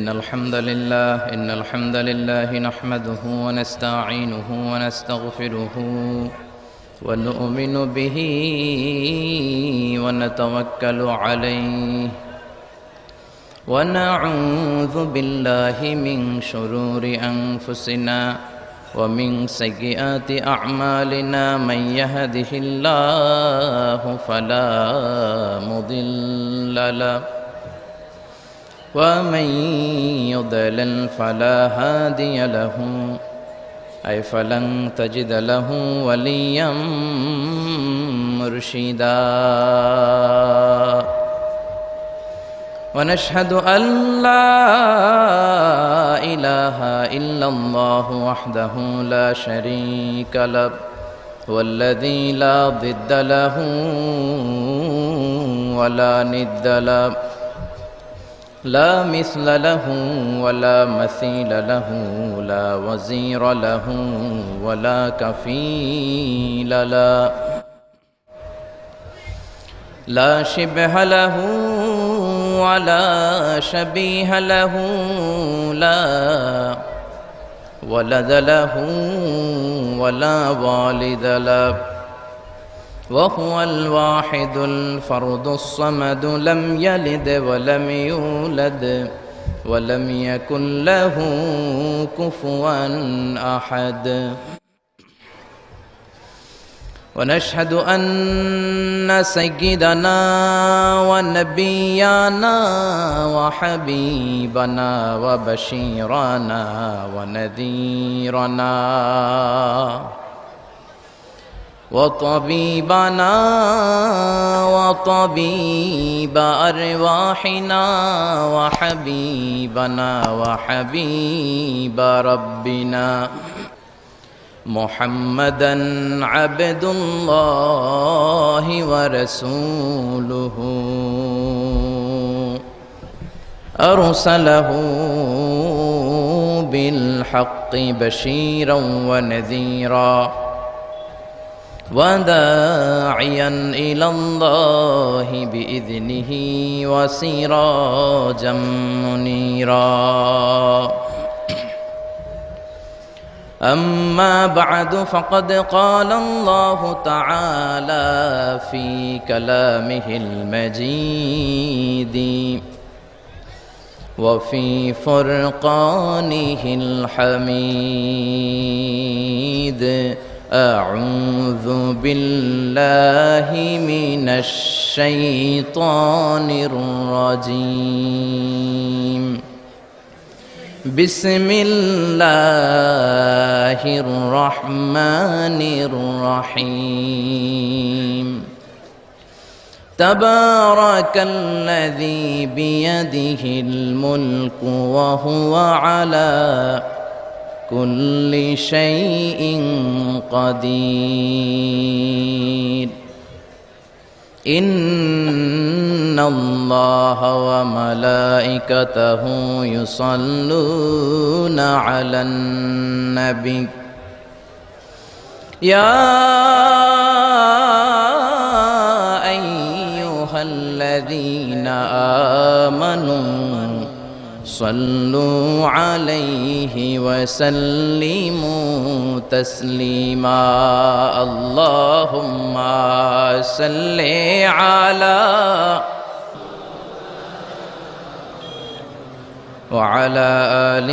إن الحمد لله نحمده ونستعينه ونستغفره ونؤمن به ونتوكل عليه ونعوذ بالله من شرور أنفسنا ومن سيئات أعمالنا من يهده الله فلا مضل له ومن يضلل فلا هادي له أي فلن تجد له وليا مرشدا ونشهد أن لا إله إلا الله وحده لا شريك له والذي لا ضد له ولا ند له لا مثل له ولا مثيل له لا وزير له ولا كفيل له لا شبه له ولا شبيه له لا ولد له ولا والد له وهو الواحد الفرد الصمد لم يلد ولم يولد ولم يكن له كفوا أحد ونشهد أن سيدنا ونبينا وحبيبنا وبشيرنا ونذيرنا وطبيبنا وطبيب أرواحنا وحبيبنا وحبيب ربنا محمدا عبد الله ورسوله أرسله بالحق بشيرا ونذيرا وداعيا إلى الله بإذنه وسراجا منيرا أما بعد فقد قال الله تعالى في كلامه المجيد وفي فرقانه الحميد أعوذ بالله من الشيطان الرجيم بسم الله الرحمن الرحيم تبارك الذي بيده الملك وهو على كل شيء قدير إن الله وملائكته يصلون على النبي يا أيها الذين آمنوا صلوا عليه وسلموا تسليما اللهم صل على وعلى آل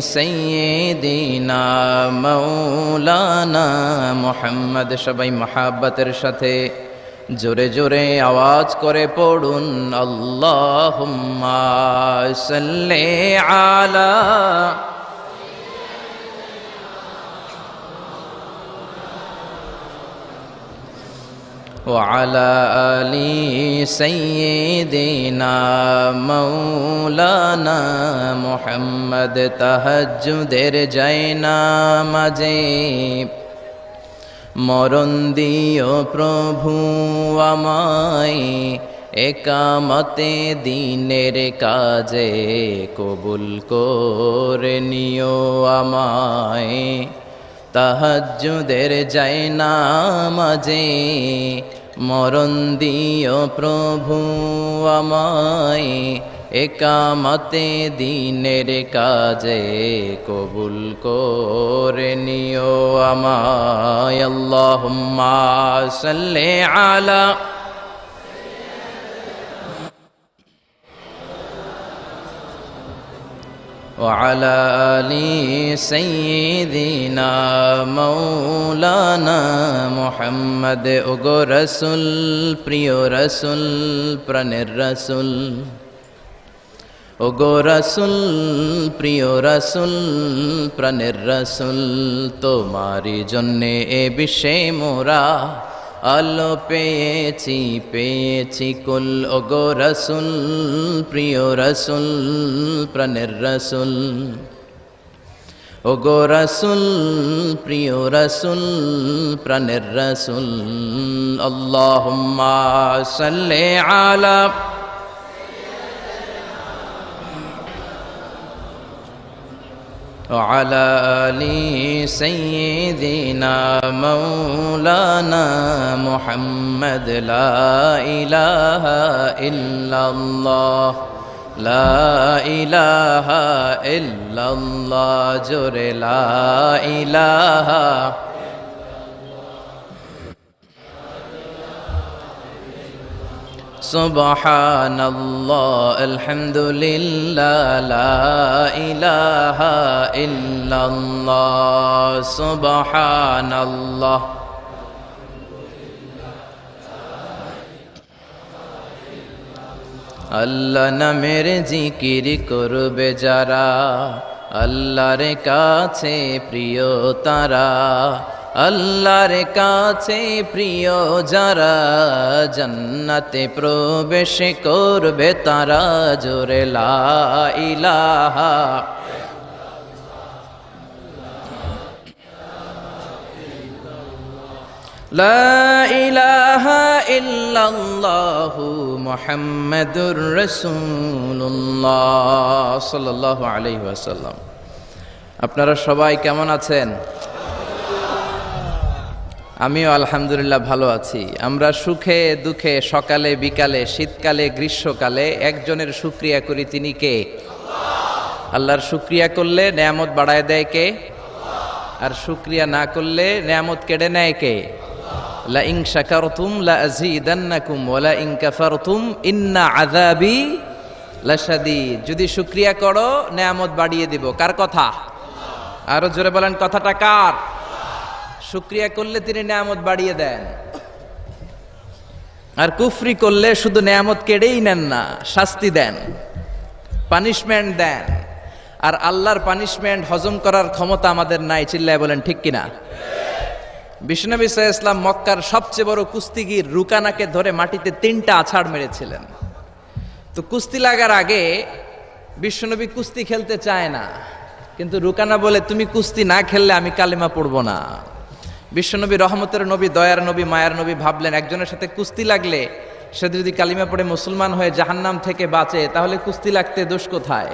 سيدنا مولانا محمد সবাই মহাব্বতের সাথে জোরে জোরে আওয়াজ করে পড়ুন আল্লাহুম্মা সাল্লি আলা وعلى آل سيدنا مولانا محمد তাহাজ্জুদের জায়নামাজে মরণ দিও প্রভু আমায় একামতে দিনের কাজে কবুল করে নিও আমায় তাহাজ্জুদের জায়নামাজে মরণ দিও প্রভু আমায় একামতে দিনের কাজে কবুল করে নিও আমায়। আল্লাহুম্মা সাল্লি আলা وعلى آل سيدنا مولانا محمد ওগো রাসূল প্রিয় রাসূল প্রাণের রাসূল ওগো রাসূল প্রিয় রাসূল প্রাণের রাসূল তোমারই জন্যে এ বিশ্বে মোরা আলো পেয়েছি পেয়েছি কুল ওগো রাসূল প্রিয় রাসূল প্রাণের রাসূল ওগো রাসূল প্রিয় রাসূল প্রাণের রাসূল আল্লাহুম্মা সাল্লি আলা وعلى آل سيدنا مولانا محمد لا إله إلا الله لا إله إلا الله جور لا إله سبحان الله الحمد لله لا إله إلا الله سبحان الله আল্লাহ নামের জিকির করবে যারা আল্লাহর কাছে প্রিয় তারা আল্লাহর কাছে প্রিয় যারা জান্নাতে প্রবেশ করবে তারা জোরে লা ইলাহা লা ইলাহা ইল্লাল্লাহু মুহাম্মাদুর রাসূলুল্লাহ সাল্লাল্লাহু আলাইহি ওয়াসাল্লাম। আপনারা সবাই কেমন আছেন? আমিও আলহামদুলিল্লাহ ভালো আছি। আমরা সুখে দুঃখে সকালে বিকালে শীতকালে গ্রীষ্মকালে একজনের শুকরিয়া করি, তিনি কে? আল্লাহর শুকরিয়া করলে নেয়ামত বাড়ায় দেয় কে? আর শুকরিয়া না করলে নেয়ামত কেড়ে নেয় কে? লা ইন শাকারতুম লা আযীদান্নাকুম ওয়া লা ইন কাফারতুম ইন্না আযাবি লাশাদীদ। যদি শুকরিয়া করো নেয়ামত বাড়িয়ে দিব। কার কথা? আরো জোরে বলেন, কথাটা কার? শুকরিয়া করলে তিনি নেয়ামত বাড়িয়ে দেন, আর কুফরি করলে শুধু নেয়ামত কেড়েই নেন না, শাস্তি দেন, পানিশমেন্ট দেন। আর আল্লাহর পানিশমেন্ট হজম করার ক্ষমতা আমাদের নাই। চিল্লায় বলেন ঠিক কিনা? বিশ্বনবী সাল্লাল্লাহু আলাইহি ওয়াসাল্লাম মক্কার সবচেয়ে বড় কুস্তিগির রুকানাকে ধরে মাটিতে 3টা আছাড় মেরেছিলেন। তো কুস্তি লাগার আগে বিশ্বনবী কুস্তি খেলতে চায় না, কিন্তু রুকানা বলে তুমি কুস্তি না খেললে আমি কালেমা পড়বো না। বিশ্বনবী রহমতের নবী, দয়ার নবী, মায়ার নবী ভাবলেন একজনের সাথে কুস্তি লাগলে সে যদি কালিমা পড়ে মুসলমান হয়ে জাহান্নাম থেকে বাঁচে, তাহলে কুস্তি লাগতে দোষ কোথায়?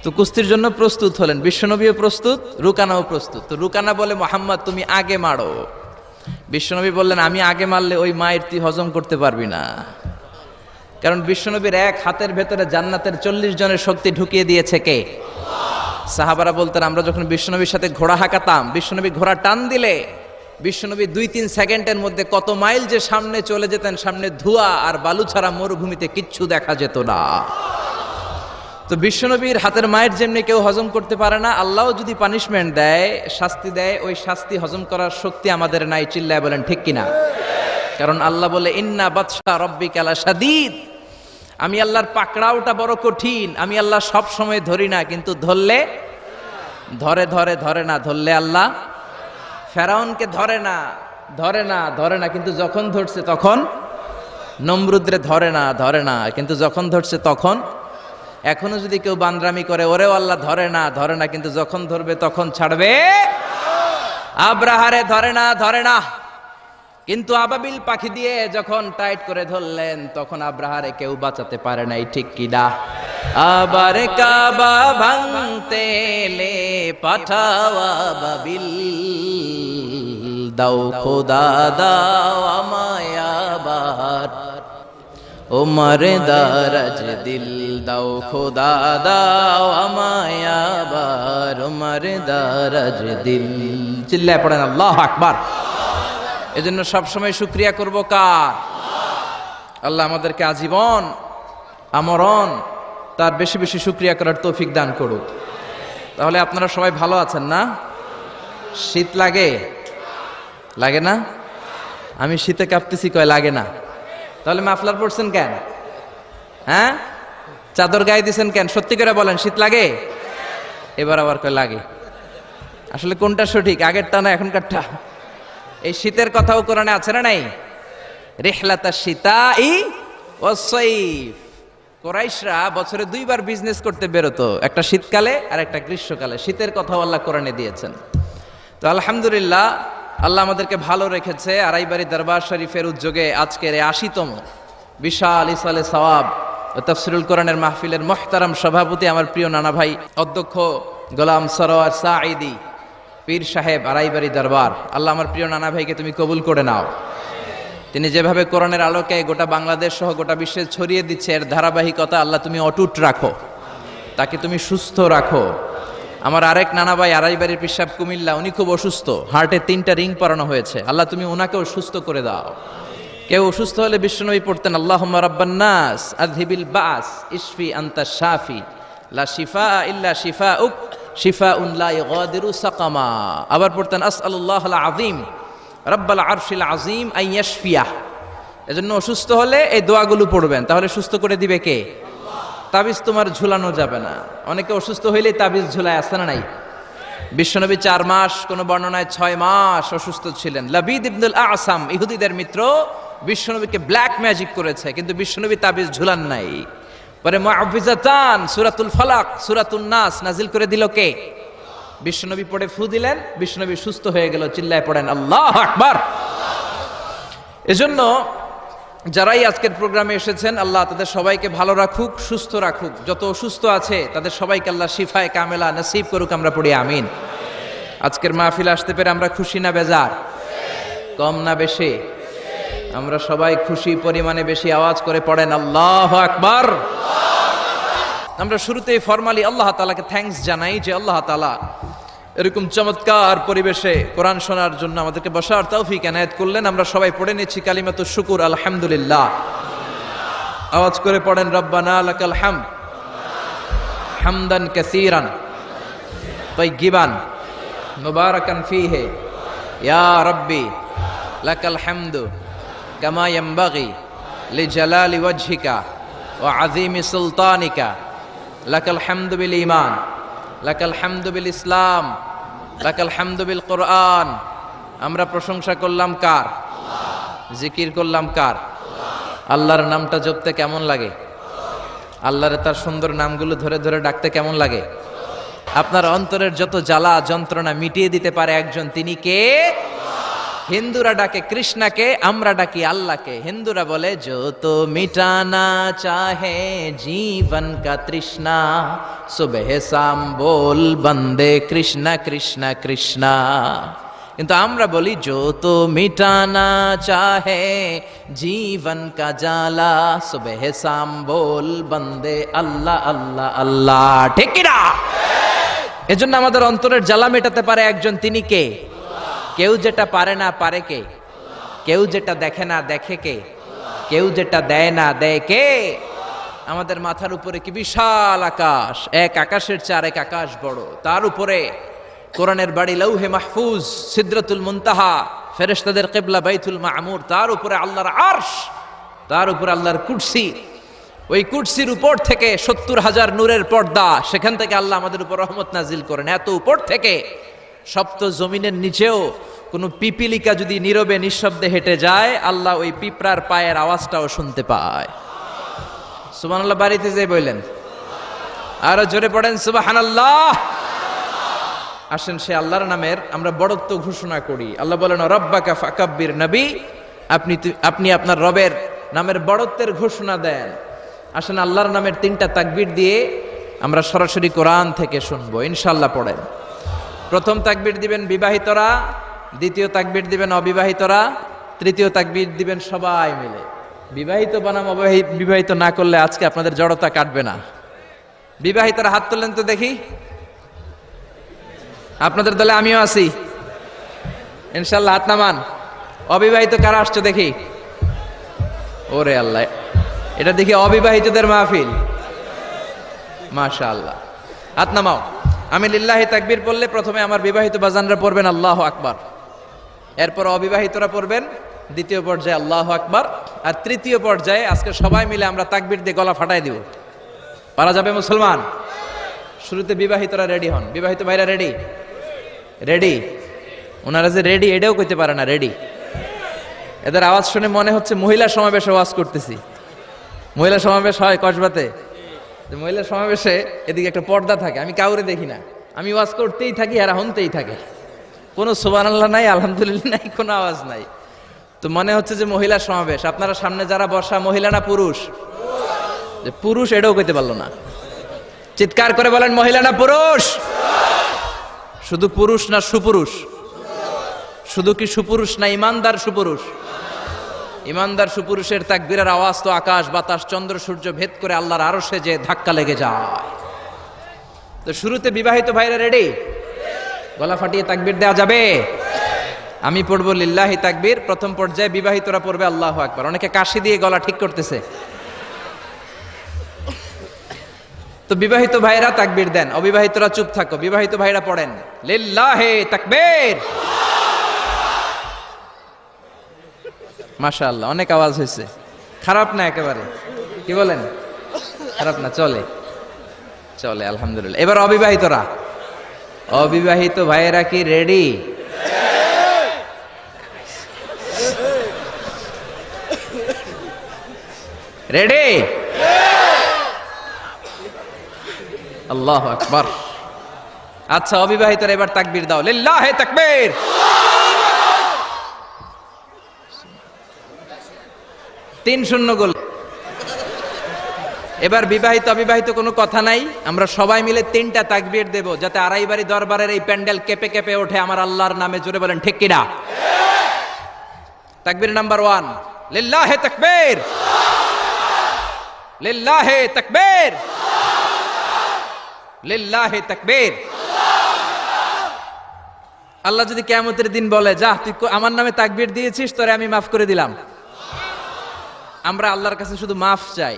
তো কুস্তির জন্য প্রস্তুত হলেন। বিশ্বনবীও প্রস্তুত, রুকানাও প্রস্তুত। তো রুকানা বলে মুহাম্মদ তুমি আগে মারো। বিশ্বনবী বললেন আমি আগে মারলে ওই মায়ের তুই হজম করতে পারবি না। কারণ বিশ্বনবীর এক হাতের ভেতরে জান্নাতের 40 জনের শক্তি ঢুকিয়ে দিয়েছে কে? সাহাবারা বলতেন আমরা যখন বিশ্বনবীর সাথে ঘোড়া হাঁকাতাম, বিশ্বনবী ঘোড়া টান দিলে বিশ্বনবী 2-3 সেকেন্ডের মধ্যে কত মাইল যে সামনে চলে যেতেন, সামনে ধোঁয়া আর বালু ছাড়া মরুভূমিতে কিচ্ছু দেখা যেত না। তো বিশ্বনবীর হাতের মায়ের যেমনি কেউ হজম করতে পারে না, আল্লাহ যদি পানিশমেন্ট দেয়, শাস্তি দেয়, ওই শাস্তি হজম করার শক্তি আমাদের নাই। চিল্লায় বলেন ঠিক কিনা? কারণ আল্লাহ বলে ইন্না বাতশা রাব্বিকা লাশাদীদ, আমি আল্লাহর পাকড়াওটা বড় কঠিন। আমি আল্লাহ সব সময় ধরি না, কিন্তু ধরলে ধরে ধরে ধরে না, ধরলে আল্লাহ ফেরাউনকে ধরে না ধরে না ধরে না, কিন্তু যখন ধরছে তখন নমরুদরে ধরে না ধরে না, কিন্তু যখন ধরছে তখন। এখনো যদি কেউ বান্দরামি করে ওরেও আল্লাহ ধরে না ধরে না, কিন্তু যখন ধরবে তখন ছাড়বে। আব্রাহারে ধরে না ধরে না, কিন্তু আবাবিল পাখি দিয়ে যখন টাইট করে ধরলেন তখন আব্রাহারে কেউ বাঁচাতে পারে নাই। ঠিক কিনা? আবার কাবা ভাঙতে এলে পাঠাও আবাবিল, দাও খোদা দাও আমায় আবার। ওমর দারাজ দিল দাও খোদা দাও আমায় আবার, ওমর দারাজ দিল। চিল্লায় পড়েন আল্লাহু আকবার। এজন্য সবসময় শুকরিয়া করব কার? আল্লাহ আমাদেরকে আজীবন আমরণ তার বেশি বেশি শুকরিয়া করার তৌফিক দান করুক। তাহলে আপনারা সবাই ভালো আছেন না? শীত লাগে? লাগে না? আমি শীতে কাঁপতেছি কয় লাগে না। তাহলে মাফলার পরছেন কেন? হ্যাঁ, চাদর গায়ে দিছেন কেন? সত্যি করে বলেন, শীত লাগে? এবার আবার কয় লাগে। আসলে কোনটা সঠিক, আগেরটা না এখনকারটা? এই শীতের কথাও কোরআনে আছে না নাই? রিহলাতাশ শিতাই ওয়াস সাইফ। কুরাইশরা বছরে দুইবার বিজনেস করতে বেরোতো, একটা শীতকালে আর একটা গ্রীষ্মকালে। শীতের কথাও আল্লাহ কোরআনে দিয়েছেন। তো আলহামদুলিল্লাহ, আল্লাহ আমাদেরকে ভালো রেখেছে। আড়াইবাড়ি দরবার শরীফের উদ্যোগে আজকের ৮০তম বিশাল ইসালে সওয়াব ও তাফসিরুল কোরআনের মাহফিলের মুহতারাম সভাপতি আমার প্রিয় নানা ভাই অধ্যক্ষ গোলাম সরোয়ার সাঈদী পীর সাহেব, আড়াইবাড়ি দরবার। আল্লাহ আমার প্রিয় নানা ভাইকে তুমি কবুল করে নাও। তিনি যেভাবে কোরআনের আলোকে গোটা বাংলাদেশ সহ গোটা বিশ্বে ছড়িয়ে দিচ্ছে, এর ধারাবাহিকতা আল্লাহ তুমি অটুট রাখো, তাকে তুমি সুস্থ রাখো। আমার আরেক নানা ভাই আড়াইবাড়ির পিসাব কুমিল্লা, উনি খুব অসুস্থ, হার্টে 3টা রিং পরানো হয়েছে। আল্লাহ তুমি ওনাকেও সুস্থ করে দাও। কেউ অসুস্থ হলে বিশ্বনবী পড়তেন আল্লাহুম্মা রাব্বান নাস আযহিবিল বাস ইশফি আনতা শাফি লা শিফা ইল্লা শিফাউক শিফাউন লা ইগাদিরু সাকামা। আবার পড়তেন আসআলুল্লাহুল আযীম রাব্বাল আরশিল আযীম আন ইয়াশফিয়াহ। এজন্য অসুস্থ হলে এই দোয়াগুলো পড়বেন, তাহলে সুস্থ করে দিবে কে? তাবিজ তোমার ঝুলানো যাবে না। অনেকে অসুস্থ হইলেই তাবিজ ঝুলায়, আসে না নাই? বিশ্বনবী 4 মাস, কোন বর্ণনায় 6 মাস অসুস্থ ছিলেন। লাবিদ ইবনুল আসাম, ইহুদিদের মিত্র, বিশ্বনবীকে ব্ল্যাক ম্যাজিক করেছে, কিন্তু বিশ্বনবী তাবিজ ঝুলান নাই। পরে মুআউযিজাতান, সূরাতুল ফালাক, সূরাতুন নাস নাজিল করে দিল কে? বিশ্বনবী পড়ে ফু দিলেন, বিশ্বনবী সুস্থ হয়ে গেল। চিল্লায় পড়েন আল্লাহু আকবার। এজন্য যারাই আজকের প্রোগ্রামে এসেছেন, আল্লাহ তাদের সবাইকে ভালো রাখুক, সুস্থ রাখুক। যত অসুস্থ আছে তাদের সবাইকে আল্লাহ শিফায়ে কামেলা নসিব করুক, আমরা পড়ি আমিন। আজকের মাহফিলে আসতে পেরে আমরা খুশি না বেজার? কম না বেশি? আমরা সবাই খুশি, পরিমাণে বেশি। আওয়াজ করে পড়েন আল্লাহু আকবার। আমরা শুরুতেই ফরমালি আল্লাহ তাআলাকে থ্যাঙ্কস জানাই যে আল্লাহ তাআলা এরকম চমৎকার পরিবেশে কোরআন শোনার জন্য আমাদেরকে বসার তৌফিক এনায়েত করলেন। আমরা সবাই পড়ে নিচ্ছি কালিমাতুশ শুকুর, আলহামদুলিল্লাহ। আওয়াজ করে পড়েন রব্বানা লাকাল হামদ হামদান কাসীরান তাইয়্যিবান মুবারাকান ফীহি ইয়া রাব্বি লাকাল হামদু কামা ইয়ানবাগি লিজালালি ওয়াজহিকা ওয়া আযীমি সুলতানিকা। লাকাল হামদু বিল ঈমান, লাকাল হামদু বিল ইসলাম, লাকাল হামদু বিল কোরআন। আমরা প্রশংসা করলাম কার? জিকির করলাম কার? আল্লাহর নামটা জপতে কেমন লাগে? আল্লাহর তার সুন্দর নামগুলো ধরে ধরে ডাকতে কেমন লাগে? আপনার অন্তরের যত জ্বালা যন্ত্রণা মিটিয়ে দিতে পারে একজন, তিনি কে? হিন্দুরা ডাকে কৃষ্ণাকে, আমরা ডাকি আল্লাহকে। হিন্দুরা বলে जो तो मिटाना चाहे जीवन का तृष्णा सुबह शाम बोल बंदे कृष्णा कृष्णा कृष्णा। কিন্তু আমরা বলি जो तो मिटाना चाहे जीवन का जाला सुबह शाम बोल बंदे अल्लाह अल्लाह अल्लाह। ঠিক কি না? এজন্য আমাদের অন্তরের জ্বালা মেটাতে পারে একজন, তিনি কে? কেউ যেটা পারে না পারে কে? কেউ যেটা দেখে না দেখে কে? কেউ যেটা দেয় না দেয় কে? আমাদের মাথার উপরে কি বিশাল আকাশ, এক আকাশের চেয়ে আরেক আকাশ বড়। তার উপরে কোরআনের বাড়ি লৌহে মাহফুজ, সিদরাতুল মুনতাহা, ফেরেশতাদের কিবলা বাইতুল মামুর। তার উপরে আল্লাহর আরশ, তার উপরে আল্লাহর কুরসি। ওই কুরসির উপর থেকে 70,000 নূরের পর্দা, সেখান থেকে আল্লাহ আমাদের উপর রহমত নাজিল করেন। এত উপর থেকে সপ্ত জমিনের নিচেও কোনো পিপিলিকা যদি নীরবে নিঃশব্দে হেঁটে যায়, আল্লাহ ওই পিঁপড়ার পায়ের আওয়াজটাও শুনতে পায়। সুবহানাল্লাহ বাড়িতে যে বললেন, আরো জোরে পড়েন সুবহানাল্লাহ। আসেন সে আল্লাহর নামের আমরা বড়ত্ব ঘোষণা করি। আল্লাহ বলেন রব্বাকা ফাকাব্বির। নবী, আপনি আপনার রবের নামের বড়ত্বের ঘোষণা দেন। আসেন আল্লাহর নামের 3টা তাকবীর দিয়ে আমরা সরাসরি কোরআন থেকে শুনবো ইনশাআল্লাহ। পড়েন। প্রথম তাকবীর দিবেন বিবাহিতরা, দ্বিতীয় তাকবীর দিবেন অবিবাহিতরা, তৃতীয় তাকবীর দিবেন সবাই মিলে। বিবাহিত বনাম বিবাহিত না করলে আজকে আপনাদের জড়তা কাটবে না। বিবাহিতরা হাত তোলেন তো দেখি। আপনাদের দলে আমিও আছি ইনশাল্লাহ, হাত নামান। অবিবাহিত কারা আসছে দেখি? ওরে আল্লাহ, এটা দেখি অবিবাহিতদের মাহফিল। মাশাআল্লাহ, হাত নামাও। আমি লিল্লাহি তাকবীর বললে প্রথমে আমার বিবাহিত বাজানরা পড়বেন আল্লাহু আকবার, এরপর অবিবাহিতরা পড়বেন দ্বিতীয় পর্যায়ে আল্লাহু আকবার, আর তৃতীয় পর্যায়ে আজকে সবাই মিলে আমরা তাকবীর দিয়ে গলা ফাটাই দিব। পারা যাবে মুসলমান? শুরুতে বিবাহিতরা রেডি হন। বিবাহিত ভাইরা রেডি? রেডি? ওনারা যে রেডি এটাও কইতে পারে না রেডি। এদের আওয়াজ শুনে মনে হচ্ছে মহিলা সমাবেশে ওয়াজ করতেছি। মহিলা সমাবেশ হয় কসবাতে, মহিলা সমাবেশে এদিকে একটা পর্দা থাকে, আমি কাউরে দেখি না, আমি ওয়াজ করতেই থাকি আর হনতেই থাকে, কোনো সুবহানাল্লাহ নাই, আলহামদুলিল্লাহ নাই, কোনো আওয়াজ নাই। তো মনে হচ্ছে যে মহিলা সমাবেশ। আপনারা সামনে যারা বসা মহিলা না পুরুষ? পুরুষ এটাও কইতে পারলো না। চিৎকার করে বলেন মহিলা না পুরুষ? শুধু পুরুষ না সুপুরুষ? শুধু কি সুপুরুষ না ইমানদার সুপুরুষ? ইমানদার সুপুরুষের তাকবীরের আওয়াজ তো আকাশ বাতাস চন্দ্র সূর্য ভেদ করে আল্লাহর আরশে যে ধাক্কা লেগে যায়। তো শুরুতে বিবাহিত ভাইরা রেডি? গলা ফাটিয়ে তাকবীর দেওয়া যাবে? আমি পড়বো লিল্লাহি তাকবীর, প্রথম পর্যায়ে বিবাহিতরা পড়বে আল্লাহু আকবার। অনেকে কাশি দিয়ে গলা ঠিক করতেছে। তো বিবাহিত ভাইরা তাকবীর দেন, অবিবাহিতরা চুপ থাকো। বিবাহিত ভাইরা পড়েন লিল্লাহি তাকবীর। মাশাআল্লাহ, অনেক আওয়াজ হয়েছে, খারাপ না একেবারে। কি বলেন? খারাপ না, চলে চলে, আলহামদুলিল্লাহ। এবার অবিবাহিতরা, অবিবাহিত ভাইয়েরা কি রেডি? রেডি? আল্লাহু আকবার। আচ্ছা অবিবাহিতরা এবার তাকবীর দাও, লিল্লাহি তাকবীর। তিন শূন্য গোল। এবার বিবাহিত অবিবাহিত কোনো কথা নাই, আমরা সবাই মিলে তিনটা তাকবীর দেব, যাতে আড়াইবাড়ি দরবারের এই প্যান্ডেল কেঁপে কেঁপে ওঠে আমার আল্লাহর নামে। জোরে বলেন ঠিক কিনা? তাকবীর নাম্বার 1, লিল্লাহি তাকবীর, লিল্লাহি তাকবীর, লিল্লাহি তাকবীর। আল্লাহ যদি কিয়ামতের দিন বলে, যা তুই আমার নামে তাকবীর দিয়েছিস, তোরে আমি মাফ করে দিলাম, আমরা আল্লাহর কাছে শুধু মাফ চাই,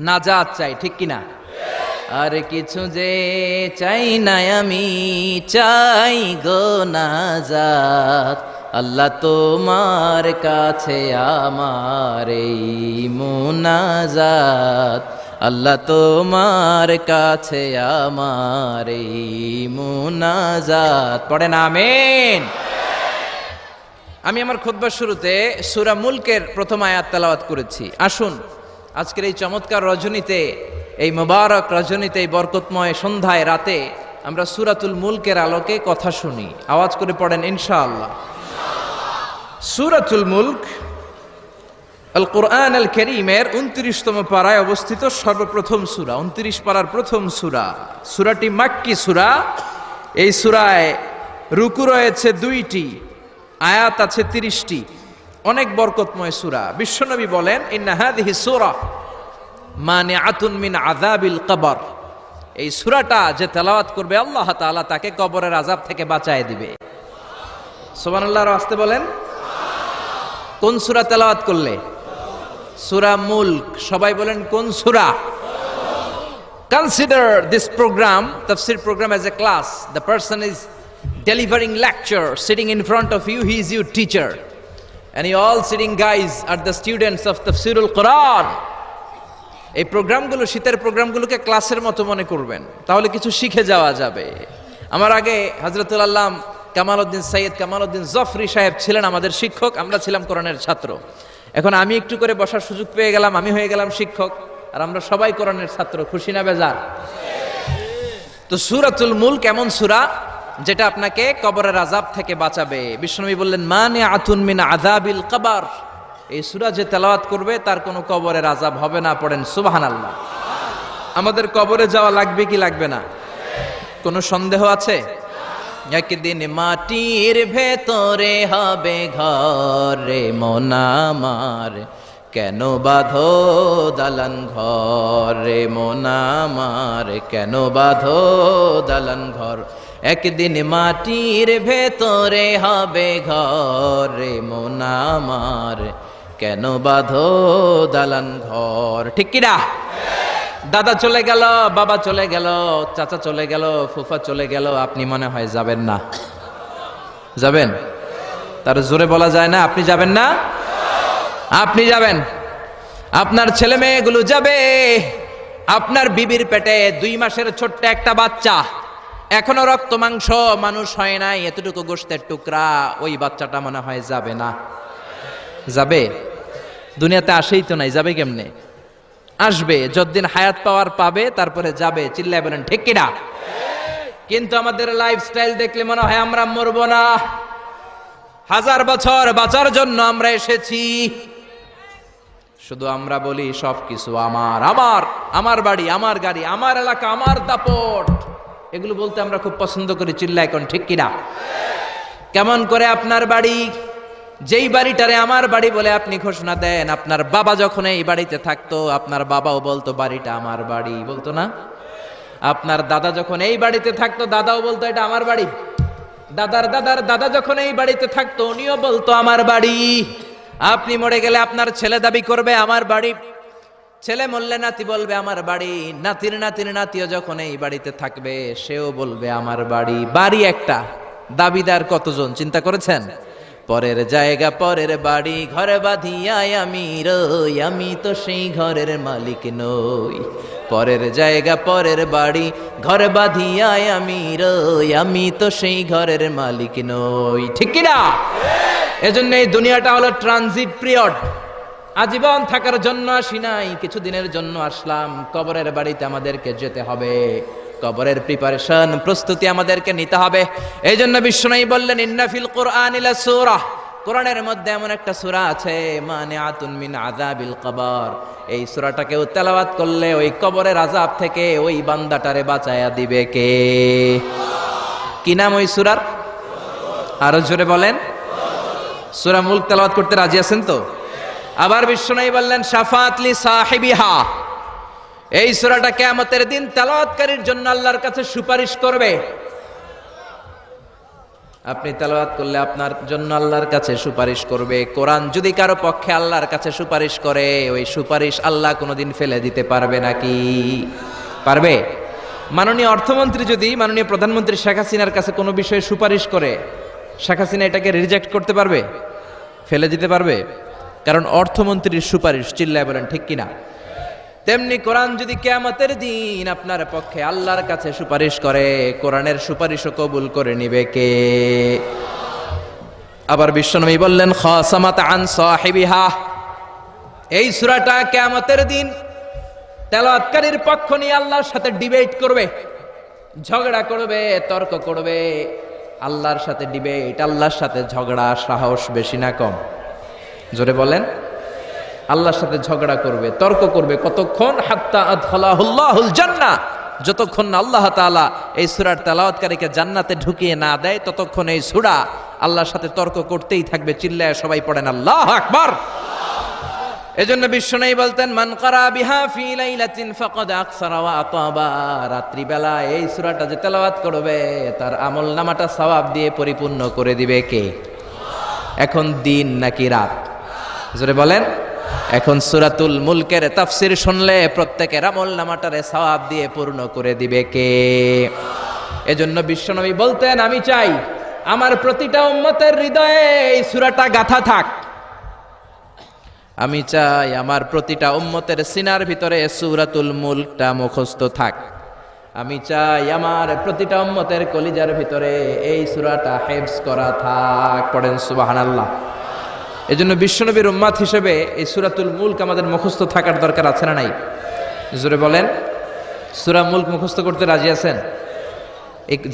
নাজাত চাই, ঠিক কিনা? আর কিছু যে চাই না আমি, চাই গো নাজাত। আল্লাহ তোমার কাছে আমার এই মুনাজাত, আল্লাহ তোমার কাছে আমার এই মুনাজাত। পড়েন আমিন। আমি আমার খুতবার শুরুতে সূরা মুলকের প্রথম আয়াত তেলাওয়াত করেছি। আসুন আজকের এই চমৎকার রজনীতে, এই মুবারক রজনীতে, এই বরকতময় সন্ধ্যায় রাতে আমরা সূরাতুল মুলকের আলোকে কথা শুনি। আওয়াজ করে পড়েন ইনশাআল্লাহ। সূরাতুল মুলক আল কোরআন আল কারীমের 29তম পারায় অবস্থিত সর্বপ্রথম সূরা, 29 পারার প্রথম সূরা। সূরাটি মাক্কি সূরা। এই সূরায় রুকু রয়েছে 2টি, আয়াত আছে 30টি, অনেক বরকতময় সূরা। বিশ্বনবী বলেন, ইন্না হাযিহি সূরা মানিআতুন মিন আযাবিল কবর। এই সূরাটা যে তেলাওয়াত করবে আল্লাহ তাআলা তাকে কবরের আযাব থেকে বাঁচায় দিবে। সুবহানাল্লাহর আস্তে বলেন। কোন সূরা তেলাওয়াত করলে? সূরা মুলক। সবাই বলেন কোন সূরা? Consider this program, tafsir program, as a class. The person is delivering lecture, sitting in front of you, he is your teacher, and you all sitting guys are the students of Tafsirul Quran. এই প্রোগ্রামগুলো, শীতের প্রোগ্রামগুলোকে ক্লাসের মতো মনে করবেন, তাহলে কিছু শিখে যাওয়া যাবে। আমার আগে হযরতুল আল্লাম কামালউদ্দিন সৈয়দ কামালউদ্দিন জফরি সাহেব ছিলেন আমাদের শিক্ষক, আমরা ছিলাম কোরআনের ছাত্র। এখন আমি একটু করে বসার সুযোগ পেয়ে গেলাম, আমি হয়ে গেলাম শিক্ষক, আর আমরা সবাই কোরআনের ছাত্র। খুশি না বেজার? তো সূরাতুল মুলক এমন সূরা যেটা আপনাকে কবরের আযাব থেকে বাঁচাবে। বিশ্বনবী বললেন, মানিআতুন মিন আযাবিল কবর। এই সূরা যে তেলাওয়াত করবে তার কোনো কবরের আযাব হবে না। পড়েন সুবহানাল্লাহ। আমাদের কবরে যাওয়া লাগবে কি লাগবে না? কোনো সন্দেহ আছে? একদিন মাটির ভেতরে হবে ঘর রে মন আমার, কেন বাঁধো দালান ঘর রে মন আমার, কেন বাঁধো দালান ঘর, একদিন মাটির ভেতরে হবে ঘর রে মন আমার, কেন বাঁধো দালান ঘর। ঠিক কিনা? দাদা চলে গেল, বাবা চলে গেল, চাচা চলে গেল, ফুফা চলে গেল, আপনি মনে হয় যাবেন না? যাবেন? তার জোরে বলা যায় না আপনি যাবেন না? আপনি যাবেন, আপনার ছেলে মেয়েগুলো যাবে, আপনার বিবির পেটে 2 মাসের ছোট্ট একটা বাচ্চা, এখনো রক্ত মাংস মানুষ হয় নাই, এতটুকু গোশতের টুকরা, ওই বাচ্চাটা মনে হয় যাবে না? যাবে? দুনিয়াতে আসেই তো নাই, যাবে কেমনে? আসবে, যতদিন হায়াত পাওয়ার পাবে তারপরে যাবে। চিল্লায় বলেন ঠিক কিনা? কিন্তু আমাদের লাইফস্টাইল দেখলে মনে হয় আমরা মরবো না, 1000 বছর বাঁচার জন্য আমরা এসেছি। শুধু আমরা বলি সবকিছু আমার, আমার, আমার বাড়ি, আমার গাড়ি, আমার এলাকা, আমার দাপট, এগুলো বলতে আমরা খুব পছন্দ করি। চিল্লায় এখন ঠিক কিনা? কেমন করে আপনার বাড়ি, যেই বাড়িটারে আমার বাড়ি বলে আপনি ঘোষণা দেন, আপনার বাবা যখন এই বাড়িতে থাকতো আপনার বাবাও বলতো বাড়িটা আমার বাড়ি, বলতো না? আপনার দাদা যখন এই বাড়িতে থাকতো দাদাও বলতো এটা আমার বাড়ি, দাদার দাদার দাদা যখন এই বাড়িতে থাকতো উনিও বলতো আমার বাড়ি। আপনি মরে গেলে আপনার ছেলে দাবি করবে আমার বাড়ি, ছেলে মরলে নাতি বলবে আমার বাড়ি, নাতির নাতির নাতিও যখন এই বাড়িতে থাকবে সেও বলবে আমার বাড়ি। বাড়ি একটা, দাবিদার কতজন চিন্তা করেছেন? পরের জায়গা পরের বাড়ি, ঘরে বাঁধিয়ায় আমি রই, আমি তো সেই ঘরের মালিক নই। পরের জায়গা পরের বাড়ি, ঘরে বাঁধিয়ায় আমি রই, আমি তো সেই ঘরের মালিক নই। ঠিক কিনা? এজন্য এই দুনিয়াটা হলো ট্রানজিট পিরিয়ড, আজীবন থাকার জন্য আসি নাই, কিছুদিনের জন্য আসলাম। কবরের বাড়িতে আমাদেরকে যেতে হবে, কবরের প্রিপারেশন, প্রস্তুতি আমাদেরকে নিতে হবে। এই জন্য বিশ্বনবী বললেন ইন্না ফিল কুরআনি লাসূরা, কোরআনের মধ্যে এমন একটা সূরা আছে মানিআতুন মিন আযাবিল কবর, এই সূরাটাকেও তেলাওয়াত করলে ওই কবরের আযাব থেকে ওই বান্দাটারে বাঁচায়া দিবে কে? কি নাম ওই সূরার? আরো জোরে বলেন। সূরা মুলক তেলাওয়াত করতে রাজি আছেন তো? আবার বিশ্বনবী বললেন শাফাআত লি সাহিবিহা, এই সূরাটা কিয়ামতের দিন তেলাওয়াতকারীর জন্য আল্লাহর কাছে সুপারিশ করবে। আপনি তেলাওয়াত করলে আপনার জন্য আল্লাহর কাছে সুপারিশ করবে। কোরআন যদি কারো পক্ষে আল্লাহর কাছে সুপারিশ করে, ওই সুপারিশ আল্লাহ কোনোদিন ফেলে দিতে পারবে নাকি? পারবে? মাননীয় অর্থমন্ত্রী যদি মাননীয় প্রধানমন্ত্রী শেখ হাসিনার কাছে কোনো বিষয়ে সুপারিশ করে, শেখ হাসিনা এটাকে রিজেক্ট করতে পারবে? ফেলে দিতে পারবে? কারণ অর্থমন্ত্রীর সুপারিশ। চিল্লায় বলেন ঠিক কিনা? তেমনি কোরআন যদি কিয়ামতের দিন আপনার পক্ষে আল্লাহর কাছে সুপারিশ করে, কোরআনের সুপারিশও কবুল করে নিবে কে? আবার বিশ্বনবী বললেন খাসামাত আন সাহিবিহা, এই সূরাটা কিয়ামতের দিন তেলাওয়াতকারীর পক্ষ নিয়ে আল্লাহর সাথে ডিবেট করবে, ঝগড়া করবে, তর্ক করবে। আল্লাহর সাথে ডিবেট, আল্লাহর সাথে ঝগড়া, সাহস বেশি না কম? জোরে বলেন। আল্লাহর সাথে ঝগড়া করবে, তর্ক করবে, কতক্ষণ? হাত্তা আদখালাহুল্লাহুল জান্নাহ, যতক্ষণ না আল্লাহ তাআলা এই সূরার তেলাওয়াতকারীকে জান্নাতে ঢুকিয়ে না দেয় ততক্ষণ এই সূরা আল্লাহর সাথে তর্ক করতেই থাকবে। চিল্লায় সবাই পড়েন আল্লাহু আকবার। এজন্য বিশ্বনবী বলতেন মান ক্বারা বিহা ফি লাইলাতিন ফাকাদ আকসারা ওয়া আতাবা, রাত্রি বেলা এই সূরাটা যে তেলাওয়াত করবে তার আমলনামাটা সওয়াব দিয়ে পরিপূর্ণ করে দিবে কে? এখন দিন নাকি রাত? জোরে বলেন। এখন সূরাতুল মুলকের তাফসীর শুনলে প্রত্যেকের আমলনামাটারে সওয়াব দিয়ে পূর্ণ করে দিবে কে? এজন্য বিশ্বনবী বলতেন আমি চাই আমার প্রতিটা উম্মতের হৃদয়ে এই সূরাটা গাঁথা থাক, আমি চাই আমার প্রতিটা উম্মতের সিনার ভিতরে সূরাতুল মুলকটা মুখস্থ থাক, আমি চাই আমার প্রতিটা উম্মতের কলিজার ভিতরে এই সূরাটা হিফজ করা থাক। পড়েন সুবহানাল্লাহ। এজন্য বিশ্বনবীর উম্মত হিসেবে এই সূরাতুল মুলক আমাদের মুখস্থ থাকার দরকার আছে না নাই? জোরে বলেন। সূরা মুলক মুখস্থ করতে রাজি আছেন?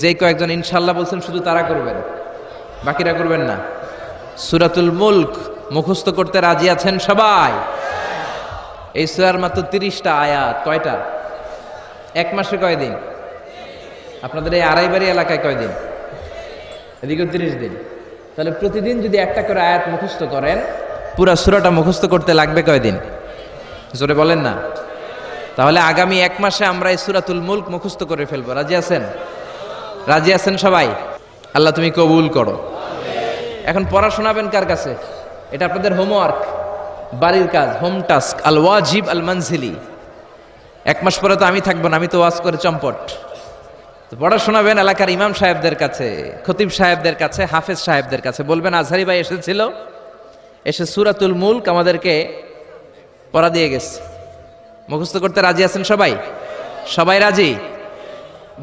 যে কয়েকজন ইনশাআল্লাহ বলছেন শুধু তারা করবেন, বাকিরা করবেন না। সূরাতুল মুলক মুখস্থ করতে রাজি আছেন সবাই? এই সূরার মাত্র 30টা আয়াত। কয়টা? এক মাসে কয়দিন? আপনাদের এই আড়াইবাড়ি এলাকায় কয়দিন? এদিকে 30 দিন। তাহলে প্রতিদিন যদি একটা করে আয়াত মুখস্থ করেন পুরা সূরাটা মুখস্থ করতে লাগবে কয়দিন? জোরে বলেন না। তাহলে আগামী 1 মাসে আমরা এই সূরাতুল মুলক মুখস্থ করে ফেলবো। রাজি আছেন? রাজি আছেন সবাই? আল্লাহ তুমি কবুল করো। এখন পড়া শোনাবেন কার কাছে? এটা আপনাদের হোমওয়ার্ক, বাড়ির কাজ, হোম টাস্ক, আল ওয়াজিব আল মানজিলি। 1 মাস পরে তো আমি থাকবো না, আমি তো ওয়াজ করে চম্পট। পড়া শোনাবেন এলাকার ইমাম সাহেবদের কাছে, খতিব সাহেবদের কাছে, হাফেজ সাহেবদের কাছে। বলবেন আজহারি ভাই এসেছিল, এসে সূরাতুল মুলক আমাদেরকে পড়া দিয়ে গেছে। মুখস্থ করতে রাজি আছেন সবাই? সবাই রাজি?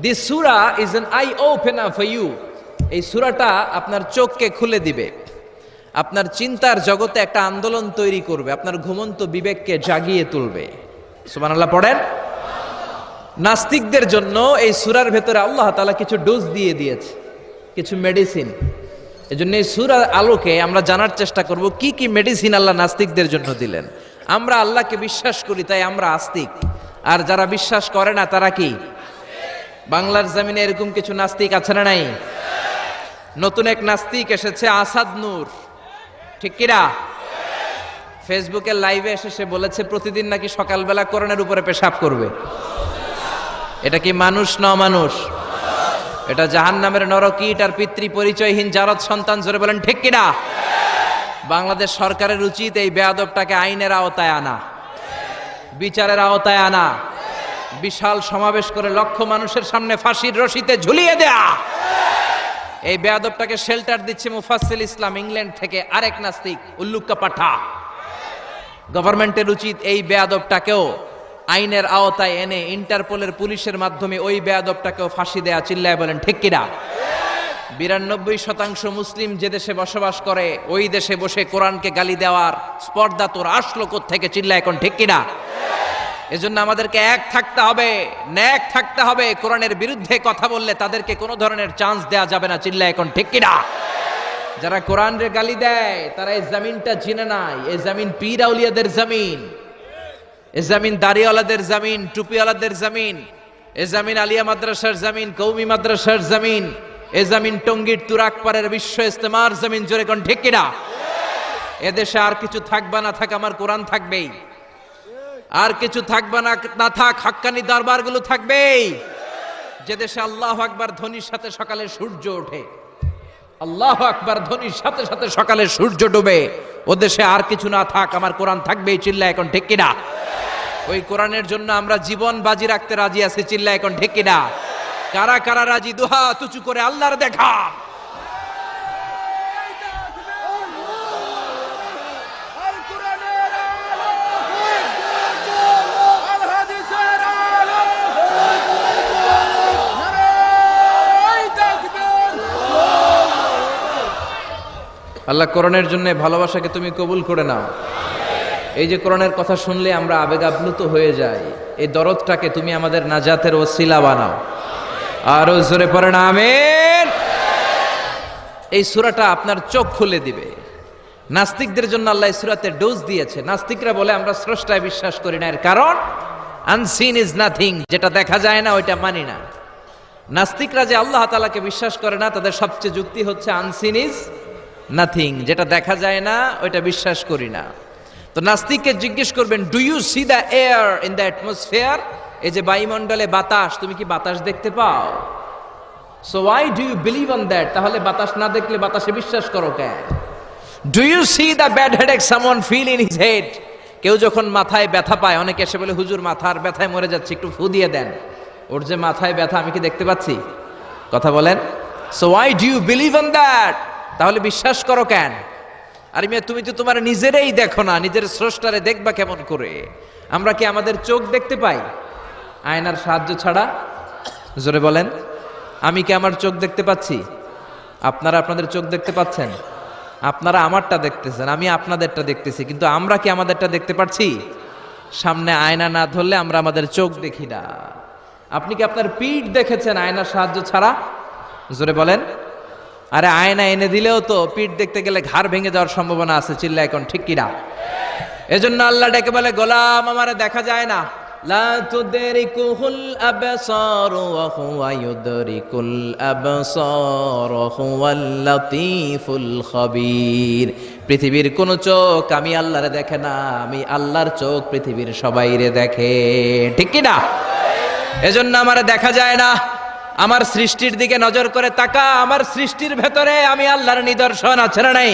দিস সূরা is an eye opener for you. এই সূরাটা আপনার চোখকে খুলে দিবে, আপনার চিন্তার জগতে একটা আন্দোলন তৈরি করবে, আপনার ঘুমন্ত বিবেককে জাগিয়ে তুলবে। সুবহানাল্লাহ পড়েন। নাস্তিকদের জন্য এই সূরার ভেতরে আল্লাহ তাআলা কিছু ডোজ দিয়ে দিয়েছে, কিছু মেডিসিন। এজন্য এই সূরার আলোকে আমরা জানার চেষ্টা করব কি কি মেডিসিন আল্লাহ নাস্তিকদের জন্য দিলেন। আমরা আল্লাহকে বিশ্বাস করি তাই আমরা আস্তিক, আর যারা বিশ্বাস করে না তারা কি? বাংলার জমিনে এরকম কিছু নাস্তিক আছে না নাই? নতুন এক নাস্তিক এসেছে, আসাদ নূর, ঠিক কিনা? ফেসবুকের লাইভে এসে সে বলেছে প্রতিদিন নাকি সকালবেলা কোরআনের উপরে পেশাব করবে। এটা কি মানুষ না মানুষ? এটা জাহান্নামের নরকীট আর পিতৃ পরিচয়হীন জারদ সন্তান। জোরে বলেন ঠিক কিনা? বাংলাদেশ সরকারের উচিত এই বেয়াদবটাকে আইনের আওতায় আনা, বিচারের আওতায় আনা, বিশাল সমাবেশ করে লক্ষ মানুষের সামনে ফাঁসির রশিতে ঝুলিয়ে দেয়া। এই বেয়াদবটাকে শেল্টার দিচ্ছে মুফাসসিল ইসলাম ইংল্যান্ড থেকে আরেক নাস্তিক উল্লুক্কা পাঠা। গভর্নমেন্টের উচিত এই বেয়াদবটাকেও আইনের আওতায় এনে ইন্টারপোলের পুলিশের মাধ্যমে ওই বেয়াদবটাকেও ফাঁসি দেয়া। চিল্লায় বলেন ঠিক কিনা? 92% মুসলিম যে দেশে বসবাস করে ওই দেশে বসে কোরআনকে গালি দেওয়ার স্পর্ধা তোর আসলো কোত্থেকে? চিল্লায় এখন ঠিক কিনা? এজন্য আমাদেরকে এক থাকতে হবে, ন্যাক থাকতে হবে। কোরআনের বিরুদ্ধে কথা বললে তাদেরকে কোনো ধরনের চান্স দেয়া যাবে না। চিল্লায় এখন ঠিক কিনা? যারা কোরআনের গালি দেয় তারা এই জমিনটা চিনে নাই। এই জমিন পীর আউলিয়াদের জমিন, এ জমিন দাড়িওয়ালাদের জমিন, টুপিওয়ালাদের জমিন, এ জমিন আলিয়া মাদ্রাসার জমিন, কৌমি মাদ্রাসার জমিন, এ জমিন টঙ্গীর তুরাকপাড়ের বিশ্ব ইস্তেমার জমিন। জোরে কোন ঠিক কিনা? এদেশে আর কিছু থাকবা না থাক, আমার কোরআন থাকবেই। আর কিছু থাকবা না না থাক, হাক্কানি দরবারগুলো থাকবেই। যে দেশে আল্লাহু আকবার ধ্বনির সাথে সকালে সূর্য ওঠে, আল্লাহু আকবার ধ্বনির সাথে সাথে সকালে সূর্য ডুবে, ও দেশে আর কিছু না থাক, আমার কোরআন থাকবেই। চিল্লায় এখন ঠিক কিনা? ওই কোরআনের জন্য আমরা জীবন বাজি রাখতে রাজি আছি। চিল্লায় এখন ঠিক কিনা? কারা কারা রাজি? দুহাত উঁচু করে আল্লাহর দেখা। আল্লাহ কোরআনের জন্য ভালোবাসাকে তুমি কবুল করে নাও। এই যে কোরআনের কথা শুনলে আমরা আবেগ আপ্লুত হয়ে যাই, এই দরদটাকে তুমি আমাদের নাজাতের ওসিলা বানাও। আরো জোরে পড়েন আমিন। এই সূরাটা আপনার চোখ খুলে দিবে। নাস্তিকদের জন্য আল্লাহ এই সূরাতে ডোজ দিয়েছে। নাস্তিকরা বলে আমরা স্রষ্টায় বিশ্বাস করি না, এর কারণ আনসিন ইজ নাথিং, যেটা দেখা যায় না ওইটা মানি না। নাস্তিকরা যে আল্লাহ তাআলাকে বিশ্বাস করে না, তাদের সবচেয়ে যুক্তি হচ্ছে আনসিন ইজ নাথিং, যেটা দেখা যায় না ওইটা বিশ্বাস করি না। তো নাস্তিককে জিজ্ঞেস করবেন, do you see the air in the atmosphere? এই যে বায়ুমণ্ডলে বাতাস, তুমি কি বাতাস দেখতে পাও? So why do you believe on that? তাহলে বাতাস না দেখলে বাতাসে বিশ্বাস করো কেন? Do you see the bad headache someone feel in his head? কেউ যখন মাথায় ব্যথা পায়, অনেকে এসে বলে হুজুর মাথার ব্যথায় মরে যাচ্ছে, একটু ফু দিয়ে দেন। ওর যে মাথায় ব্যথা আমি কি দেখতে পাচ্ছি? কথা বলেন। So why do you believe on that? তাহলে বিশ্বাস করো কেন? আরে মিয়া, তুমি তো তোমার নিজেরই দেখো না, নিজের স্রষ্টারে দেখবা কেমন করে? আমরা কি আমাদের চোখ দেখতে পাই আয়নার সাহায্য ছাড়া? জোরে বলেন। আমি কি আমার চোখ দেখতে পাচ্ছি? আপনারা আপনাদের চোখ দেখতে পাচ্ছেন? আপনারা আমারটা দেখতেছেন, আমি আপনাদেরটা দেখতেছি, কিন্তু আমরা কি আমাদেরটা দেখতে পাচ্ছি? সামনে আয়না না ধরলে আমরা আমাদের চোখ দেখি না। আপনি কি আপনার পিঠ দেখেছেন আয়নার সাহায্য ছাড়া? জোরে বলেন। আরে আয়না এনে দিলেও তো পিঠ দেখতে গেলে ঘাড় ভেঙে যাওয়ার সম্ভাবনা আছে। চিল্লা এখন ঠিক কিনা? এজন্য আল্লাহ ডেকে বলে, গোলাম আমারে দেখা যায় না। লা তুদরিকুহুল আবসার ওয়া হুয়া ইউদরিকুল আবসার ওয়া হুয়াল লাতীফুল খাবীর। পৃথিবীর কোন চোখ আমি আল্লাহরে দেখে না, আমি আল্লাহর চোখ পৃথিবীর সবাইরে দেখে, ঠিক কি না? এজন্য আমারে দেখা যায় না, আমার সৃষ্টির দিকে নজর করে তাকা, আমার সৃষ্টির ভেতরে আমি আল্লাহর নিদর্শন আছে না নাই?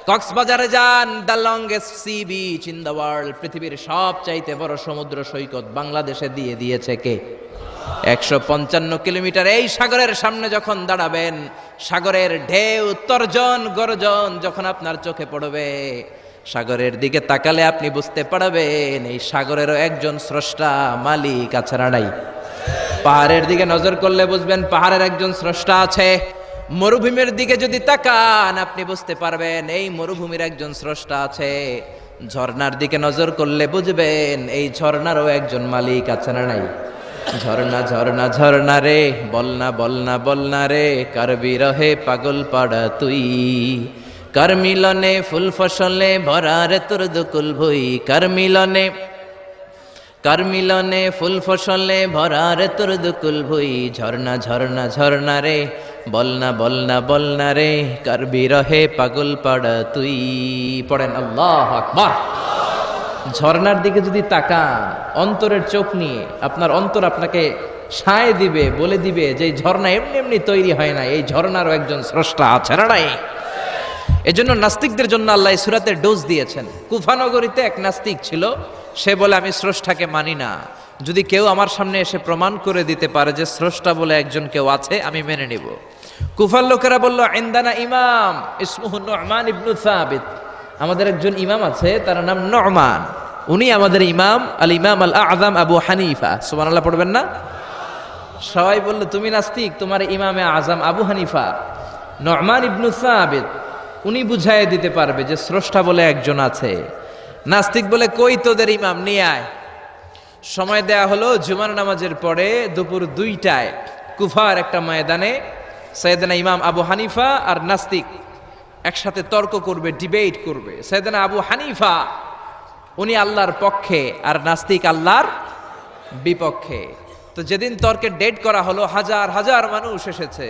কক্সবাজারে যান, the longest sea beach in the world, পৃথিবীর সবচাইতে বড় সমুদ্র সৈকত বাংলাদেশে দিয়ে দিয়েছে কে? 155 কিলোমিটার। এই সাগরের সামনে যখন দাঁড়াবেন, সাগরের ঢেউ তর্জন গর্জন যখন আপনার চোখে পড়বে, সাগরের দিকে তাকালে আপনি বুঝতে পারবেন এই সাগরেরও একজন স্রষ্টা মালিক আছে না নাই? পাহাড়ের দিকে নজর করলে বুঝবেন পাহাড়ের একজন স্রষ্টা আছে। মরুভূমির দিকে যদি তাকান আপনি বুঝতে পারবেন এই মরুভূমির একজন স্রষ্টা আছে। ঝর্ণার দিকে নজর করলে বুঝবেন এই ঝর্ণারও একজন মালিক আছে না নাই? ঝর্ণা ঝর্ণা ঝর্ণা রে, বলনা বলনা বলনা রে, কার বিরহে পাগল পাড়া তুই, কার মিলনে ফুল ফসলে ভরা রে তোর দুকুল ভুই, কার মিলনে ফুল ফসলে ভরা রে তোর দুকুল ভুই, ঝর্ণা ঝর্ণা ঝর্ণা রে, বলনা বলনা বলনা রে, কার বিরহে পাগল পাড়া তুই। পড়েন আল্লাহু আকবার। ঝর্ণার দিকে যদি তাকান অন্তরের চোখ নিয়ে, আপনার অন্তর আপনাকে সায় দিবে, বলে দিবে যে এই ঝর্ণা এমনি এমনি তৈরি হয় না, এই ঝর্ণারও একজন স্রষ্টা আছে না নাই? এজন্য নাস্তিকদের জন্য আল্লাহ সূরাতের ডোজ দিয়েছেন। কুফানগরীতে এক নাস্তিক ছিল, সে বলে আমি স্রষ্টাকে মানি না, যদি কেউ আমার সামনে এসে প্রমাণ করে দিতে পারে যে স্রষ্টা বলে একজন কেউ আছে আমি মেনে নিব। কুফার লোকেরা বলল ইনদানা ইমাম ইসমুহু নু'মান ইবনু সাবিত, আমাদের একজন ইমাম আছে তার নাম নু'মান, উনি আমাদের ইমাম, আল ইমাম আল আযম আবু হানিফা। সুবহানাল্লাহ পড়বেন না? সবাই বলল তুমি নাস্তিক, তোমার ইমামে আযম আবু হানিফা নু'মান ইবনু সাবিত, উনি বুঝাইয়ে দিতে পারবে যে স্রষ্টা বলে একজন আছে। নাস্তিক বলে কই তোদের ইমাম, নিয়ে আয়। সময় দেয়া হলো জুমার নামাজের পরে দুপুর 2টায় কুফার একটা ময়দানে সাইয়েদনা ইমাম আবু হানিফা আর নাস্তিক একসাথে তর্ক করবে, ডিবেট করবে। সাইয়েদনা আবু হানিফা উনি আল্লাহর পক্ষে আর নাস্তিক আল্লাহর বিপক্ষে। তো যেদিন তর্কের ডেট করা হলো, হাজার হাজার মানুষ এসেছে,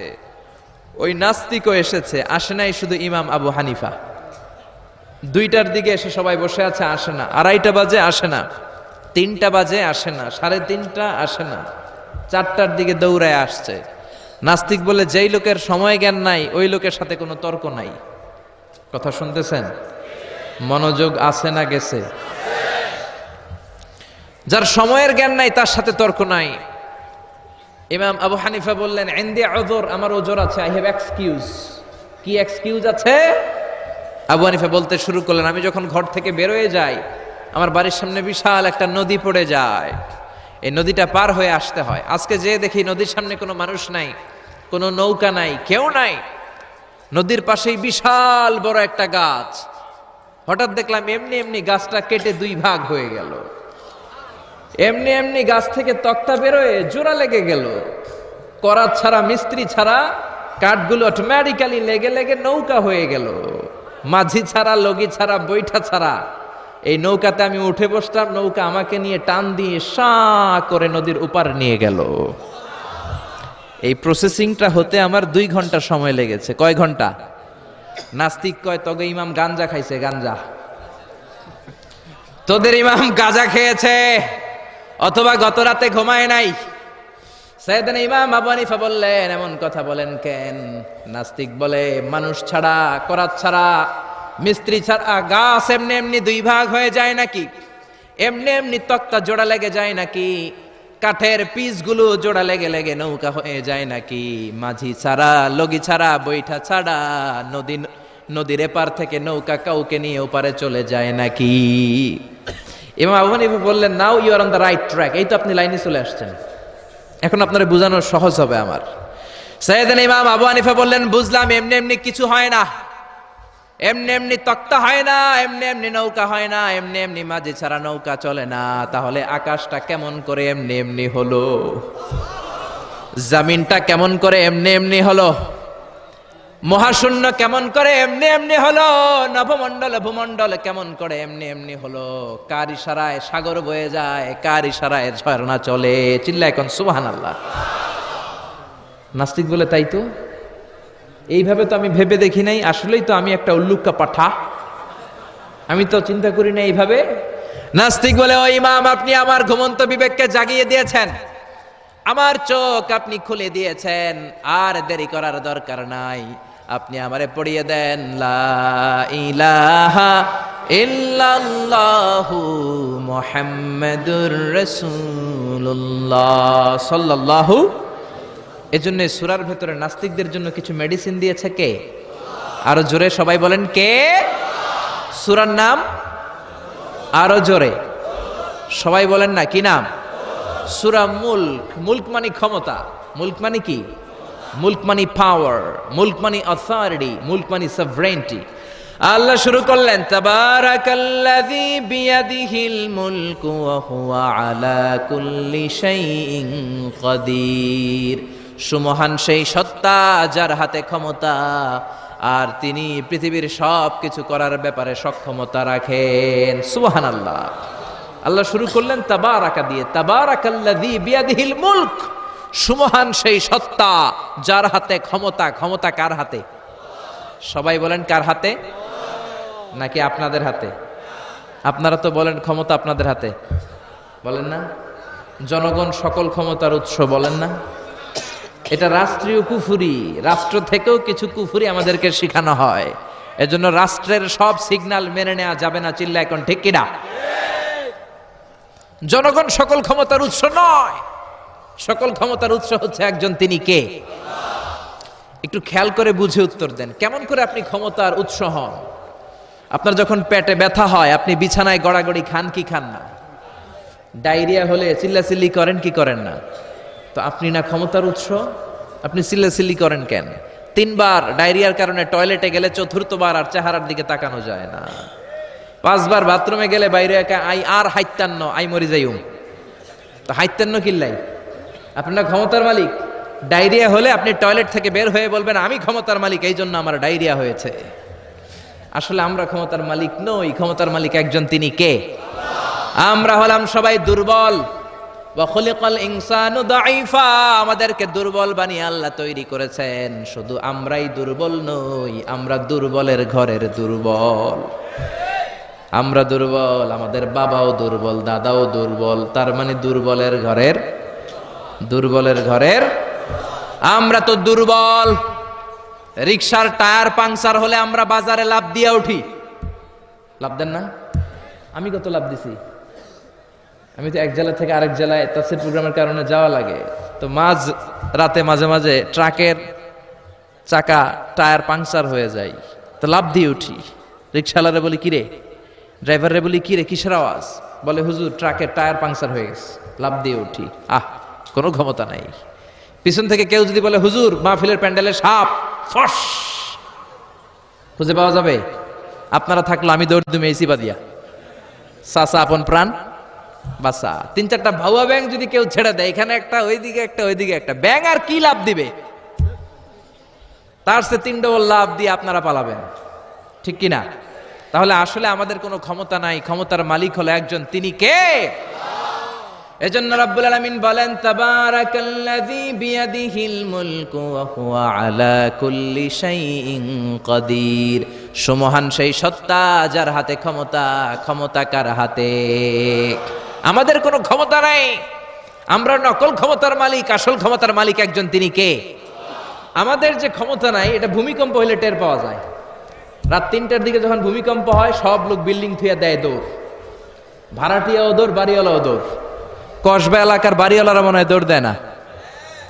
ওই নাস্তিকও এসেছে, আসে নাই শুধু ইমাম আবু হানিফা। 2টার দিকে এসে সবাই বসে আছে, আসে না। 2:30 বাজে আসে না, 3টা বাজে আসে না, 3:30 আসে না, 4টার দিকে দৌড়ায় আসছে। নাস্তিক বলে যেই লোকের সময় জ্ঞান নাই ওই লোকের সাথে কোনো তর্ক নাই। কথা শুনতেছেন? মনোযোগ আছে না গেছে? যার সময়ের জ্ঞান নাই তার সাথে তর্ক নাই। ইমাম আবু হানিফা বললেন ইনদি উযর, আমার ওজর আছে, আই হ্যাভ এক্সকিউজ। কি এক্সকিউজ আছে? আবু হানিফা বলতে শুরু করলেন আমি যখন ঘর থেকে বের হয়ে যাই আমার বাড়ির সামনে বিশাল একটা নদী পড়ে যায়, এই নদীটা পার হয়ে আসতে হয়। আজকে যে দেখি নদীর সামনে কোনো মানুষ নাই, কোনো নৌকা নাই, কেউ নাই, নদীর পাশেই বিশাল বড় একটা গাছ। হঠাৎ দেখলাম এমনি এমনি গাছটা কেটে 2 ভাগ হয়ে গেল, এমনি এমনি গাছ থেকে তক্তা বেরোয় জোড়া লেগে গেল। করাত ছাড়া, মিস্ত্রি ছাড়া কাঠগুলো অটোমেটিক্যালি লেগে লেগে নৌকা হয়ে গেল। মাঝি ছাড়া, লগি ছাড়া, বৈঠা ছাড়া এই নৌকাতে আমি উঠে বসলাম, নৌকা আমাকে নিয়ে টান দিয়ে সা করে নদীর উপার নিয়ে গেল। এই প্রসেসিংটা হতে আমার 2 ঘন্টা সময় লেগেছে। কয় ঘন্টা? নাস্তিক কয় তবে ইমাম গাঞ্জা খাইছে, গাঞ্জা। তোদের ইমাম গাঁজা খেয়েছে অথবা গত রাতে ঘুমায় নাই। সাইয়েদনা ইমাম আবু হানিফা বললেন এমন কথা বলেন কেন? নাস্তিক বলে মানুষ ছাড়া, করাত ছাড়া, মিস্ত্রি ছাড়া গাছ এমনি এমনি 2 ভাগ হয়ে যায় নাকি? এমনি এমনি তক্তা জোড়া লেগে যায় নাকি? কাঠের পিসগুলো জোড়া লেগে লেগে নৌকা হয়ে যায় নাকি? মাঝি ছাড়া, লগি ছাড়া, বৈঠা ছাড়া নদীর এপার থেকে নৌকা কাউকে নিয়ে ওপারে চলে যায় নাকি? ইমাম আবু হানিফা বললেন now you are on the right track, এই তো আপনি লাইনে চলে আসছেন, এখন আপনারা বোঝানো সহজ হবে আমার। সাইয়েদনা ইমাম আবু হানিফা বললেন বুঝলাম, এমনি এমনি কিছু হয় না, এমনি এমনি তক্তা হয় না, এমনি এমনি নৌকা হয় না, এমনি এমনি মাঝি ছাড়া নৌকা চলে না। তাহলে আকাশটা কেমন করে এমনি এমনি হলো? জমিনটা কেমন করে এমনি এমনি হলো? মহাশূন্য কেমন করে এমনি এমনি হলো? নভমণ্ডল ভূমণ্ডল কেমন করে এমনি এমনি হলো? কার ইশারায় সাগর বয়ে যায়, কার ইশারায় ঝর্ণা চলে? চিল্লা এখন সুবহানাল্লাহ। নাস্তিক বলে তাই তো, এইভাবে তো আমি ভেবে দেখি নাই, আসলেই তো আমি একটা উল্লুক্কা পাঠা, আমি তো চিন্তা করি না এইভাবে। নাস্তিক বলে, ও ইমাম, আপনি আমার ঘুমন্ত বিবেককে জাগিয়ে দিয়েছেন, আমার চোখ আপনি খুলে দিয়েছেন, আর দেরি করার দরকার নাই, আপনি আমারে পড়িয়ে দেন লা ইলাহা ইল্লাল্লাহু মুহাম্মাদুর রাসূলুল্লাহ সাল্লাল্লাহু। এজন্য সূরার ভেতরে নাস্তিকদের জন্য কিছু মেডিসিন দিয়েছে কে? আরো জোরে সবাই বলেন, কে? সূরার নাম আরো জোরে সবাই বলেন না, কি নাম? সূরা মুলক। মুলক মানে ক্ষমতা, মুলক মানে কি? মুলক মানে পাওয়ার, মুলক মানে অথরিটি, মুলক মানে সভরেন্টি। আল্লাহ শুরু করলেন, তাবারাকাল্লাযী বিয়াদিহিল মুলকু ওয়া হুয়া আলা কুল্লি শাইইন কাদির। সুমহান সেই সত্তা যার হাতে ক্ষমতা, আর তিনি পৃথিবীর সব কিছু করার ব্যাপারে সক্ষমতা রাখেন। সুবহানাল্লাহ। আল্লাহ শুরু করলেন তাবারাকা দিয়ে, তাবারাকাল্লাযী বিয়াদিহিল মুলক। সুমহান সেই সত্তা যার হাতে ক্ষমতা। ক্ষমতা কার হাতে? সবাই বলেন, কার হাতে? নাকি আপনাদের হাতে? আপনারা তো বলেন ক্ষমতা আপনাদের হাতে, বলেন না? জনগণ সকল ক্ষমতার উৎস, বলেন না? এটা রাষ্ট্রীয় কুফুরি, রাষ্ট্র থেকেও কিছু কুফুরি আমাদেরকে শেখানো হয়। এজন্য রাষ্ট্রের সব সিগন্যাল মেনে নেওয়া যাবে না। চিল্লা এখন ঠিক কিনা? জনগণ সকল ক্ষমতার উৎস নয়, সকল ক্ষমতার উৎস হচ্ছে একজন, তিনি কে? একটু খেয়াল করে বুঝে উত্তর দেন। কেমন করে আপনি ক্ষমতার উৎস হন? আপনার যখন পেটে ব্যথা হয়, আপনি বিছানায় গড়াগড়ি খান কি খান না? ডায়রিয়া হলে চিল্লাচিল্লি করেন কি করেন না? তো আপনি না ক্ষমতার উৎস, আপনি চিল্লাচিল্লি করেন কেন? 3 বার ডায়রিয়ার কারণে টয়লেটে গেলে 4র্থবার আর চেহারার দিকে তাকানো যায় না। 5 বার বাথরুমে গেলে বাইরে একা আই আর হাইতান্ন আই মরি যাইউম। তো হাইতান্ন কিল্লাই? আপনার ক্ষমতার মালিক। ডায়রিয়া হলে আপনি টয়লেট থেকে বের হয়ে বলবেন, আমি ক্ষমতার মালিক, এই জন্য আমার ডায়রিয়া হয়েছে। আসলে আমরা ক্ষমতার মালিক নই, ক্ষমতার মালিক একজন, তিনি কে? আমরা হলাম সবাই দুর্বল। ওয়া খুলিকাল ইনসানু দাঈফা। আমাদেরকে দুর্বল বানিয়ে আল্লাহ তৈরি করেছেন। শুধু আমরাই দুর্বল নই, আমরা দুর্বলের ঘরের দুর্বল। আমরা দুর্বল, আমাদের বাবাও দুর্বল, দাদাও দুর্বল, তার মানে দুর্বলের ঘরের, দুর্বলের ঘরের আমরা তো দুর্বল। রিকশার টায়ার পাংচার হলে আমরা বাজারে লাভ দিয়ে উঠি, লাভ দেন না? আমি কত লাভ দিছি? আমি তো এক জেলা থেকে আরেক জেলায় তাফসীর প্রোগ্রামের কারণে যাওয়া লাগে, তো মাঝ রাতে মাঝে মাঝে ট্রাকের চাকা টায়ার পাংচার হয়ে যায়, তো লাভ দিয়ে উঠি। রিকশাওয়ালারে বলি, কিরে? ড্রাইভারে বলি, কিরে কিসের আওয়াজ? বলে, হুজুর ট্রাকের টায়ার পাংচার হয়ে গেছে। লাভ দিয়ে উঠি। কোনো ক্ষমতা নাই। পিছন থেকে কেউ যদি বলে, হুজুর মাহফিলের প্যান্ডেলে সাপ, ফস, খুঁজে পাওয়া যাবে? আপনারা থাকলো আমি দৌড় দুমে এসি বাদিয়া, সাসা আপন প্রাণ বাসা। 3-4টা ভাউয়া ব্যাং যদি কেউ ছেড়ে দেয়, এখানে একটা, ওইদিকে একটা, ওইদিকে একটা, ব্যাং আর কি লাভ দিবে? তার সে 3 ডবল লাভ দিয়ে আপনারা পালাবেন, ঠিক কিনা? তাহলে আসলে আমাদের কোনো ক্ষমতা নাই, ক্ষমতার মালিক হলো একজন, তিনি কে? এজন্য রব্বুল আলামিন বলেন, তাবারাকাল্লাযী বিয়াদিহিল মুলকু ওয়া হুয়া আলা কুল্লি শাইইন কাদির। সুমহান সেই সত্তা যার হাতে ক্ষমতা। ক্ষমতা কার হাতে? আমাদের কোনো ক্ষমতা নাই, আমরা নকল ক্ষমতার মালিক, আসল ক্ষমতার মালিক একজন, তিনি কে? আমাদের যে ক্ষমতা নাই, এটা ভূমিকম্প হলে টের পাওয়া যায়। রাত 3টার দিকে যখন ভূমিকম্প হয়, সব লোক বিল্ডিং থুয়ে দেয় দৌড়। ভাড়াটিয়াও দৌড়, বাড়িওয়ালাও দৌড়। কসবা এলাকার বাড়িওয়ালারা মনে হয় দৌড় দেয় না,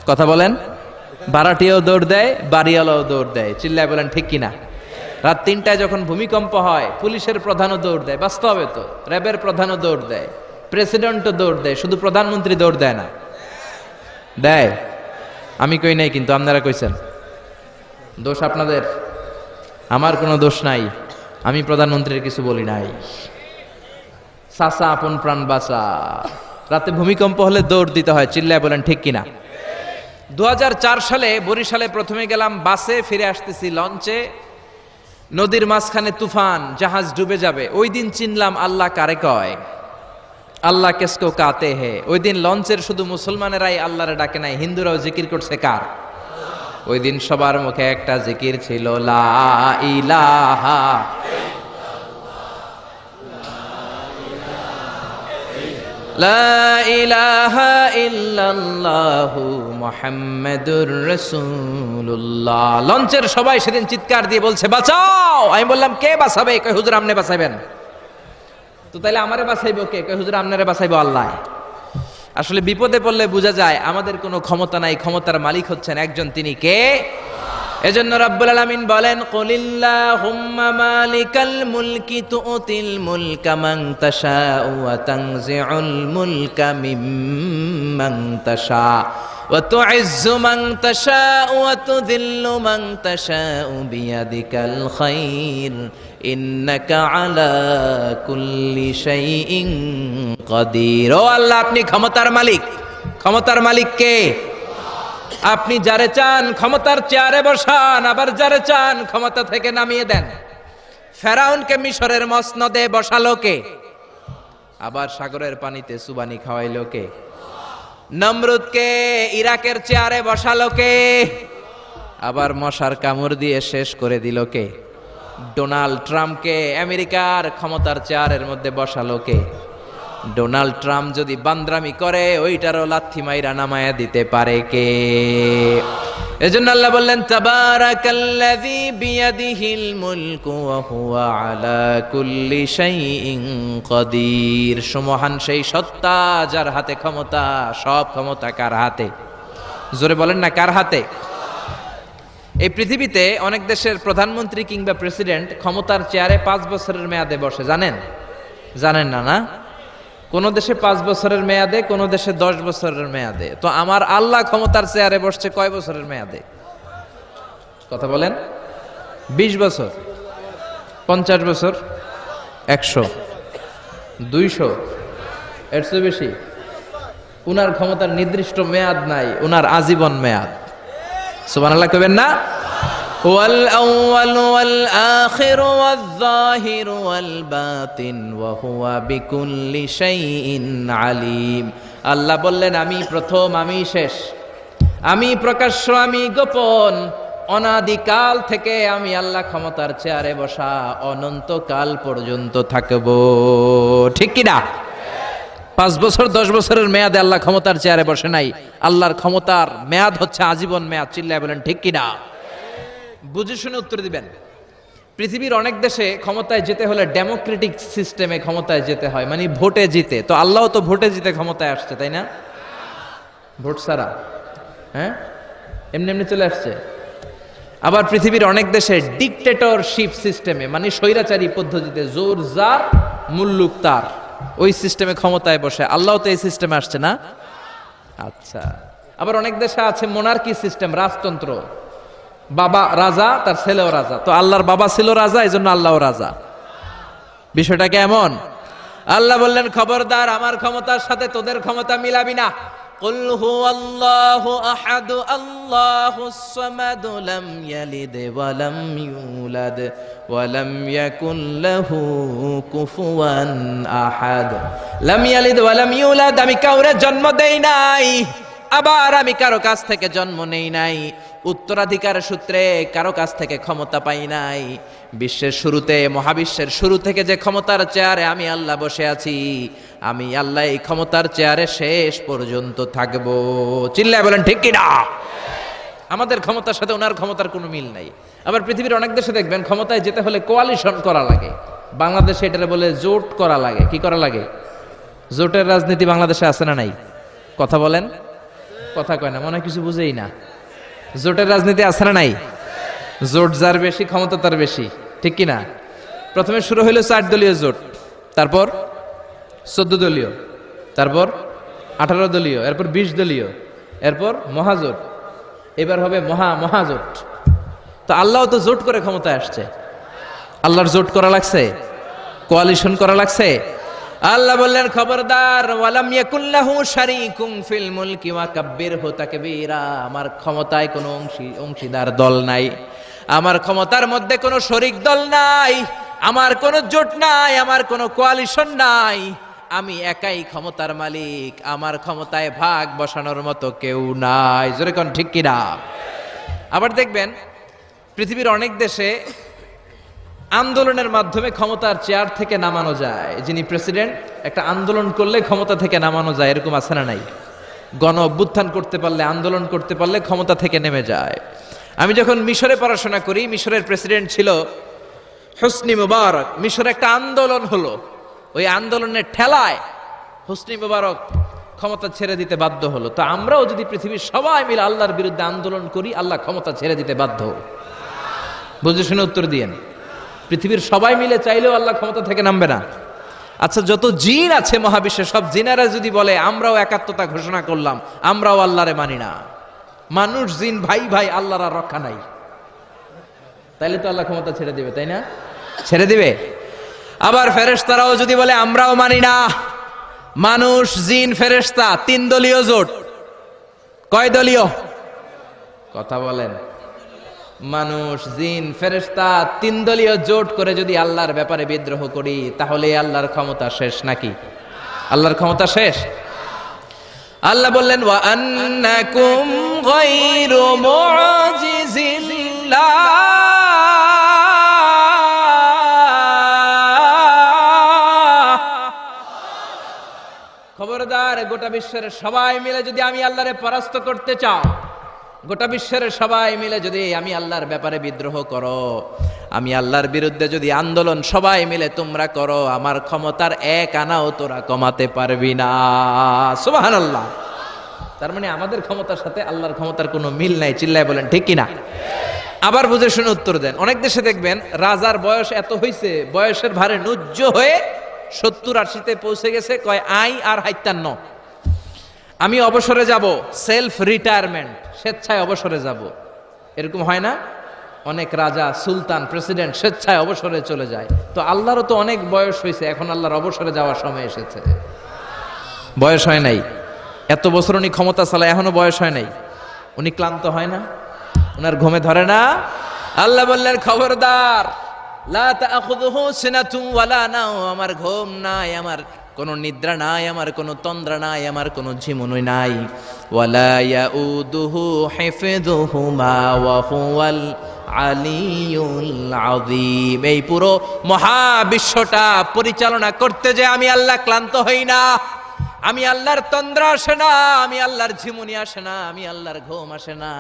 কথা বলেন? ভাড়াটিয়াও দৌড় দেয়, বাড়িওয়ালাও দৌড় দেয়। চিল্লায় বলেন ঠিক কিনা? রাত 3টায় যখন ভূমিকম্প হয়, পুলিশের প্রধানও দৌড় দেয়। বাস্তবে তো র্যাবের প্রধানও দৌড় দেয়, প্রেসিডেন্টও দৌড় দেয়, শুধু প্রধানমন্ত্রী দৌড় দেয় না? দেয়? আমি কই নাই, কিন্তু আপনারা কইছেন। দোষ আপনাদের, আমার কোনো দোষ নাই। আমি প্রধানমন্ত্রীর কিছু বলি নাই। সাসা আপন প্রাণ বাঁচা। রাতে ভূমিকম্প হলে দৌড় দিতে হয়। চিল্লায় বলেন ঠিক কিনা? 2004 সালে বরিশালে প্রথমে গেলাম বাসে, ফিরে আসতেছি লঞ্চে, নদীর মাঝখানে তুফান, জাহাজ ডুবে যাবে। ওই দিন চিনলাম আল্লাহ কারে কয়, আল্লাহ কেসকো কাতে হে। ওই দিন লঞ্চের শুধু মুসলমানেরাই আল্লাহরে ডাকে নাই, হিন্দুরাও জিকির করছে কার? ওই দিন সবার মুখে একটা জিকির ছিল, লা ইলাহা লা ইলাহা ইল্লাল্লাহু মুহাম্মাদুর রাসূলুল্লাহ। লঞ্চের সবাই সেদিন চিৎকার দিয়ে বলছে বাঁচাও। আমি বললাম কে বাঁচাবে? কয় হুজুর আপনি বাঁচাবেন। তো তাইলে আমারে বাঁচাইবো কে? কয় হুজুর আপনারে বাঁচাইবো আল্লাহ। আসলে বিপদে পড়লে বোঝা যায় আমাদের কোনো ক্ষমতা নাই, ক্ষমতার মালিক হচ্ছেন একজন, তিনি কে? এজন্য রাব্বুল আলামিন বলেন, কুলিল্লাহুম্মা মালিকাল মুলকি তুতিল মুলকা মান তাশাউ ওয়া তানজিউল মুলকা মিম্মান তাশা ওয়া তুইজ্জু মান তাশাউ ওয়া তুযিল্লু মান তাশাউ বিয়াদিকাল খায়র ইন্নাকা আলা কুল্লি শাইইন কাদির। ও আল্লাহ, আপনি ক্ষমতার মালিক। ক্ষমতার মালিক কে? আপনি যারে চান ক্ষমতার চেয়ারে বসান, আবার যারে চান ক্ষমতা থেকে নামিয়ে দেন। ফেরাউনকে মিশরের মসনদে বসালো কে? আবার সাগরের পানিতে সুবানি খাওয়াইলো কে? নমরুদকে ইরাকের চেয়ারে বসালো কে? আবার মশার কামড় দিয়ে শেষ করে দিল কে? ডোনাল্ড ট্রাম্পকে আমেরিকার ক্ষমতার চেয়ারের মধ্যে বসালো কে? ডোনাল্ড ট্রাম্প যদি বান্দ্রামি করে ওইটারও লাথি মাইরা নামায়া দিতে পারে কে? এজন্য আল্লাহ বললেন, তাবারাকাল্লাযী বিয়াদিহিল মুলকু ওয়া হুয়া আলা কুল্লি শাইইন কাদির। সুমহান সেই সত্তা যার হাতে ক্ষমতা, সব ক্ষমতা কার হাতে? জোরে বলেন না, কার হাতে? এই পৃথিবীতে অনেক দেশের প্রধানমন্ত্রী কিংবা প্রেসিডেন্ট ক্ষমতার চেয়ারে 5 বছরের মেয়াদে বসে, জানেন? জানেন না? না, কোন দেশে 5 বছরের মেয়াদে, কোন দেশে 10 বছরের মেয়াদে। তো আমার আল্লাহ ক্ষমতার চেয়ারে বসছে কয় বছরের মেয়াদে? কথা বলেন। 20 বছর, 50 বছর, 100, 200, এর চেয়ে বেশি? উনার ক্ষমতার নির্দিষ্ট মেয়াদ নাই, উনার আজীবন মেয়াদ। সুবহানাল্লাহ কইবেন না? ওয়াল আউয়াল ওয়াল আখির ওয়াল যাহির ওয়াল বাতিন ওয়া হুয়া বিকুল্লি শাইইন আলিম। আল্লাহ বললেন, আমি প্রথম, আমি শেষ, আমি প্রকাশ্য, আমি গোপন। অনাদিকাল থেকে আমি আল্লাহ ক্ষমতার চেয়ারে বসা, অনন্তকাল পর্যন্ত থাকব। ঠিক কি না? 5 বছর 10 বছরের মেয়াদে আল্লাহ ক্ষমতার চেয়ারে বসে নাই। আল্লাহর ক্ষমতার মেয়াদ হচ্ছে আজীবন মেয়াদ। চিল্লায় বলেন ঠিক কি না? বুঝে শুনে উত্তর দিবেন। পৃথিবীর অনেক দেশে ক্ষমতায় যেতে হলে ডেমোক্রেটিক সিস্টেমে ক্ষমতায় যেতে হয়, মানে ভোটে জিতে। তো আল্লাহ তো ভোটে জিতে ক্ষমতায় আসছে, তাই না? ভোট ছাড়া, হ্যাঁ, এমনি এমনি চলে আসছে। আবার পৃথিবীর অনেক দেশে ডিকটেটরশিপ সিস্টেমে, মানে স্বৈরাচারী পদ্ধতিতে, জোর যার মুল্লুক তার, ওই সিস্টেমে ক্ষমতায় বসে। আল্লাহ তো এই সিস্টেমে আসছে না? আচ্ছা। আবার অনেক দেশে আছে মোনার্কি সিস্টেম, রাজতন্ত্র, বাবা রাজা, তার ছেলেও রাজা। তো আল্লাহর বাবা ছিল রাজা, এই জন্য আল্লাহও রাজা। বিষয়টা কেমন? আল্লাহ বললেন, খবরদার, আমার ক্ষমতার সাথে তোদের ক্ষমতা মিলাবি না। কুল হুয়াল্লাহু আহাদ আল্লাহুস সামাদ লাম ইয়ালিদ ওয়া লাম ইউলাদ ওয়া লাম ইয়াকুল লাহু কুফুয়ান আহাদ। লাম ইয়ালিদ ওয়া লাম ইউলাদ, আমি কাউরে জন্ম দেই নাই, আবার আমি কারো কাছ থেকে জন্ম নেই নাই, উত্তরাধিকার সূত্রে কারো কাছ থেকে ক্ষমতা পাই নাই। বিশ্বের শুরুতে, মহাবিশ্বের শুরু থেকে যে ক্ষমতার চেয়ারে আমি আল্লাহ বসে আছি, আমি আল্লাহ এই ক্ষমতার চেয়ারে শেষ পর্যন্ত থাকবো। চিল্লায় বলেন ঠিক কি না? আমাদের ক্ষমতার সাথে ওনার ক্ষমতার কোনো মিল নাই। আবার পৃথিবীর অনেক দেশে দেখবেন ক্ষমতায় যেতে হলে কোয়ালিশন করা লাগে। বাংলাদেশে এটারে বলে জোট করা লাগে। কি করা লাগে? জোটের রাজনীতি বাংলাদেশে আছে না নাই? কথা বলেন। কথা কয় না, মনে হয় কিছু বুঝেই না। জোটের রাজনীতি আছে না নাই? জোট যার বেশি ক্ষমতা তার বেশি, ঠিক কি না? প্রথমে শুরু হইল 4 দলীয় জোট, তারপর 14 দলীয়, তারপর 18 দলীয়, এরপর 20 দলীয়, এরপর মহাজোট, এবার হবে মহাজোট। তো আল্লাহ তো জোট করে ক্ষমতায় আসছে। আল্লাহর জোট করা লাগছে, কোয়ালিশন করা লাগছে। আল্লাহ বললেন, খবরদার, ওয়ালাম ইয়াকুল্লাহু শারীকুম ফিল মুলকি ওয়া কাব্বিরহু তাকবীরা। আমার ক্ষমতায় কোনো অংশীদার দল নাই, আমার ক্ষমতার মধ্যে কোনো শরিক দল নাই, আমার কোনো জোট নাই, আমার কোনো কোয়ালিশন নাই। আমি একাই ক্ষমতার মালিক, আমার ক্ষমতায় ভাগ বসানোর মতো কেউ নাই। জোরে কোন ঠিক কিনা? আবার দেখবেন পৃথিবীর অনেক দেশে আন্দোলনের মাধ্যমে ক্ষমতার চেয়ার থেকে নামানো যায়। যিনি প্রেসিডেন্ট, একটা আন্দোলন করলে ক্ষমতা থেকে নামানো যায়, এরকম আছে না নাই? গণ অভ্যুত্থান করতে পারলে, আন্দোলন করতে পারলে ক্ষমতা থেকে নেমে যায়। আমি যখন মিশরে পড়াশোনা করি, মিশরের প্রেসিডেন্ট ছিল হোসনি মুবারক। মিশরে একটা আন্দোলন হলো, ওই আন্দোলনের ঠেলায় হোসনি মুবারক ক্ষমতা ছেড়ে দিতে বাধ্য হলো। তো আমরাও যদি পৃথিবীর সবাই মিলে আল্লাহর বিরুদ্ধে আন্দোলন করি, আল্লাহ ক্ষমতা ছেড়ে দিতে বাধ্য। বুঝে শুনে উত্তর দিয়েন। পৃথিবীর সবাই মিলে চাইলেও আল্লাহ ক্ষমতা থেকে নামবে না। আচ্ছা, যত জিন আছে মহাবিশ্বে, সব জিনেরা যদি বলে আমরাও একাত্মতা ঘোষণা করলাম, আমরাও আল্লাহরে মানি না, মানুষ জিন ভাই ভাই, আল্লাহর আর রক্ষা নাই, তাইলে তো আল্লাহ ক্ষমতা ছেড়ে দিবে, তাই না? ছেড়ে দিবে। আবার ফেরেশতারাও যদি বলে আমরাও মানি না, মানুষ জিন ফেরেশতা, 3 দলীয় জোট। কয় দলীয়? কথা বলেন। মানুষ জিন ফেরেশতা 3 দলীয় জোট করে যদি আল্লাহর ব্যাপারে বিদ্রোহ করি, তাহলে আল্লাহর ক্ষমতা শেষ নাকি? আল্লাহর ক্ষমতা শেষ? আল্লাহ বললেন ওয়া আন্নাকুম গায়রু মুজিজিল্লাহ, খবরদার, গোটা বিশ্বের সবাই মিলে যদি আমি আল্লাহরে পরাস্ত করতে চাও, গোটা বিশ্বের সবাই মিলে যদি আমি আল্লাহর ব্যাপারে বিদ্রোহ করো, আমি আল্লাহর বিরুদ্ধে যদি আন্দোলন সবাই মিলে তোমরা করো, আমার ক্ষমতার এক আনাও তোরা কমাতে পারবি না। সুবহানাল্লাহ। তার মানে আমাদের ক্ষমতার সাথে আল্লাহর ক্ষমতার কোনো মিল নাই। চিল্লায় বলেন ঠিক কিনা? আবার বুঝে শুনে উত্তর দেন। অনেক দেশে দেখবেন রাজার বয়স এত হইছে, বয়সের ভারে নুজ্জ হয়ে 70-80-তে পৌঁছে গেছে, কয় আই আর হাইতান্ন, আমি অবসরে যাব, সেলফ রিটায়ারমেন্ট, স্বেচ্ছায় অবসরে যাব। এরকম হয় না? অনেক রাজা, সুলতান, প্রেসিডেন্ট স্বেচ্ছায় অবসরে চলে যায়। তো আল্লাহরও তো অনেক বয়স হয়েছে, এখন আল্লাহর অবসরে যাওয়ার সময় এসেছে। বয়স হয় নাই, এত বছর উনি ক্ষমতা চালায়, এখনো বয়স হয় নাই। উনি ক্লান্ত হয় না? উনার ঘুমে ধরে না? আল্লাহ বললেন খবরদার, লা তাখুযুহু সিনাতুন ওয়ালা নাওম, আমার ঘুম নাই, আমার কোনো নিদ্রা নাই, আমার কোনো তন্দ্রা নাই, আমার কোনো ঝিমুনি নাই। ওয়ালা ইয়াউদুহু হিফযুহুমা ওয়া হুয়াল আলিয়ুল আযীম। এই পুরো মহাবিশ্বটা পরিচালনা করতে যে আমি আল্লাহ ক্লান্ত হই না, আমি আল্লাহর তন্দ্রা আসে না, আমি আল্লাহর ঝিমুনি আসে না, আমি আল্লাহর ঘুম আসে না।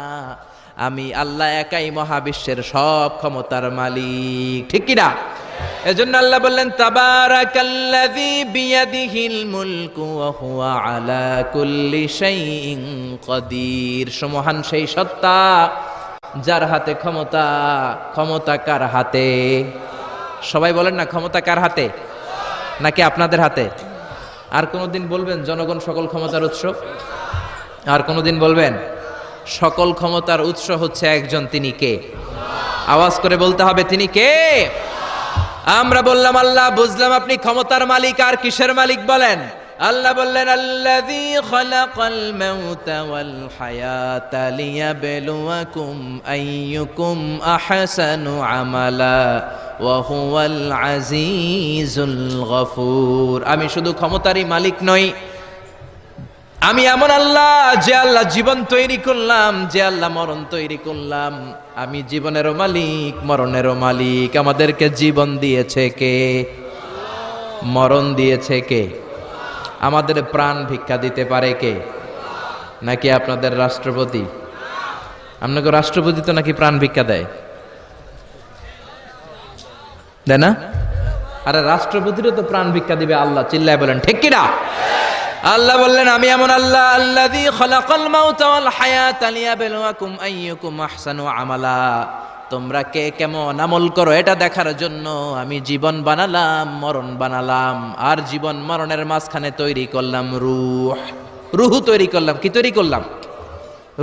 আমি আল্লাহ একাই মহাবিশ্বের সব ক্ষমতার মালিক। ঠিক কিনা? এজন্য আল্লাহ বললেন তাবারাকাল্লাযী বিয়াদিহিল মুলকু ওয়া হুয়া আলা কুল্লি শাইইন কাদির। সমহান সেই সত্তা যার হাতে ক্ষমতা। ক্ষমতা কার হাতে? সবাই বলেন না, ক্ষমতা কার হাতে? নাকি আপনাদের হাতে? আর কোনদিন বলবেন জনগণ সকল ক্ষমতার উৎস? আর কোনদিন বলবেন সকল ক্ষমতার উৎস হচ্ছে একজন, তিনি কে? আওয়াজ করে বলতে হবে, তিনি কে? আমরা বললাম আল্লাহ, বুঝলাম আপনি ক্ষমতার মালিক, আর কিসের মালিক বলেন? আল্লাহ বললেন আল্লাযী খালাকাল মাউতা ওয়াল হায়াতা লিয়াবলুয়াকুম আইয়ুকুম আহসানু আমালা ওয়া হুয়াল আজিজুল গফুর। আমি শুধু ক্ষমতারই মালিক নই, আমি এমন আল্লাহ যে আল্লাহ জীবন তৈরি করলাম, যে আল্লাহ মরণ তৈরি করলাম। আমি জীবনেরও মালিক, মরণেরও মালিক। আমাদেরকে জীবন দিয়েছে কে? মরণ দিয়েছে কে? আমাদের প্রাণ ভিক্ষা দিতে পারে কে? নাকি আপনাদের রাষ্ট্রপতি? আপনাকে রাষ্ট্রপতি তো নাকি প্রাণ ভিক্ষা দেয়, দেয় না? আরে রাষ্ট্রপতিরও তো প্রাণ ভিক্ষা দিবে আল্লাহ। চিল্লায় বলেন ঠিক কিনা? আল্লাহ বললেন আমি এমন আল্লাহ আল্লাযী খালাকাল মাউতা ওয়াল হায়াতা লিয়াবলুয়াকুম আইয়ুকুম আহসানু আমালা। তোমরা কে কেমন আমল করো এটা দেখার জন্য আমি জীবন বানালাম, মরণ বানালাম, আর জীবন মরণের মাঝখানে তৈরি করলাম রূহ। রূহ তৈরি করলাম। কি তৈরি করলাম?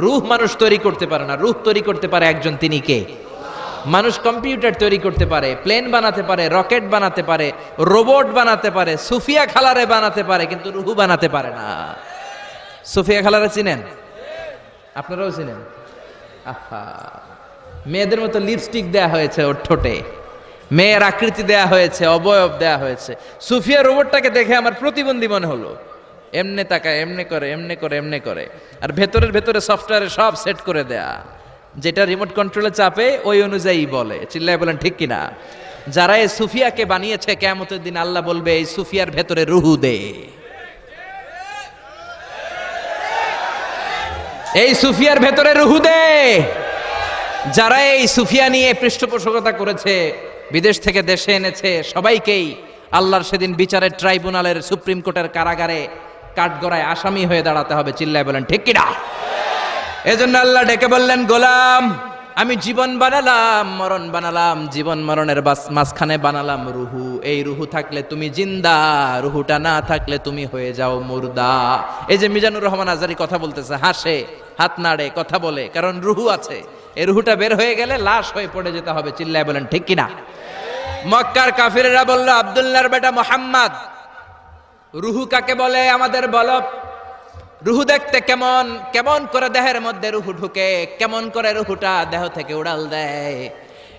রূহ মানুষ তৈরি করতে পারে না, রূহ তৈরি করতে পারে একজন, তিনি কে? মানুষ কম্পিউটার তৈরি করতে পারে, প্লেন বানাতে পারে, রকেট বানাতে পারে, রোবট বানাতে পারে, সুফিয়া খালারে বানাতে পারে, কিন্তু রুহু বানাতে পারে না। সুফিয়া খালারে চিনেন? আপনারাও চিনেন? আহা, মেয়েদের মতো লিপস্টিক দেয়া হয়েছে ওর ঠোঁটে, মেয়ের আকৃতি দেয়া হয়েছে, অবয়ব দেয়া হয়েছে। সুফিয়া রোবটটাকে দেখে আমার প্রতিবন্ধী মনে হলো। এমনে তাকায়, এমনে করে, এমনে করে, এমনে করে, আর ভেতরে সফটওয়্যারে সব সেট করে দেয়া। যেটা রিমোট কন্ট্রোলে চাপে ওই অনুযায়ী বলে। চিল্লায় বলেন ঠিক কিনা? যারা এই সুফিয়াকে বানিয়েছে, কিয়ামতের দিন আল্লাহ বলবে এই সুফিয়ার ভেতরে রুহু দে। এই সুফিয়ার ভেতরে রুহু দে। যারা এই সুফিয়া নিয়ে পৃষ্ঠপোষকতা করেছে, বিদেশ থেকে দেশে এনেছে, সবাইকেই আল্লাহর সেদিন বিচারের ট্রাইব্যুনালের সুপ্রিম কোর্টের কারাগারে কাঠগড়ায় আসামি হয়ে দাঁড়াতে হবে। চিল্লায় বলেন ঠিক কিনা? এজন্য আল্লাহ ডেকে বললেন, গোলাম আমি জীবন বানালাম, মরণ বানালাম, জীবন মরণের মাঝখানে বানালাম রুহু। এই রুহু থাকলে তুমি জিন্দা, রুহুটা না থাকলে তুমি হয়ে যাও মুর্দা। এই যে মিজানুর রহমান আজারি কথা বলতেছে, হাসে, হাত নাড়ে, কথা বলে, কারণ রুহু আছে। এই রুহুটা বের হয়ে গেলে লাশ হয়ে পড়ে যেতে হবে। চিল্লায় বলেন ঠিক কিনা? মক্কার কাফিররা বলল, আব্দুল্লাহর বেটা মুহাম্মদ, রুহু কাকে বলে আমাদের বলো। রুহু দেখতে কেমন, কেমন করে দেহের মধ্যে রুহু ঢুকে, কেমন করে রুহুটা দেহ থেকে উড়াল দেয়,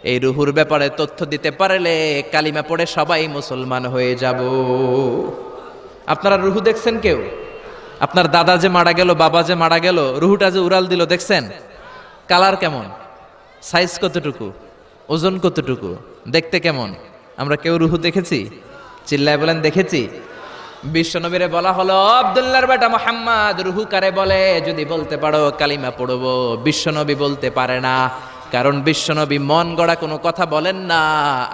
এই রুহুর ব্যাপারে তথ্য দিতে পারলে কালিমা পড়ে সবাই মুসলমান হয়ে যাব। আপনারা রুহু দেখছেন কেউ? আপনার দাদা যে মারা গেল, বাবা যে মারা গেল, রুহুটা যে উড়াল দিল দেখছেন? কালার কেমন, সাইজ কতটুকু, ওজন কতটুকু, দেখতে কেমন? আমরা কেউ রুহু দেখেছি? চিল্লায় বলেন দেখেছি? বিশ্বনবীরে বলা হলো, আব্দুল্লাহর বেটা মুহাম্মদ, রুহু কারে বলে যদি বলতে পারো কালিমা পড়বো। বিশ্বনবী বলতে পারে না, কারণ বিশ্বনবী মন গড়া কোনো কথা বলেন না,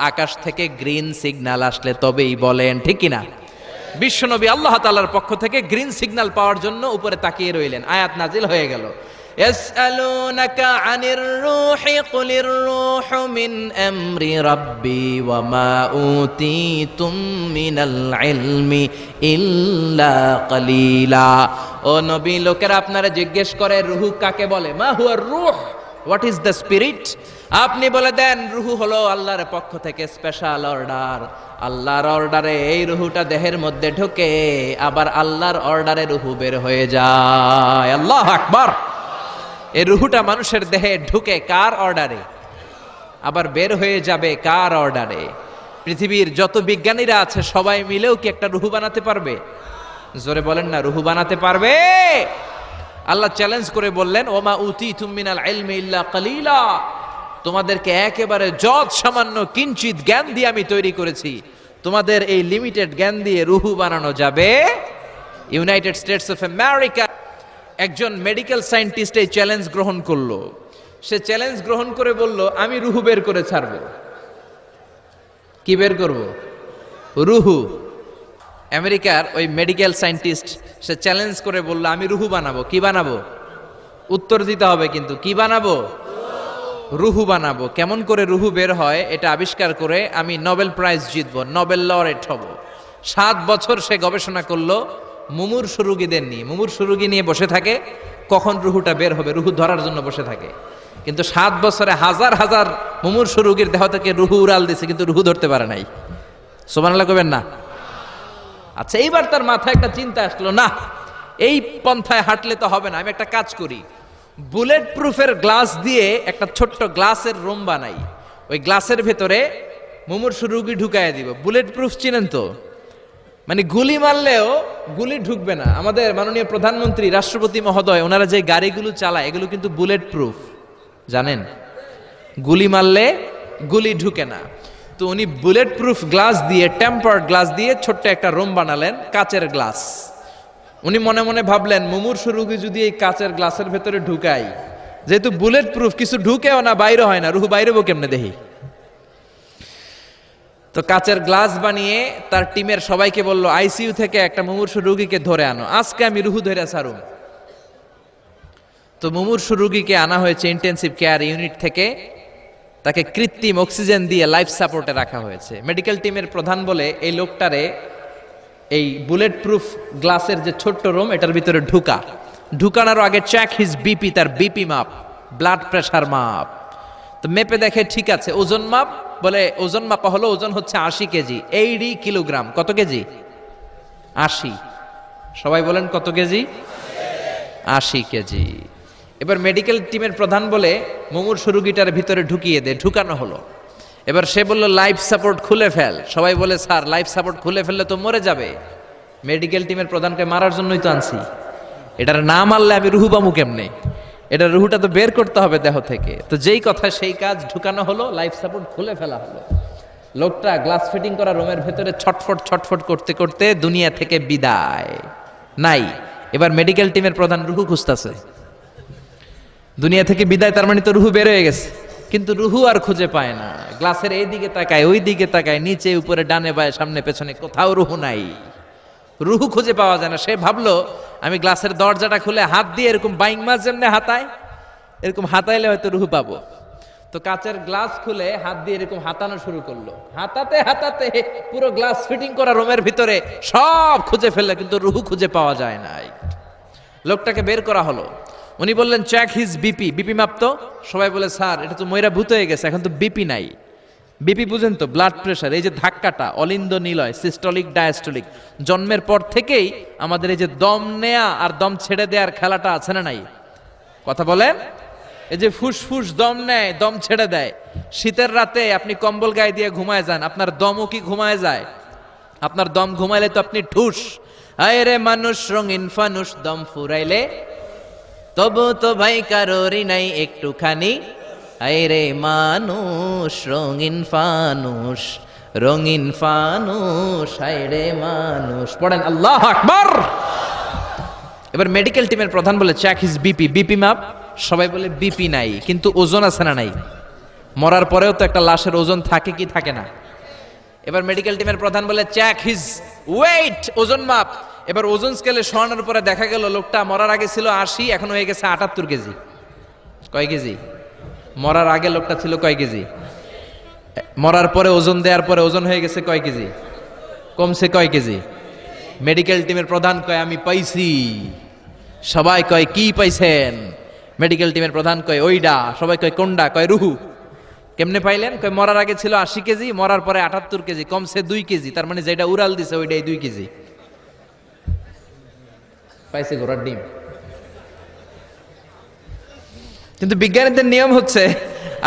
আকাশ থেকে গ্রিন সিগন্যাল আসলে তবেই বলেন, ঠিক কিনা? বিশ্বনবী আল্লাহ তাআলার পক্ষ থেকে গ্রিন সিগন্যাল পাওয়ার জন্য উপরে তাকিয়ে রইলেন, আয়াত নাজিল হয়ে গেল। ইয়াসআলুনাকা আনির রূহি কুলির রূহু মিন আমরি রাব্বি ওয়া মা উতীতুম মিনাল ইলমি ইল্লা কালিলা। ও নবী, লোকেরা আপনারা জিজ্ঞেস করে রূহ কাকে বলে, মা হুয়ার রূহ, হোয়াট ইজ দ্য স্পিরিট? আপনি বলে দেন রূহ হলো আল্লাহর পক্ষ থেকে স্পেশাল অর্ডার। আল্লাহর অর্ডারে এই রূহটা দেহের মধ্যে ঢোকে, আবার আল্লাহর অর্ডারে রূহ বের হয়ে যায়। আল্লাহু আকবার। এই রুহুটা মানুষের দেহে ঢুকে কার অর্ডারে, আবার বের হয়ে যাবে কার অর্ডারে? পৃথিবীর যত বিজ্ঞানীরা আছে সবাই মিলেও কি একটা রুহু বানাতে পারবে? জোরে বলেন না, রুহু বানাতে পারবে? আল্লাহ চ্যালেঞ্জ করে বললেন, ওমা উতীতুম মিনাল ইলমি ইল্লা কালিলা, তোমাদেরকে একেবারে যত সামান্য কিঞ্চিত জ্ঞান দিয়ে আমি তৈরি করেছি, তোমাদের এই লিমিটেড জ্ঞান দিয়ে রুহু বানানো যাবে? ইউনাইটেড স্টেটস অফ আমেরিকা একজন মেডিকেল সায়েন্টিস্ট এই চ্যালেঞ্জ গ্রহণ করলো। সে চ্যালেঞ্জ গ্রহণ করে বলল, আমি রুহু বের করে ছাড়ব। কি বের করব? রুহু। আমেরিকার ওই মেডিকেল সায়েন্টিস্ট সে চ্যালেঞ্জ করে বলল, আমি রুহু বানাবো। কি বানাবো? উত্তর দিতে হবে কিন্তু, কি বানাবো? রুহু বানাবো। কেমন করে রুহু বের হয় এটা আবিষ্কার করে আমি নোবেল প্রাইজ জিতবো, নোবেল লরেট হব। 7 বছর সে গবেষণা করলো মুমূর্ষু রোগীদের নিয়ে। মুমূর্ষু রোগী নিয়ে বসে থাকে, কখন রুহুটা বের হবে, রুহু ধরার জন্য বসে থাকে। কিন্তু 7 বছরে হাজার হাজার মুমূর্ষু রোগীর দেহ থেকে রুহু উড়াল দিছে, কিন্তু রুহু ধরতে পারে নাই। সুবহানাল্লাহ কইবেন না? আচ্ছা, এইবার তার মাথায় একটা চিন্তা আসলো, না এই পন্থায় হাঁটলে তো হবে না, আমি একটা কাজ করি, বুলেট প্রুফের গ্লাস দিয়ে একটা ছোট্ট গ্লাসের রুম বানাই, ওই গ্লাসের ভেতরে মুমূর্ষু রোগী ঢুকায় দিব। বুলেট প্রুফ চিনেন তো? মানে গুলি মারলেও গুলি ঢুকবে না। আমাদের মাননীয় প্রধানমন্ত্রী, রাষ্ট্রপতি মহোদয়, ওনারা যে গাড়িগুলো চালায় এগুলো কিন্তু বুলেট প্রুফ, জানেন? গুলি মারলে গুলি ঢুকে না। তো উনি বুলেট প্রুফ গ্লাস দিয়ে, টেম্পার্ড গ্লাস দিয়ে ছোট্ট একটা রুম বানালেন, কাচের গ্লাস। উনি মনে মনে ভাবলেন, মুমূর্ষু রোগী যদি এই কাচের গ্লাসের ভেতরে ঢুকাই, যেহেতু বুলেট প্রুফ, কিছু ঢুকেও না, বাইরে হয় না, রুহু বাইরেবো কেমনে দেখি। তো কাচের গ্লাস বানিয়ে তার টিমের সবাইকে বলল, আইসিইউ থেকে একটা মুমূর্ষু রোগীকে ধরে আনো, আজকে আমি রুহু ধরে ছাড়ুম। তো মুমূর্ষু রোগীকে আনা হয়েছে ইন্টেনসিভ কেয়ার ইউনিট থেকে, তাকে কৃত্রিম অক্সিজেন দিয়ে লাইফ সাপোর্টে রাখা হয়েছে। মেডিকেল টিমের প্রধান বলে, এই লোকটারে এই বুলেট প্রুফ গ্লাসের যে ছোট্ট রুম, এটার ভিতরে ঢুকানোর আগে চেক হিজ বিপি, তার বিপি মাপ, ব্লাড প্রেশার মাপ। তো মেপে দেখে ঠিক আছে। ওজন মাপ, বলে ওজন মাপা হলো, ওজন হচ্ছে 80 কেজি, 80 কিলোগ্রাম। কত কেজি? 80। সবাই বলেন কত কেজি? 80 কেজি। এবার মেডিকেল টিমের প্রধান বলে, মুমূর্ষু রোগীটার ভিতরে ঢুকিয়ে দে। ঢুকানো হলো। এবার সে বলল, লাইফ সাপোর্ট খুলে ফেল। সবাই বলে, স্যার লাইফ সাপোর্ট খুলে ফেললে তো মরে যাবে। মেডিকেল টিমের প্রধানকে মারার জন্যই তো আনছি, এটার না মারলে আমি রুহু পামু কেমনে? এটা রুহুটা তো বের করতে হবে দেহ থেকে। তো যেই কথা সেই কাজ, ঢুকানো হলো, লাইফ সাপোর্ট খুলে ফেলা হলো। লোকটা গ্লাস ফিটিং করা রুমের ভেতরে ছটফট ছটফট করতে করতে দুনিয়া থেকে বিদায় নাই। এবার মেডিকেল টিমের প্রধান রুহু খুঁজতেছে। দুনিয়া থেকে বিদায়, তার মানে তো রুহু বের হয়ে গেছে, কিন্তু রুহু আর খুঁজে পায় না। গ্লাসের এই দিকে তাকায়, ওই দিকে তাকায়, নিচে উপরে ডানে বায়ে সামনে পেছনে, কোথাও রুহু নাই। রুহু খুঁজে পাওয়া যায় না। সে ভাবলো আমি গ্লাসের দরজাটা খুলে হাত দিয়ে এরকম বাইং মাছ যেমনি হাতায়, এরকম হাতাইলে হয়তো রুহু পাবো। তো কাচের গ্লাস খুলে হাত দিয়ে এরকম হাতানো শুরু করলো। হাতাতে হাতাতে পুরো গ্লাস ফিটিং করা রুমের ভিতরে সব খুঁজে ফেললে, কিন্তু রুহু খুঁজে পাওয়া যায় নাই। লোকটাকে বের করা হলো। উনি বললেন চেক হিজ বিপি। বিপি মাপতো। সবাই বলে স্যার এটা তো ময়রা ভূত হয়ে গেছে, এখন তো বিপি নাই। বিপি বুঝেন তো, ব্লাড প্রেশার। এই যে ধাক্কাটা, অলিন্দ নিলয়, সিস্টলিক ডায়াস্টলিক, জন্মের পর থেকেই আমাদের এই যে দম নেয়া আর দম ছেড়ে দেওয়ার খেলাটা আছে না নাই? কথা বলেন। এই যে ফুসফুস দম নেয়, দম ছেড়ে দেয়। শীতের রাতে আপনি কম্বল গায়ে দিয়ে ঘুমায় যান, আপনার দমও কি ঘুমায় যায়? আপনার দম ঘুমাইলে তো আপনি ঠুস। আয় রে মানুষ রঙিন ফানুষ, দম ফুরাইলে তবু তো ভাই কারোরই নাই একটুখানি। আয় রে মানুষ রঙিন ফানুষ, রঙিন ফানুষ, আয় রে মানুষ। পড়েন আল্লাহু আকবার। এবার মেডিকেল টিমের প্রধান বলে চেক হিজ বিপি। বিপি মাপ। সবাই বলে বিপি নাই, কিন্তু ওজন আছে না নাই? মরার পরেও তো একটা লাশের ওজন থাকে কি থাকে না? এবার মেডিকেল টিমের প্রধান বলে চেক হিজ ওয়েট। ওজন মাপ। এবার ওজন স্কেলে শোয়ানোর পরে দেখা গেল লোকটা মরার আগে ছিল 80, এখন হয়ে গেছে 78 কেজি। কয় কেজি? মরার আগে লোকটা ছিল কয় কেজি? মরার পরে ওজন দেওয়ার পরে ওজন হয়ে গেছে কয় কেজি? কমছে কয় কেজি? মেডিকেল টিমের প্রধান কয় আমি পাইছি। সবাই কয় কি পাইছেন? মেডিকেল টিমের প্রধান কয় ওইডা। সবাই কয় কোনডা? কয় রুহু। কেমনে পাইলেন? কয় মরার আগে ছিল 80 কেজি, মরার পরে 78 কেজি, কমছে 2 কেজি। তার মানে যেটা উড়াল দিছে ওইটাই 2 কেজি। পাইছে ঘোড়ার ডিম। কিন্তু বিজ্ঞানীদের নিয়ম হচ্ছে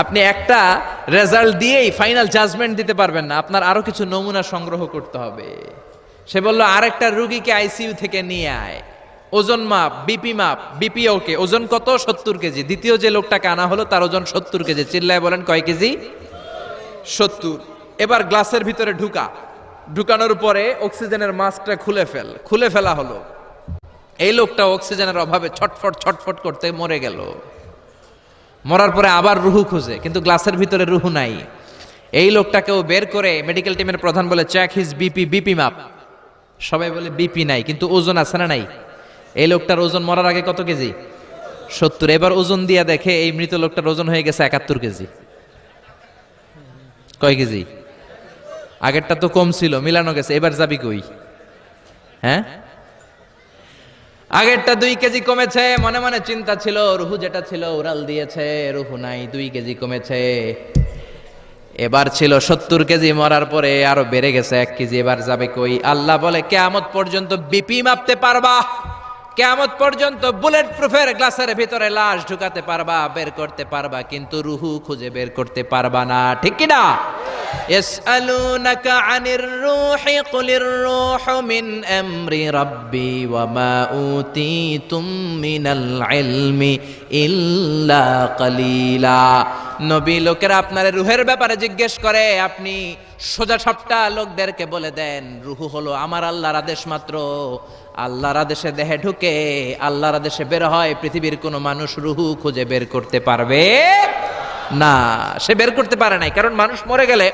আপনি একটা রেজাল্ট দিয়েই ফাইনাল জাজমেন্ট দিতে পারবেন না, আপনার আরো কিছু নমুনা সংগ্রহ করতে হবে। সে বলল আরেকটা রোগীকে আইসিইউ থেকে নিয়ে আয়, ওজন মাপ, বিপি মাপ। বিপি ওকে, ওজন কত? 70 কেজি। দ্বিতীয় যে লোকটাকে আনা হলো তার ওজন 70 কেজি। চিল্লায় বলেন কয় কেজি? 70। এবার গ্লাসের ভিতরে ঢুকানোর পরে অক্সিজেনের মাস্কটা খুলে ফেলা হলো। এই লোকটা অক্সিজেনের অভাবে ছটফট ছটফট করতে মরে গেল। মরার পরে আবার রুহু খুঁজে, কিন্তু গ্লাসের ভিতরে রুহু নাই। এই লোকটাকেও বের করে মেডিকেল টিমের প্রধান বলে চেক হিজ বিপি। বিপি মাপ। সবাই বলে বিপি নাই, কিন্তু ওজন আছে না নাই? এই লোকটার ওজন মরার আগে কত কেজি? 70। এবার ওজন দিয়ে দেখে এই মৃত লোকটার ওজন হয়ে গেছে 71 কেজি। কয় কেজি? আগেরটা তো কম ছিল, মিলানো গেছে। এবার যাবি কই? হ্যাঁ, আগেরটা 2 কেজি কমেছে। মনে মনে চিন্তা ছিল, রুহু যেটা ছিল উড়াল দিয়েছে, রুহু নাই, 2 কেজি কমেছে। এবার ছিল 70 কেজি, মরার পরে আরো বেড়ে গেছে 1 কেজি। এবার যাবে কই? আল্লাহ বলে কিয়ামত পর্যন্ত বিপি মাপতে পারবা, কিয়ামত পর্যন্ত বুলেট প্রুফের গ্লাসের ভিতরে লাশ ঢুকাতে পারবা, বের করতে পারবা, কিন্তু রুহু খুঁজে বের করতে পারবা না। ঠিক কি না? ইয়াসআলুনাকা আনির রূহি কুলির রূহু মিন আমরি রাব্বি ওয়া মা উতিতুম মিনাল ইলমি ইল্লা কালিলা। নবী লোকেরা আপনার রুহের ব্যাপারে জিজ্ঞেস করে, আপনি সোজা সাপটা লোকদেরকে বলে দেন রুহু হলো আমার আল্লাহর আদেশ মাত্র। আল্লাহর আদেশে দেহে ঢুকে, আল্লাহর আদেশে বের হয়। পৃথিবীর কোনো মানুষ রুহু খুঁজে বের করতে পারবে না। সে বের করতে পারে নাই, কারণ মানুষ মরে গেলে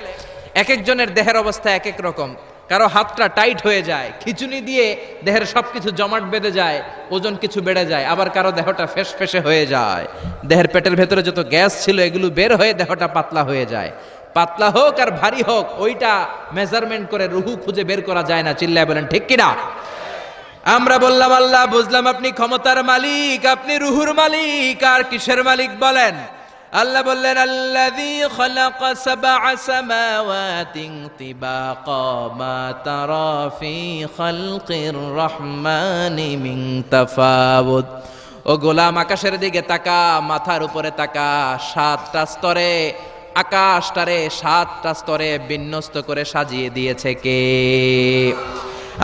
এক একজনের দেহের অবস্থা এক এক রকম। কারো হাতটা টাইট হয়ে যায়, খিচুনি দিয়ে দেহের সবকিছু জমাট বেঁধে যায়, ওজন কিছু বেড়ে যায়। আবার কারো দেহটা ফেসফেসে হয়ে যায়, দেহের পেটের ভেতরে যত গ্যাস ছিল এগুলো বের হয়ে দেহটা পাতলা হয়ে যায়। পাতলা হোক আর ভারী হোক, ওইটা মেজারমেন্ট করে রুহু খুঁজে বের করা যায় না। চিল্লায় বলেন ঠিক কিনা? আমরা বললাম আল্লাহ, বুঝলাম আপনি ক্ষমতার মালিক, আপনি রুহুর মালিক, আর কিসের মালিক বলেন? আল্লাহ বললেন আল্লাযী খালাকা সাবআ সামাওয়াতিন তিবাকা মা তারা ফি খালকির রহমানি মিন তাফাউত। ও গোলাম, আকাশের দিকে তাকা, মাথার উপরে তাকা। 7টা স্তরে আকাশটারে 7টা স্তরে বিন্যস্ত করে সাজিয়ে দিয়েছে কে?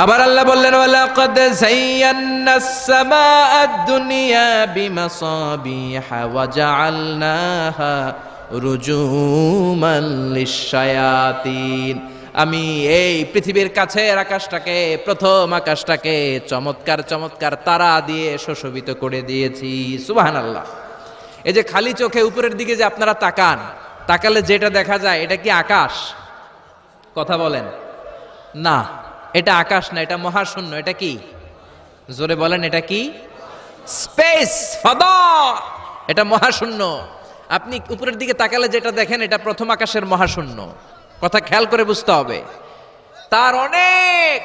আবার আল্লাহ বললেন ওয়ালাকাদ যায়্যানাস সামাআদ দুনিয়া বিমাসাবিহা ওয়া জাআলনাহা রুজুমান লিশ-শায়াতিন। আমি এই পৃথিবীর কাছের আকাশটাকে, প্রথম আকাশটাকে চমৎকার চমৎকার তারা দিয়ে সুশোভিত করে দিয়েছি। সুবহানাল্লাহ। এই যে খালি চোখে উপরের দিকে যে আপনারা তাকান, তাকালে যেটা দেখা যায় এটা কি আকাশ? কথা বলেন না, এটা আকাশ না, এটা মহাশূন্য। এটা কি? জোরে বলেন, এটা কি? স্পেস, ফাদা। এটা মহাশূন্য। আপনি উপরের দিকে তাকালে যেটা দেখেন এটা প্রথম আকাশের মহাশূন্য। কথা খেয়াল করে বুঝতে হবে। তার অনেক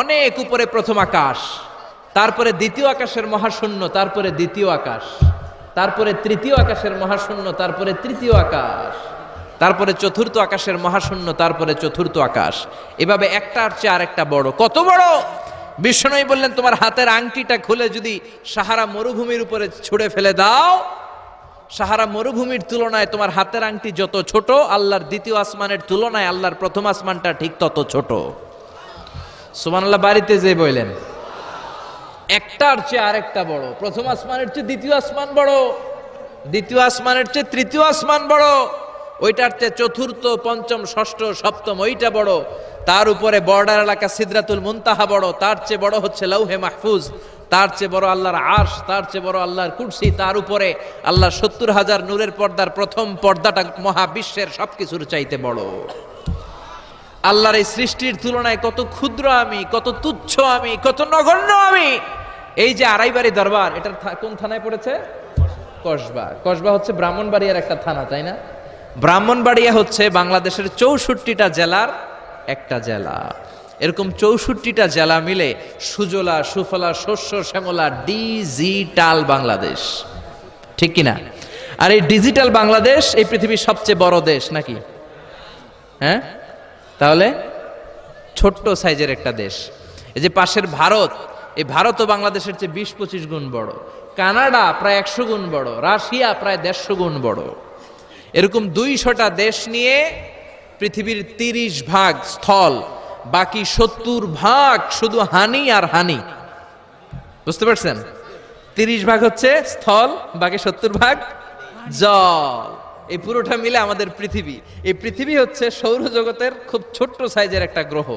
অনেক উপরে প্রথম আকাশ, তারপরে দ্বিতীয় আকাশের মহাশূন্য, তারপরে দ্বিতীয় আকাশ, তারপরে তৃতীয় আকাশের মহাশূন্য, তারপরে তৃতীয় আকাশ, তারপরে চতুর্থ আকাশের মহাশূন্য, তারপরে চতুর্থ আকাশ। এভাবে একটার চেয়ে আরেকটা বড়। কত বড়? বিষ্ণু বললেন তোমার হাতের আংটিটা খুলে যদি সাহারা মরুভূমির উপরে ছুঁড়ে ফেলে দাও, সাহারা মরুভূমির তুলনায় তোমার হাতের আংটি যত ছোট, আল্লাহর দ্বিতীয় আসমানের তুলনায় আল্লাহর প্রথম আসমানটা ঠিক তত ছোট। সুবহানাল্লাহ। বাড়িতে যে বললেন একটার চেয়ে আরেকটা বড়। প্রথম আসমানের চেয়ে দ্বিতীয় আসমান বড়, দ্বিতীয় আসমানের চেয়ে তৃতীয় আসমান বড়, ওইটার চেয়ে চতুর্থ, পঞ্চম, ষষ্ঠ, সপ্তম ওইটা বড়, তার উপরে বর্ডার এলাকা সিদরাতুল মুনতাহা বড়, তার চেয়ে বড় হচ্ছে লাউহে মাহফুজ, তার চেয়ে বড় আল্লাহর আরশ, তার চেয়ে বড় আল্লাহর কুরসি, তার উপরে আল্লাহর ৭০,০০০ নূরের পর্দার প্রথম পর্দাটা মহাবিশ্বের সবকিছুর চাইতে বড়। আল্লাহর এই সৃষ্টির তুলনায় কত ক্ষুদ্র আমি, কত তুচ্ছ আমি, কত নগণ্য আমি। এই যে আড়াইবাড়ি দরবার, এটার কোন থানায় পড়েছে? কসবা। কসবা হচ্ছে ব্রাহ্মণবাড়িয়ার একটা থানা, তাই না? ব্রাহ্মণবাড়িয়া হচ্ছে বাংলাদেশের ৬৪টা জেলার একটা জেলা। এরকম ৬৪টা জেলা মিলে সুজলা সুফলা শস্য শ্যামলা ডিজিটাল বাংলাদেশ, ঠিক কিনা? আর এই ডিজিটাল বাংলাদেশ এই পৃথিবীর সবচেয়ে বড় দেশ নাকি? হ্যাঁ, তাহলে ছোট্ট সাইজের একটা দেশ। এই যে পাশের ভারত, এই ভারতও বাংলাদেশের চেয়ে ২০-২৫ গুণ বড়। কানাডা প্রায় ১০০ গুণ বড়, রাশিয়া প্রায় ১৫০ গুণ বড়। এরকম ২০০টা দেশ নিয়ে পৃথিবীর ৩০ ভাগ স্থল, বাকি ৭০ ভাগ শুধু হানি আর হানি। বুঝতে পারছেন? ৩০ ভাগ হচ্ছে স্থল, বাকি ৭০ ভাগ জল। এই পুরোটা মিলে আমাদের পৃথিবী। এই পৃথিবী হচ্ছে সৌরজগতের খুব ছোট্ট সাইজের একটা গ্রহ।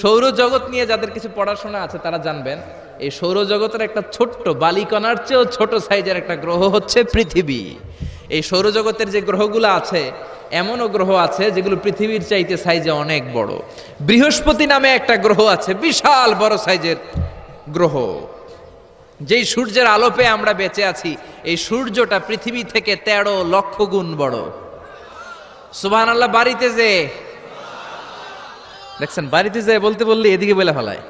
সৌরজগৎ নিয়ে যাদের কিছু পড়াশোনা আছে তারা জানবেন, এই সৌরজগতের একটা ছোট্ট বালিকণার চেয়েও ছোট সাইজের একটা গ্রহ হচ্ছে পৃথিবী। এই সৌরজগতের যে গ্রহগুলো আছে, এমনও গ্রহ আছে যেগুলো পৃথিবীর চাইতে সাইজে অনেক বড়। বৃহস্পতি নামে একটা গ্রহ আছে, বিশাল বড় সাইজের গ্রহ। যেই সূর্যের আলো পেয়ে আমরা বেঁচে আছি, এই সূর্যটা পৃথিবী থেকে ১৩ লক্ষ গুণ বড়। সুবহানাল্লাহ। বাড়িতে যে দেখছেন, বাড়িতে যে বলতে বললে এদিকে বলে ফেলায়,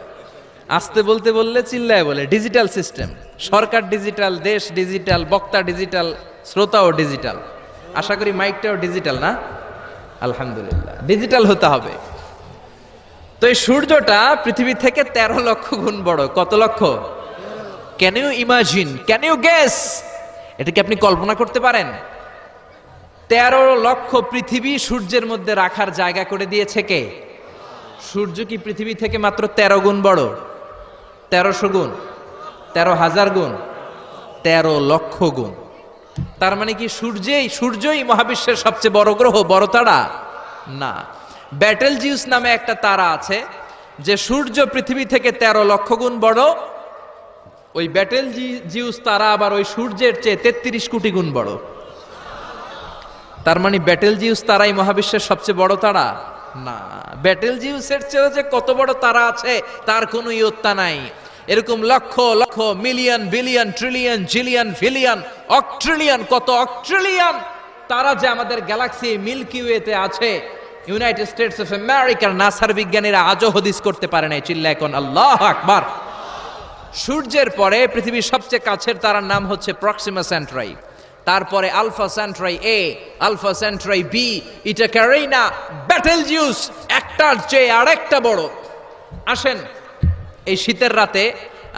আসতে বলতে বললে চিল্লায় বলে। ডিজিটাল সিস্টেম, সরকার ডিজিটাল, দেশ ডিজিটাল, বক্তা ডিজিটাল, শ্রোতাও ডিজিটাল। আশা করি মাইকটাও ডিজিটাল না? আলহামদুলিল্লাহ, ডিজিটাল হতে হবে। তো এই সূর্যটা পৃথিবী থেকে ১৩ লক্ষ গুণ বড়। কত লক্ষ? Can you imagine, can you guess? এটা কি আপনি কল্পনা করতে পারেন? ১৩ লক্ষ পৃথিবী সূর্যের মধ্যে রাখার জায়গা করে দিয়েছে কে? সূর্য কি পৃথিবী থেকে মাত্র ১৩ গুণ বড়? ১৩০০ গুণ, ১৩,০০০ গুণ, ১৩ লক্ষ গুণ। তার মানে কি সূর্যই মহাবিশ্বের সবচেয়ে বড় গ্রহ, বড় তারা? না। ব্যাটেল জিউস নামে একটা তারা আছে, যে সূর্য পৃথিবী থেকে ১৩ লক্ষ গুণ বড়। ওই ব্যাটেল জিউস তারা আবার ওই সূর্যের চেয়ে ৩৩ কোটি গুণ বড়। তার মানে ব্যাটেল জিউস তারাই মহাবিশ্বের সবচেয়ে বড় তারা? না। ব্যাটেল জিউসের চেয়েও যে কত বড় তারা আছে তার কোনো ইয়ত্তা নাই। এরকম lakh lakh, million, billion, trillion, zillion, ফিলিয়ন, অক্ট্রিলিয়ন, কত অক্ট্রিলিয়ন তারা যে আমাদের গ্যালাক্সি মিল্কি ওয়েতে আছে, ইউনাইটেড স্টেটস অফ আমেরিকার নাসার বিজ্ঞানীরা আজও হদিস করতে পারে নাই। চিল্লায় কোন আল্লাহু আকবার। সূর্যের পরে পৃথিবীর সবচেয়ে কাছের তারার নাম হচ্ছে প্রক্সিমা সেন্ট্রাই, তারপরে আলফা সেন্ট্রাই এ, আলফা সেন্ট্রাই বি, ইটা ক্যারিনা, ব্যাটেল জিউস, একটার চেয়ে আরেকটা বড়। আসেন এই শীতের রাতে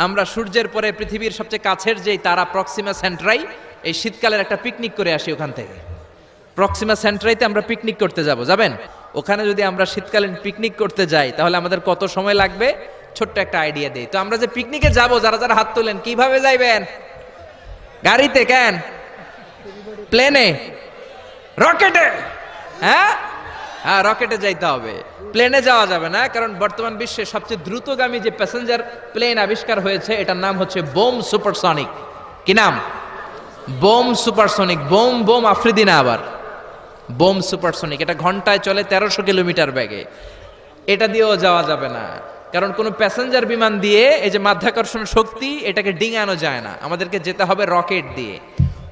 আমরা সূর্যের পরে পৃথিবীর সবচেয়ে কাছের যেই তারা প্রক্সিমা সেন্ট্রাই, এই শীতকালের একটা পিকনিক করে আসি ওখান থেকে। প্রক্সিমা সেন্ট্রাইতে আমরা পিকনিক করতে যাবেন? ওখানে যদি আমরা শীতকালীন পিকনিক করতে যাই তাহলে আমাদের কত সময় লাগবে? ছোট্ট একটা আইডিয়া দেই। তো আমরা যে পিকনিকে যাব, যারা যারা হাত তোলেন, কিভাবে যাইবেন? গাড়িতে? কেন? প্লেনে? রকেটে? হ্যাঁ, হ্যাঁ, রকেটে যাইতে হবে, প্লেনে যাওয়া যাবে না। কারণ বর্তমান বিশ্বে সবচেয়ে দ্রুতগামী যে প্যাসেঞ্জার প্লেন আবিষ্কার হয়েছে, এটার নাম হচ্ছে বোম সুপারসনিক। কি নাম? Bomb supersonic. Bomb bomb Afridi না, আবার বোম সুপারসনিক। এটা ঘন্টায় চলে 1300 কিলোমিটার বেগে। এটা দিয়েও যাওয়া যাবে না, কারণ কোনো প্যাসেঞ্জার বিমান দিয়ে এই যে মাধ্যাকর্ষণ শক্তি, এটাকে ডিঙানো যায় না। আমাদেরকে যেতে হবে রকেট দিয়ে।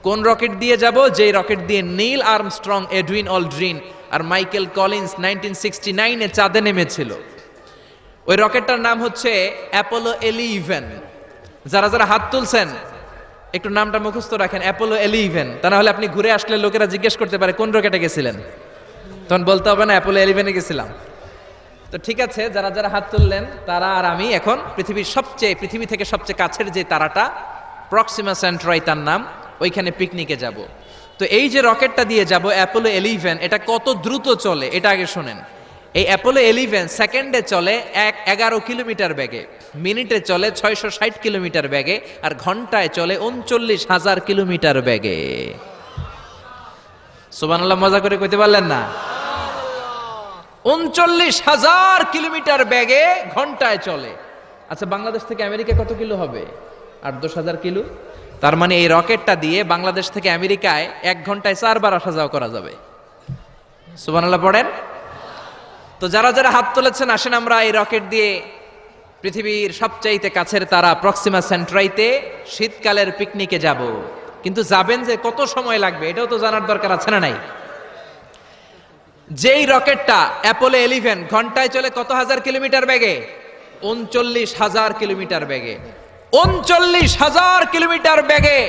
কোন রকেট দিয়ে যাব? যেই রকেট দিয়ে নীল আর্মস্ট্রং, এডউইন অলড্রিন আর মাইকেল কলিন্স 1969-এ চাঁদে নেমেছিল। ওই রকেটটার নাম হচ্ছে অ্যাপোলো 11। যারা যারা হাত তুলছেন একটু নামটা মুখস্থ রাখেন, অ্যাপোলো 11। তা না হলে আপনি ঘুরে আসলে লোকেরা জিজ্ঞেস করতে পারে কোন রকেটে গেছিলেন, তখন বলতে হবে না অ্যাপোলো 11-এ গেছিলাম। তো ঠিক আছে, যারা যারা হাত তুললেন তারা আর আমি এখন পৃথিবী থেকে সবচেয়ে কাছের যে তারাটা, প্রক্সিমা সেন্ট্রাই তার নাম, ওইখানে পিকনিকে যাব। তো এই যে রকেটটা দিয়ে যাব অ্যাপোলো 11, এটা কত দ্রুত চলে এটা আগে শোনেন। এই অ্যাপোলো 11 সেকেন্ডে চলে 11 কিলোমিটার বেগে, মিনিটে চলে 660 কিলোমিটার বেগে, আর ঘন্টায় চলে 39,000 কিলোমিটার বেগে। সুবহানাল্লাহ, মজা করে কইতে পারলেন না? 39,000 কিলোমিটার বেগে ঘন্টায় চলে। আচ্ছা, বাংলাদেশ থেকে আমেরিকা কত কিলো হবে? 8-10 হাজার কিলো। তার মানে এই রকেটটা দিয়ে বাংলাদেশ থেকে আমেরিকায় 1 ঘন্টায় 4 বার আসা যাওয়া করা যাবে। সুবহানাল্লাহ পড়েন। তো যারা যারা হাত তুলেছেন, আসেন আমরা এই রকেট দিয়ে পৃথিবীর সবচাইতে কাছের তারা প্রক্সিমা সেন্ট্রাইতে শীতকালের পিকনিকে যাব। কিন্তু যাবেন যে কত সময় লাগবে এটাও তো জানার দরকার আছে না নাই? যেই রকেটটা অ্যাপোলো 11 ঘন্টায় চলে কত হাজার কিলোমিটার বেগে? 39,000 কিলোমিটার বেগে। 39,000 কিলোমিটার বেগে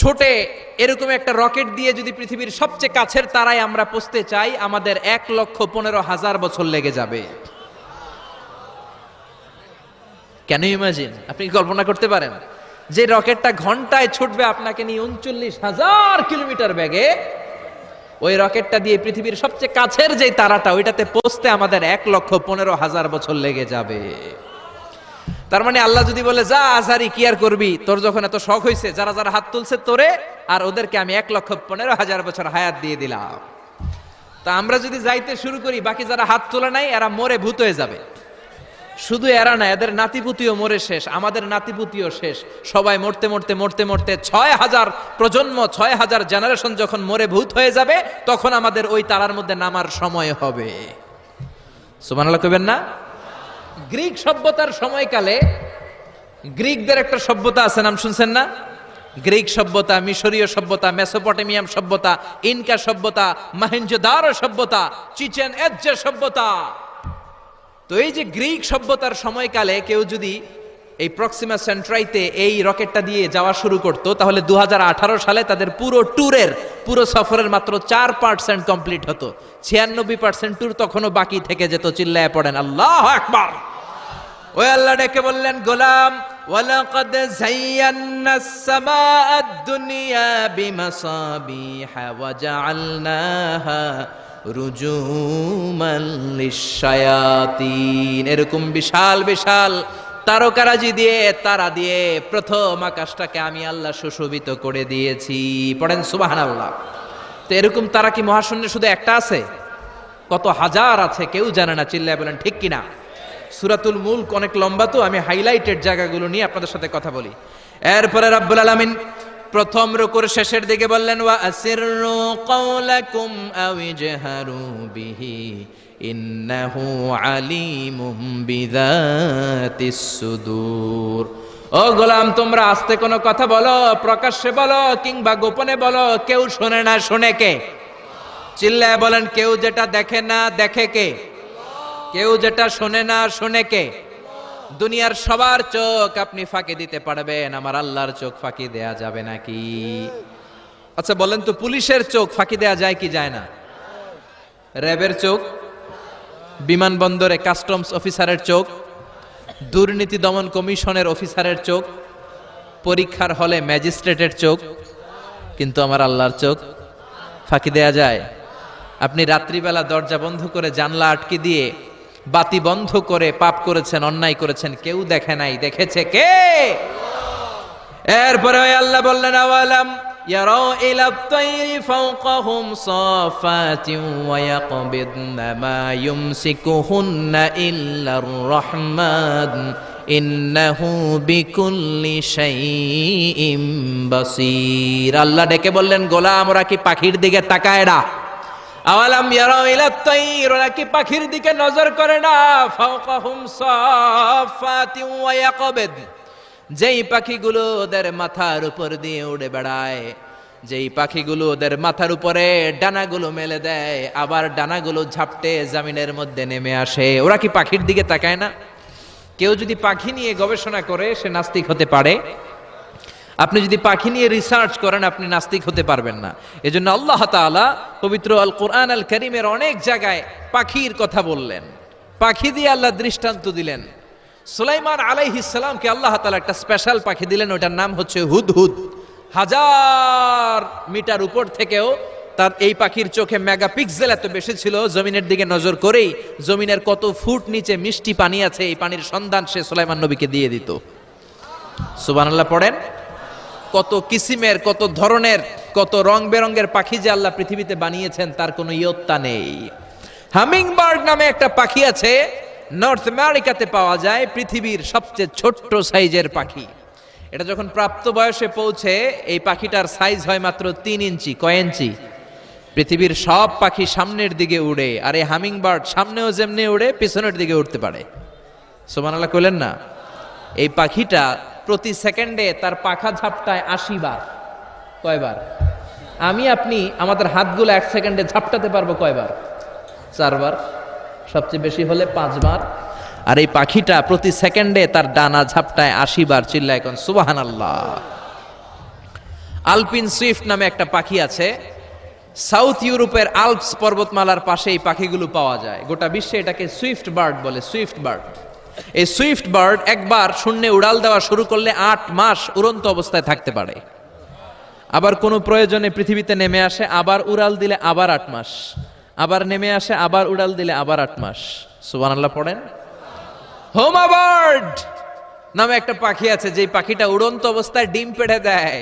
ছোটে এরকম একটা রকেট দিয়ে যদি পৃথিবীর সবচেয়ে কাছের তারায় আমরা পৌঁছতে চাই, আমাদের 1,15,000 বছর লেগে যাবে। Can you imagine? আপনি কি কল্পনা করতে পারেন যে রকেটটা ঘন্টায় ছুটবে আপনাকে নিয়ে 39,000 কিলোমিটার বেগে? ওই রকেটটা দিয়ে পৃথিবীর সবচেয়ে কাছের যে তারাটা, ওইটাতে পৌঁছতে আমাদের 1,15,000 বছর লেগে যাবে। তার মানে আল্লাহ যদি বলে যা আজারি কি আর করবি, তোর যখন এত শখ হয়েছে, যারা যারা হাত তুলছে তোরে আর ওদেরকে আমি 1,15,000 বছর হায়াত দিয়ে দিলাম। তা আমরা যদি যাইতে শুরু করি, বাকি যারা হাত তোলে নাই এরা মরে ভূত হয়ে যাবে। শুধু এরা না, এদের নাতিপুতিও মরে শেষ, আমাদের নাতিপুতিও শেষ। সবাই মরতে মরতে মরতে মরতে 6,000 প্রজন্ম, 6,000 জেনারেশন যখন মরে ভূত হয়ে যাবে, তখন আমাদের ওই তারার মধ্যে নামার সময় হবে। সুবহানাল্লাহ কইবেন না? গ্রিক সভ্যতার সময়কালে গ্রিকদের একটা সভ্যতা আছে, নাম শুনছেন না? গ্রিক সভ্যতা, মিশরীয় সভ্যতা, মেসোপটেমিয়াম সভ্যতা, ইনকা সভ্যতা, মহেঞ্জোদারো সভ্যতা, চিচেন ইৎজা সভ্যতা। তো এই যে গ্রিক সভ্যতার সময়কালে কেউ যদি এই প্রক্সিমা সেন্ট্রাইতে এই রকেটটা দিয়ে যাওয়া শুরু করত, তাহলে 2018 সালে তাদের পুরো সফরের মাত্র 4% কমপ্লিট হতো। 96% ট্যুর তখনও বাকি থেকে যেত। চিল্লায় পড়েন আল্লাহু আকবার। ওই আল্লাহ ডেকে বললেন, গোলাম ওয়ালাকাদ যায়্যানাস সামাআদ দুনিয়া বিমাসাবিহা ওয়া জাআলনাহা রুজুমান লিশ-শায়াতিন। এরকম বিশাল বিশাল তারকারাজি দিয়ে, তারা দিয়ে প্রথম আকাশটাকে আমি আল্লাহ সুশোভিত করে দিয়েছি। পড়েন সুবহানাল্লাহ। তো এরকম তারা কি মহাশূন্যে শুধু একটা আছে? কত হাজার আছে কেউ জানে না। চিল্লায় বলেন ঠিক কিনা? সূরাতুল মুলক অনেক লম্বা, তো আমি হাইলাইটেড জায়গাগুলো নিয়ে আপনাদের সাথে কথা বলি। এরপরে রব্বুল আলামিন প্রথম রুকুর শেষের দিকে বললেন, ওয়া আসিররু কাওলাকুম আও ইজহারু বিহি ইন্নাহু আলিমুম বিযাতিস সুদূর। ও গোলাম, তোমরা আস্তে কোনো কথা বলো, প্রকাশ্যে বলো কিংবা গোপনে বলো, কেউ শোনে না, শোনে কে? চিল্লায় বলেন, কেউ যেটা দেখে না দেখে কে? কেউ যেটা শোনে না শোনে কে? দুনিয়ার সবার চোখ আপনি ফাঁকি দিতে পারবেন, আমার আল্লাহর চোখ ফাঁকি দেয়া যাবে নাকি? আচ্ছা বলেন তো, পুলিশের চোখ ফাঁকি দেয়া যায় কি যায় না? র্যাবের চোখ, বিমানবন্দরে কাস্টমস অফিসারের চোখ, দুর্নীতি দমন কমিশনের অফিসারের চোখ, পরীক্ষার হলে ম্যাজিস্ট্রেটের চোখ, কিন্তু আমার আল্লাহর চোখ ফাঁকি দেয়া যায়? আপনি রাত্রিবেলা দরজা বন্ধ করে জানলা আটকে দিয়ে বাতি বন্ধ করে পাপ করেছেন, অন্যায় করেছেন, কেউ দেখে নাই, দেখেছে কে? এরপরে ওই আল্লাহ বললেন আওয়ালাম ইয়ারাউ ইলা আত-তায়রি ফাওকাহুম সাফাতিন ওয়া ইয়াকবিদনা মা ইউমসিকুহুন্না ইল্লার রাহমান ইন্নাহু বিকুল্লি শাইইন বাসীর। আল্লাহ ডেকে বললেন, গোলাম ওরা কি পাখির দিকে তাকায় না? আওয়ালাম ইয়ারাউ ইলা আত-তায়র, ওরা কি পাখির দিকে নজর করে না? ফাওকাহুম সাফাতিন ওয়া ইয়াকবিদ, যেই পাখিগুলো ওদের মাথার উপর দিয়ে উড়ে বেড়ায়, যেই পাখিগুলো ওদের মাথার উপরে ডানাগুলো মেলে দেয়, আবার ডানাগুলো ঝাপটে জমিনের মধ্যে নেমে আসে, ওরা কি পাখির দিকে তাকায় না? কেউ যদি পাখি নিয়ে গবেষণা করে সে নাস্তিক হতে পারে। আপনি যদি পাখি নিয়ে রিসার্চ করেন আপনি নাস্তিক হতে পারবেন না। এজন্য আল্লাহ তাআলা পবিত্র আল কোরআন আল কারীমের অনেক জায়গায় পাখির কথা বললেন, পাখি দিয়ে আল্লাহ দৃষ্টান্ত দিলেন। সুলাইমান আলাইহিস সালামকে আল্লাহ তাআলা একটা স্পেশাল পাখি দিলেন, ওটার নাম হচ্ছে হুদহুদ। 1000 মিটার উপর থেকেও তার এই পাখির চোখে মেগাপিক্সেল এত বেশি ছিল, জমিনের দিকে নজর করেই জমিনের কত ফুট নিচে মিষ্টি পানি আছে এই পানির সন্ধান সে সুলাইমান নবীকে দিয়ে দিত। সুবহানাল্লাহ পড়েন। কত কিসিমের, কত ধরনের, কত রং বেরঙের পাখি যে আল্লাহ পৃথিবীতে বানিয়েছেন তার কোনো ইয়ত্তা নেই। হামিংবার্ড নামে একটা পাখি আছে, নর্থ আমেরিকাতে পাওয়া যায়, পৃথিবীর সবচেয়ে ছোট্ট সাইজের পাখি। এটা যখন প্রাপ্ত বয়সে পৌঁছে এই পাখিটার সাইজ হয় মাত্র 3 ইঞ্চি। কয় ইঞ্চি? পৃথিবীর সব পাখি সামনের দিকে উড়ে, আর এই হামিংবার্ড সামনেও যেমনি উড়ে পিছনের দিকে উঠতে পারে। সুবহানাল্লাহ কইলেন না? এই পাখিটা প্রতি সেকেন্ডে তার পাখা ঝাপটায় 80 বার। কয়বার? আমি আপনি আমাদের হাতগুলো 1 সেকেন্ডে ঝাপটাতে পারবো কয়বার? 4 বার, সবচেয়ে বেশি হলে 5 বার। আর এই পাখিটা প্রতি সেকেন্ডে তার ডানা ঝাপটায় 80 বার। চিল্লায় কোন সুবহানাল্লাহ। আলপিন সুইফট নামে একটা পাখি আছে, সাউথ ইউরোপের আল্পস পর্বতমালার পাশে এই পাখিগুলো পাওয়া যায়। গোটা বিশ্বে এটাকে সুইফট বার্ড বলে, সুইফট বার্ড। এই সুইফট বার্ড একবার শূন্যে উড়াল দেওয়া শুরু করলে 8 মাস উড়ন্ত অবস্থায় থাকতে পারে। আবার কোনো প্রয়োজনে পৃথিবীতে নেমে আসে, আবার উড়াল দিলে আবার 8 মাস, আবার নেমে আসে, আবার উড়াল দিলে আবার 8 মাস। সুবহানাল্লাহ পড়েন। হোমা বার্ড নামে একটা পাখি আছে, যে পাখিটা উড়ন্ত অবস্থায় ডিম পেড়ে দেয়,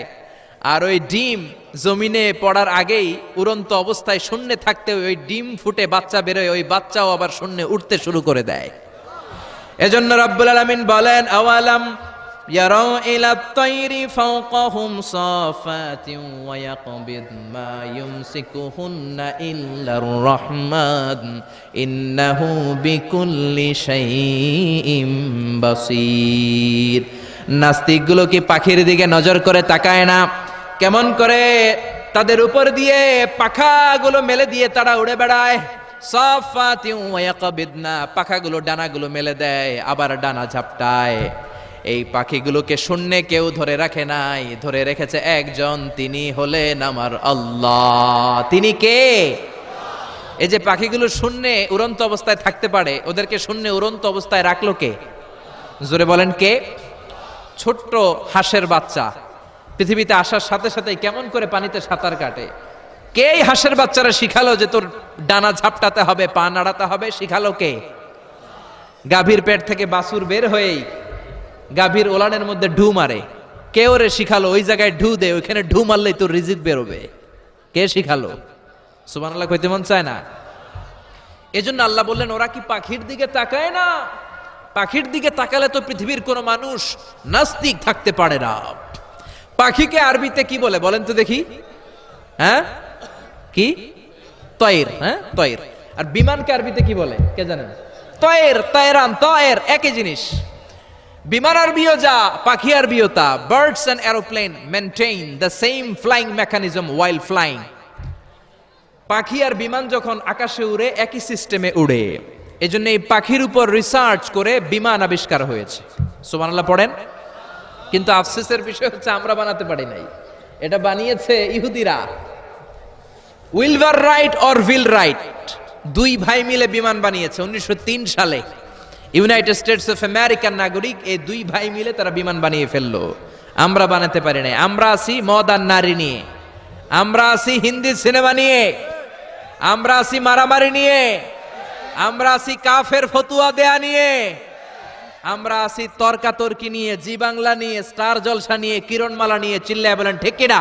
আর ওই ডিম জমিনে পড়ার আগেই উড়ন্ত অবস্থায় শূন্যে থাকতে ওই ডিম ফুটে বাচ্চা বেরোয়, ওই বাচ্চাও আবার শূন্যে উঠতে শুরু করে দেয়। এজন্য রব্বুল আলামিন বলেন, আওয়ালাম ইয়ারাউ ইলা আত-তায়রি ফাওকাহুম সাফাতিন ওয়া ইয়াকবিদ মা ইউমসিকুহুন্না ইল্লার রাহমান ইন্নাহু বিকুল্লি শাইইন বাসীর। নাস্তিকগুলো কি পাখির দিকে নজর করে তাকায় না? কেমন করে তাদের উপর দিয়ে পাখাগুলো মেলে দিয়ে তারা উড়ে বেড়ায়। সাফাতিন ওয়া ইয়াকবিদনা, পাখাগুলো ডানাগুলো মেলে দেয়, আবার ডানা ঝাপটায়। এই পাখিগুলোকে শূন্যে কেউ ধরে রাখে নাই, ধরে রেখেছে একজন, তিনি হলেন আমার আল্লাহ। তিনি কে? এই যে পাখিগুলো শূন্যে উড়ন্ত অবস্থায় থাকতে পারে, ওদেরকে শূন্যে উড়ন্ত অবস্থায় রাখলো কে? জোরে বলেন কে? ছোট্ট হাঁসের বাচ্চা পৃথিবীতে আসার সাথে সাথে কেমন করে পানিতে সাঁতার কাটে। কে এই হাঁসের বাচ্চারা শিখালো যে তোর ডানা ঝাপটাতে হবে, পা নাড়াতে হবে? শিখালো কে? গাভীর পেট থেকে বাছুর বের হয়েই গাভীর ওলানের মধ্যে ঢু মারে। কে ওরে শিখালো ওই জায়গায় ঢু দে, ওইখানে ঢু মারলেই তোর রিজিক বেরোবে? কে শিখালো? সুবহানাল্লাহ কইতে মন চায় না? এজন্য আল্লাহ বললেন, ওরা কি পাখির দিকে তাকায় না? পাখির দিকে তাকালে তো পৃথিবীর কোন মানুষ নাস্তিক থাকতে পারে না। পাখিকে আরবিতে কি বলে বলেন তো দেখি? হ্যাঁ, কি? তয়ের। হ্যাঁ, তয়ের। আর বিমানকে আরবিতে কি বলে কে জানেন? তয়ের, তয়রান, তয়ের একই জিনিস। বিমান আরবিও যা, পাখি আরবিও তা। Birds and aeroplane maintain the same flying mechanism while flying. পাখি আর বিমান যখন আকাশে উড়ে একই সিস্টেমে উড়ে। এজন্য এই পাখির উপর রিসার্চ করে বিমান আবিষ্কার হয়েছে। সুবহানাল্লাহ পড়েন। কিন্তু আফসোসের বিষয় হচ্ছে আমরা বানাতে পারি নাই, এটা বানিয়েছে ইহুদিরা। Wilbur right or will write, দুই ভাই মিলে বিমান বানিয়েছে 1903 সালে। ইউনাইটেড স্টেটস অফ আমেরিকার নাগরিক, এই দুই ভাই মিলে তারা বিমান বানিয়ে ফেললো। আমরা বানাতে পারি নাই। আমরা আছি মদ আর নারী নিয়ে, আমরা আছি হিন্দি সিনেমা নিয়ে, আমরা আছি মারামারি নিয়ে, আমরা আছি কাফের ফতুয়া দেয়া নিয়ে, আমরা আছি তর্কাতর্কি নিয়ে, জি বাংলা নিয়ে, স্টার জলসা নিয়ে, কিরণমালা নিয়ে। চিল্লায় বলেন ঠিক কিনা?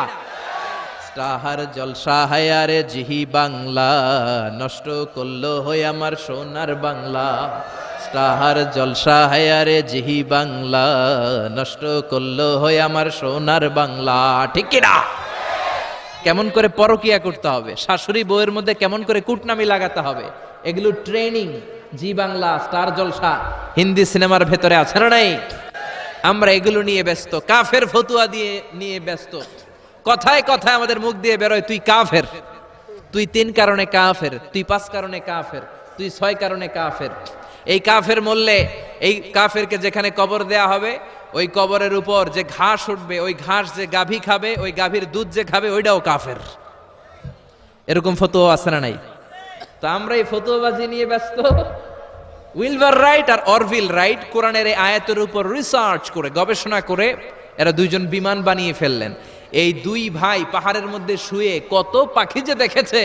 স্টার জলসা হায়ারে জিহি বাংলা, নষ্ট করলো হয়ে আমার সোনার বাংলা। স্টার জলসা হায়ারে জিহি বাংলা, নষ্ট করলো হয়ে আমার সোনার বাংলা। ঠিক কিনা? কেমন করে পরকিয়া করতে হবে, শাশুড়ি বউয়ের মধ্যে কেমন করে কুটনামি লাগাতে হবে, এগুলো ট্রেনিং জি বাংলা, স্টার জলসা, হিন্দি সিনেমার ভেতরে আছে না নাই? আমরা এগুলো নিয়ে ব্যস্ত, কাফের ফতুয়া দিয়ে নিয়ে ব্যস্ত। কথায় কথায় আমাদের মুখ দিয়ে বেরোয় তুই কাফের, তুই 3 কারণে কাফের, তুই 5 কারণে কাফের, তুই 6 কারণে কাফের। এই কাফের মরলে, এই কাফেরকে যেখানে কবর দেয়া হবে, ওই কবরের উপর যে ঘাস উঠবে, ওই ঘাস যে গাভী খাবে, ওই গাভীর দুধ যে খাবে, ওইটাও কাফের। এরকম ফতোয়া আছে না নাই? তো আমরা এই ফতোয়াবাজি নিয়ে ব্যস্ত। উইলবার রাইট আর অরভিল রাইট কোরআনের এই আয়াতের উপর রিসার্চ করে, গবেষণা করে এরা দুইজন বিমান বানিয়ে ফেললেন। এই 2 ভাই পাহাড়ের মধ্যে শুয়ে কত পাখি যে দেখেছে,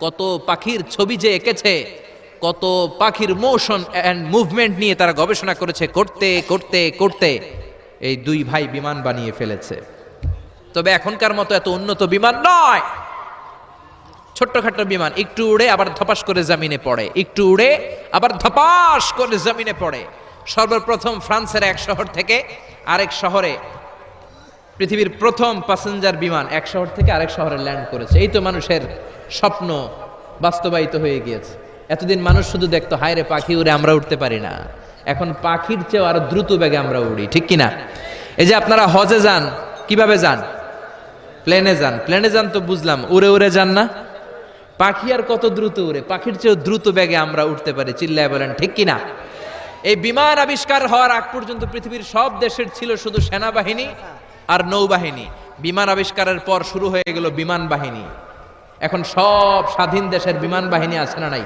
কত পাখির ছবি যে এঁকেছে, কত পাখির মোশন এন্ড মুভমেন্ট নিয়ে তারা গবেষণা করেছে। করতে করতে করতে এই 2 ভাই বিমান বানিয়ে ফেলেছে। তবে এখনকার মতো এত উন্নত বিমান নয়, ছোট্টখাট্ট বিমান, একটু উড়ে আবার ধপাস করে জমিনে পড়ে, একটু উড়ে আবার ধপাস করে জমিনে পড়ে। সর্বপ্রথম ফ্রান্সের এক শহর থেকে আরেক শহরে, পৃথিবীর প্রথম প্যাসেঞ্জার বিমান এক শহর থেকে আরেক শহরে ল্যান্ড করেছে। এই তো মানুষের স্বপ্ন বাস্তবায়িত হয়ে গিয়েছে। এতদিন মানুষ শুধু দেখতো হায় রে পাখি উড়ে, আমরা উঠতে পারি না। এখন পাখির চেয়েও আরো দ্রুত বেগে আমরা উড়ি। ঠিক কিনা? এই যে আপনারা হজে যান, কিভাবে যান? প্লেনে যান। প্লেনে যান তো বুঝলাম, উড়ে উড়ে যান না? পাখি আর কত দ্রুত উড়ে, পাখির চেয়েও দ্রুত বেগে আমরা উঠতে পারি। চিল্লায় বলেন ঠিক কিনা? এই বিমান আবিষ্কার হওয়ার আগ পর্যন্ত পৃথিবীর সব দেশের ছিল শুধু সেনাবাহিনী আর নৌবাহিনী। বিমান আবিষ্কারের পর শুরু হয়ে গেল বিমান বাহিনী। এখন সব স্বাধীন দেশের বিমান বাহিনী আছে না নাই?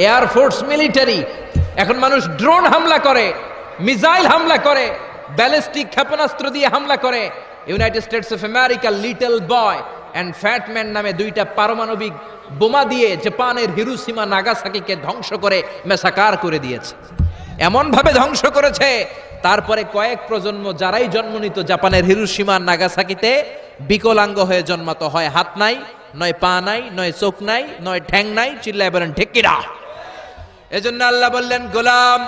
Air force, military. এখন মানুষ ড্রোন হামলা করে, মিসাইল হামলা করে, ব্যালিস্টিক ক্ষেপণাস্ত্র দিয়ে হামলা করে। United States of America Little Boy and Fat Man নামে 2টা পারমাণবিক বোমা দিয়ে জাপানের হিরোশিমা নাগাসাকিকে ধ্বংস করে মেসাকার করে দিয়েছে। এমন ভাবে ধ্বংস করেছে, তারপরে কয়েক প্রজন্ম যারাই জন্ম নিত জাপানের হিরোশিমা নাগাসাকিতে বিকলাঙ্গ হয়ে জন্মাতো। হয় হাত নাই, নয় পা নাই, নয় চোখ নাই, নয় ঠ্যাং নাই। চিল্লায় বলেন ঠিক কিনা? এজন্য আল্লাহ বললেন, গোলাম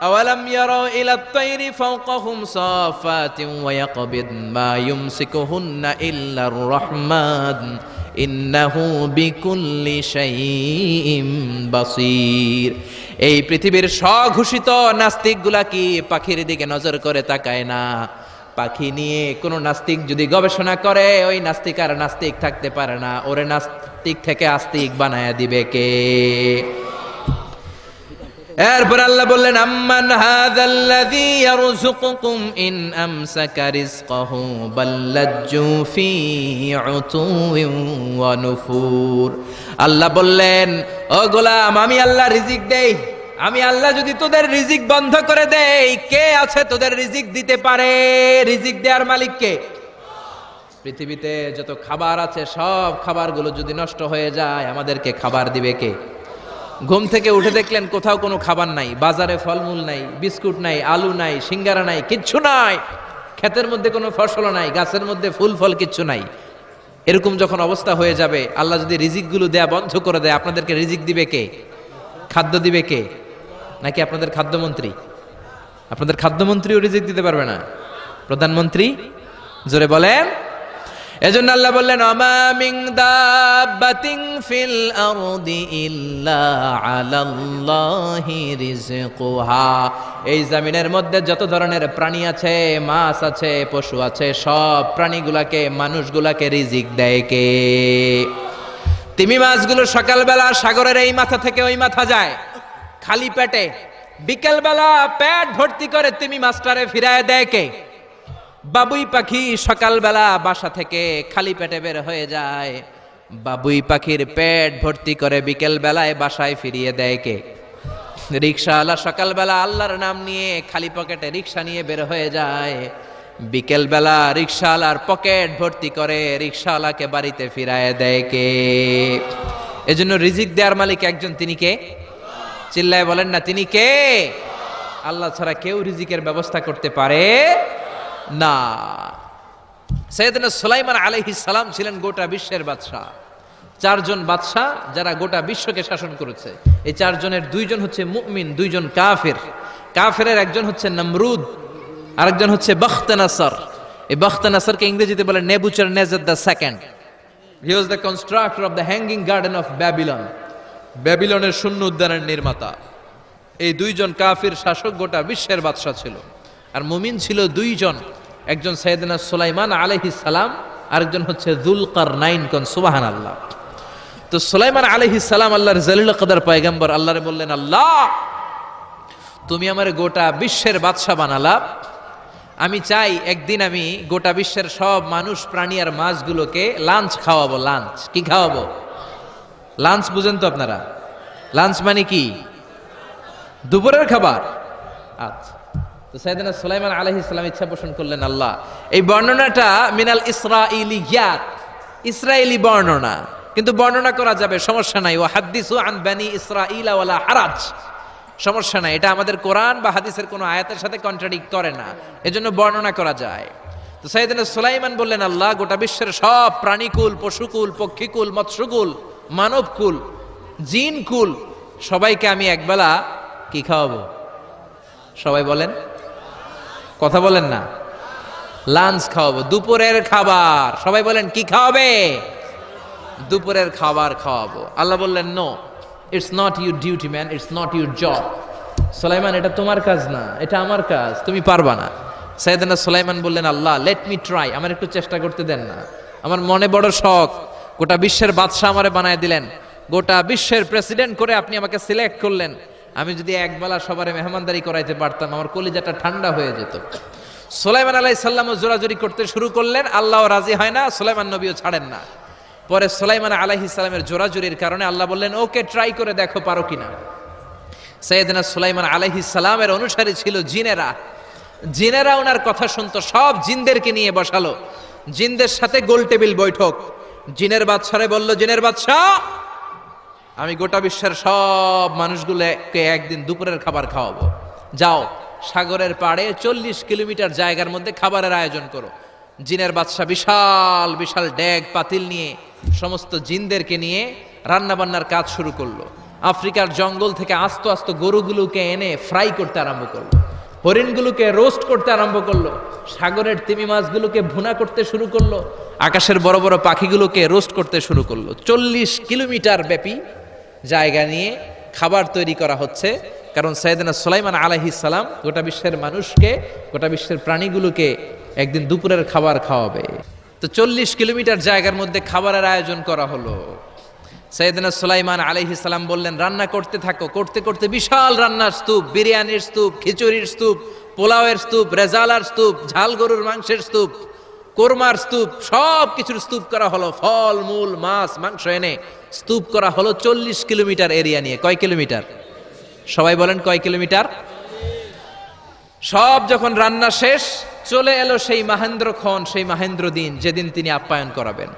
আওয়ালাম ইয়ারাউ ইলাত তাইরি ফাওকাহুম সাফাতিন ওয়া ইয়াকবিদ মা ইউমসিকুহুন্না ইল্লার রহমান ইন্নাহু বিকুল্লি শাইইন বাসীর। এই পৃথিবীর স্বঘোষিত নাস্তিকগুলা কি পাখির দিকে নজর করে তাকায় না? পাখি নিয়ে কোন নাস্তিক যদি গবেষণা করে, ওই নাস্তিক আর নাস্তিক থাকতে পারে না। ওরে নাস্তিক থেকে আস্তিক বানায়া দিবে কে? এরপর আল্লাহ বললেন, আম্মান হাযাল্লাযী ইয়ারযুকুকুম ইন আমসাকা রিজকাহু বাল্লাজ্জু ফী উতুওয়িন ওয়া নুফুর। আল্লাহ বললেন, ও গোলাম, আমি আল্লাহ রিজিক দেই। আমি আল্লাহ যদি তোদের রিজিক বন্ধ করে দেই, কে আছে তোদের রিজিক দিতে পারে? রিজিক দেওয়ার মালিক কে? পৃথিবীতে যত খাবার আছে সব খাবারগুলো যদি নষ্ট হয়ে যায়, আমাদেরকে খাবার দিবে কে? ঘুম থেকে উঠে দেখলেন কোথাও কোনো খাবার নাই, বাজারে ফলমূল নাই, বিস্কুট নাই, আলু নাই, সিঙ্গারা নাই, কিচ্ছু নাই। ক্ষেতের মধ্যে কোনো ফসল নাই, গাছের মধ্যে ফুল ফল কিচ্ছু নাই। এরকম যখন অবস্থা হয়ে যাবে, আল্লাহ যদি রিজিকগুলো দেয়া বন্ধ করে দেয়, আপনাদেরকে রিজিক দিবে কে? খাদ্য দিবে কে? নাকি আপনাদের খাদ্যমন্ত্রী? আপনাদের খাদ্যমন্ত্রীও রিজিক দিতে পারবে না? প্রধানমন্ত্রী? জোরে বলেন। এজন্য আল্লাহ বললেন, আমা মিন দাব্বাতিন ফিল আরদি ইল্লা আলাল্লাহি রিজকুহা। এই জমিনের মধ্যে যত ধরনের প্রাণী আছে, মাছ আছে, পশু আছে, সব প্রাণীগুলাকে, মানুষগুলাকে রিজিক দেয় কে? তিমি মাছগুলো সকালবেলা সাগরের এই মাথা থেকে ওই মাথা যায় খালি পেটে, বিকেলবেলা পেট ভর্তি করে তিমি মাছটারে ফিরায় দেয় কে? বাবুই পাখি সকালবেলা বাসা থেকে খালি পেটে বের হয়ে যায়, বাবুই পাখির পেট ভর্তি করে বিকেল বেলায় বাসায় ফিরিয়ে দেয় কে? রিকশাওয়ালা সকালবেলা আল্লাহর নাম নিয়ে খালি পকেটে রিকশা নিয়ে বের হয়ে যায়, বিকেল বেলা রিকশাওয়ালার পকেট ভর্তি করে রিকশাওয়ালাকে বাড়িতে ফিরায় দেয় কে? এজন্য রিজিক দেওয়ার মালিক একজন, তিনি কে? চিল্লায় বলেন না তিনি কে? আল্লাহ ছাড়া কেউ রিজিকের ব্যবস্থা করতে পারে না। সাইয়েদনা সুলাইমান আলাইহিস সালাম ছিলেন গোটা বিশ্বের বাদশা। চারজন বাদশা যারা গোটা বিশ্বকে শাসন করেছে, এই চারজনের দুইজন হচ্ছে মুমিন, দুইজন কাফের। কাফেরের একজন হচ্ছে নমরুদ, আরেকজন হচ্ছে বখতনাসর। এই বখতনাসরকে ইংরেজিতে বলে Nebuchadnezzar the second. He was the constructor of the hanging garden of Babylon. ব্যাবিলনের শূন্য উদ্যানের নির্মাতা। এই দুইজন কাফির শাসক গোটা বিশ্বের বাদশা ছিল। আর মুমিন ছিল দুইজন, একজন সাইয়েদনা সুলাইমান আলাইহিস সালাম, আরেকজন হচ্ছে যুলকারনাইন। কোন সুবহানাল্লাহ। তো সুলাইমান আলাইহিস সালাম আল্লাহর জলিল কদর পয়গম্বর, আল্লাহরে বললেন, আল্লাহ তুমি আমারে গোটা বিশ্বের বাদশা বানালা, আমি চাই একদিন আমি গোটা বিশ্বের সব মানুষ, প্রাণী আর মাছগুলোকে লাঞ্চ খাওয়াবো। লাঞ্চ কি খাওয়াবো? লাঞ্চ বুঝেন তো আপনারা? লাঞ্চ মানে কি? দুপুরের খাবার। আচ্ছা, তো সাইয়েদনা সুলাইমান আলাইহিস সালাম ইচ্ছা পোষণ করলেন, আল্লাহ এই বর্ণনাটা মিনাল ইসরাইলিয়াত, ইসরায়েলি বর্ণনা, কিন্তু বর্ণনা করা যাবে, সমস্যা নাই। ওয়া হাদিসু আন বানি ইসরাঈলা ওয়ালা হারাজ, সমস্যা নাই। এটা আমাদের কোরআন বা হাদিসের কোনো আয়াতের সাথে কন্ট্রাডিক্ট করে না, এজন্য বর্ণনা করা যায়। তো সাইয়েদনা সুলাইমান বললেন, আল্লাহ গোটা বিশ্বের সব প্রাণীকুল, পশুকুল, পক্ষীকুল, মৎস্যকুল, মানবকুল, জিনকুল, সবাইকে আমি একবেলা কি খাওয়াবো? সবাই বলেন, কথা বলেন না। লাঞ্চ খাওয়াবো, দুপুরের খাবার। সবাই বলেন কি খাওয়াবে? দুপুরের খাবার খাওয়াবো। আল্লাহ বললেন, no, it's not your duty man, it's not your job. সুলাইমান এটা তোমার কাজ না, এটা আমার কাজ, তুমি পারবা না। সাইয়েদনা সুলাইমান বললেন, আল্লাহ লেট মি ট্রাই, আমার একটু চেষ্টা করতে দেন না, আমার মনে বড় শখ। গোটা বিশ্বের বাদশা আমারে বানায় দিলেন, গোটা বিশ্বের প্রেসিডেন্ট করে আপনি আমাকে সিলেক্ট করলেন। আমি যদি একবেলা সবারে মেহমানদারি করাইতে পারতাম, আমার কলিজাটা ঠান্ডা হয়ে যেত। সুলাইমান আলাইহিস সালামও জোরাজুরি করতে শুরু করলেন, আল্লাহও রাজি হয় না, সুলাইমান নবীও ছাড়েন না। পরে সুলাইমান আলাইহিস সালামের জোরাজুরির কারণে আল্লাহ বললেন, ওকে ট্রাই করে দেখো পারো কিনা। সাইয়েদনা সুলাইমান আলাইহিস সালামের অনুসারী ছিল জিনেরা। জিনেরা ওনার কথা শুনতো, সব জিনদেরকে নিয়ে বসালো, জিনদের সাথে গোল টেবিল বৈঠক। জিনের বাদশারে বলল, জিনের বাদশা আমি গোটা বিশ্বের সব মানুষগুলোকে একদিন দুপুরের খাবার খাওয়াবো। যাও সাগরের পাড়ে 40 কিলোমিটার জায়গার মধ্যে খাবারের আয়োজন করো। জিনের বাদশা বিশাল বিশাল ড্যাগ পাতিল নিয়ে সমস্ত জিনদেরকে নিয়ে রান্না বান্নার কাজ শুরু করলো। আফ্রিকার জঙ্গল থেকে আস্ত আস্ত গরুগুলোকে এনে ফ্রাই করতে আরম্ভ করলো, হরিণগুলোকে রোস্ট করতে আরম্ভ করলো, সাগরের তিমি মাছগুলোকে ভুনা করতে শুরু করলো, আকাশের বড় বড় পাখিগুলোকে রোস্ট করতে শুরু করলো। 40 কিলোমিটার ব্যাপী জায়গা নিয়ে খাবার তৈরি করা হচ্ছে, কারণ সাইয়েদনা সুলাইমান আলাইহিস সালাম গোটা বিশ্বের মানুষকে, গোটা বিশ্বের প্রাণীগুলোকে একদিন দুপুরের খাবার খাওয়াবে। তো 40 কিলোমিটার জায়গার মধ্যে খাবারের আয়োজন করা হলো। সাইয়েদনা সুলাইমান আলাইহিস সালাম বললেন, রান্না করতে থাকো। করতে করতে বিশাল রান্নার স্তূপ, বিরিয়ানির স্তূপ, খিচুড়ির স্তূপ, পোলাওয়ের স্তূপ, রেজালার স্তূপ, ঝাল গরুর মাংসের স্তূপ, কোরমার স্তূপ, সব কিছুর স্তূপ করা হলো। ফল মূল মাছ মাংস এনে স্তূপ করা হলো 40 কিলোমিটার এরিয়া নিয়ে। কয় কিলোমিটার? সবাই বলেন কয় কিলোমিটার? সব যখন রান্না শেষ, চলে এলো সেই মাহেন্দ্রক্ষণ, সেই মাহেন্দ্র দিন, যেদিন তিনি আপ্যায়ন করাবেন।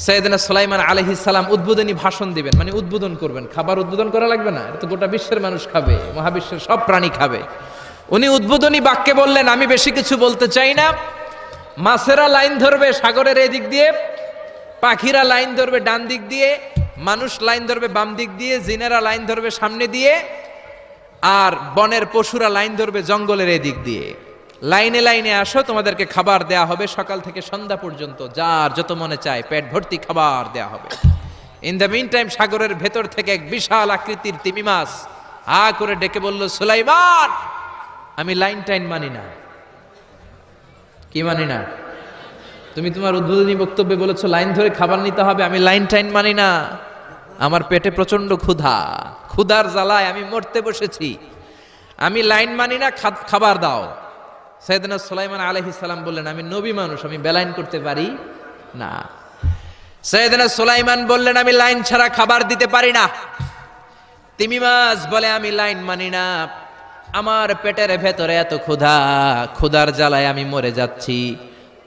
সাইয়েদনা সুলাইমান আলাইহিস সালাম উদ্বোধনী ভাষণ দিবেন, মানে উদ্বোধন করবেন। খাবার উদ্বোধন করা লাগবে না, এটা তো গোটা বিশ্বের মানুষ খাবে, মহাবিশ্বের সব প্রাণী খাবে। উনি উদ্বোধনী বাক্যে বললেন, আমি বেশি কিছু বলতে চাই না। মাছেরা লাইন ধরবে সাগরের এই দিক দিয়ে, পাখিরা লাইন ধরবে ডান দিক দিয়ে, মানুষ লাইন ধরবে বাম দিক দিয়ে, জিনেরা লাইন ধরবে সামনে দিয়ে, আর বনের পশুরা লাইন ধরবে জঙ্গলের এই দিক দিয়ে। লাইনে লাইনে আসো, তোমাদেরকে খাবার দেয়া হবে সকাল থেকে সন্ধ্যা পর্যন্ত, যার যত মনে চায় পেট ভর্তি খাবার দেয়া হবে। ইন দ্য মিন টাইম সাগরের ভেতর থেকে এক বিশাল আকৃতির তিমি মাছ হা করে ডেকে বলল, সুলাইমান আমি লাইন টাইন মানি না। কি মানি না? তুমি তোমার উদ্বোধনী বক্তব্যে বলেছো লাইন ধরে খাবার নিতে হবে, আমি লাইন টাইন মানি না। আমার পেটে প্রচন্ড ক্ষুধা, ক্ষুধার জ্বালায় আমি মরতে বসেছি, আমি লাইন মানি না, খাবার দাও। সাইয়েদনা সুলাইমান আলাইহিস সালাম বললেন, আমি নবী মানুষ, আমি বেলাইন করতে পারি না। সাইয়েদনা সুলাইমান বললেন, আমি লাইন ছাড়া খাবার দিতে পারি না। তিমি মাছ বলে, আমি লাইন মানি না, আমার পেটের ভেতরে এত ক্ষুধা, ক্ষুধার জ্বালায় আমি মরে যাচ্ছি,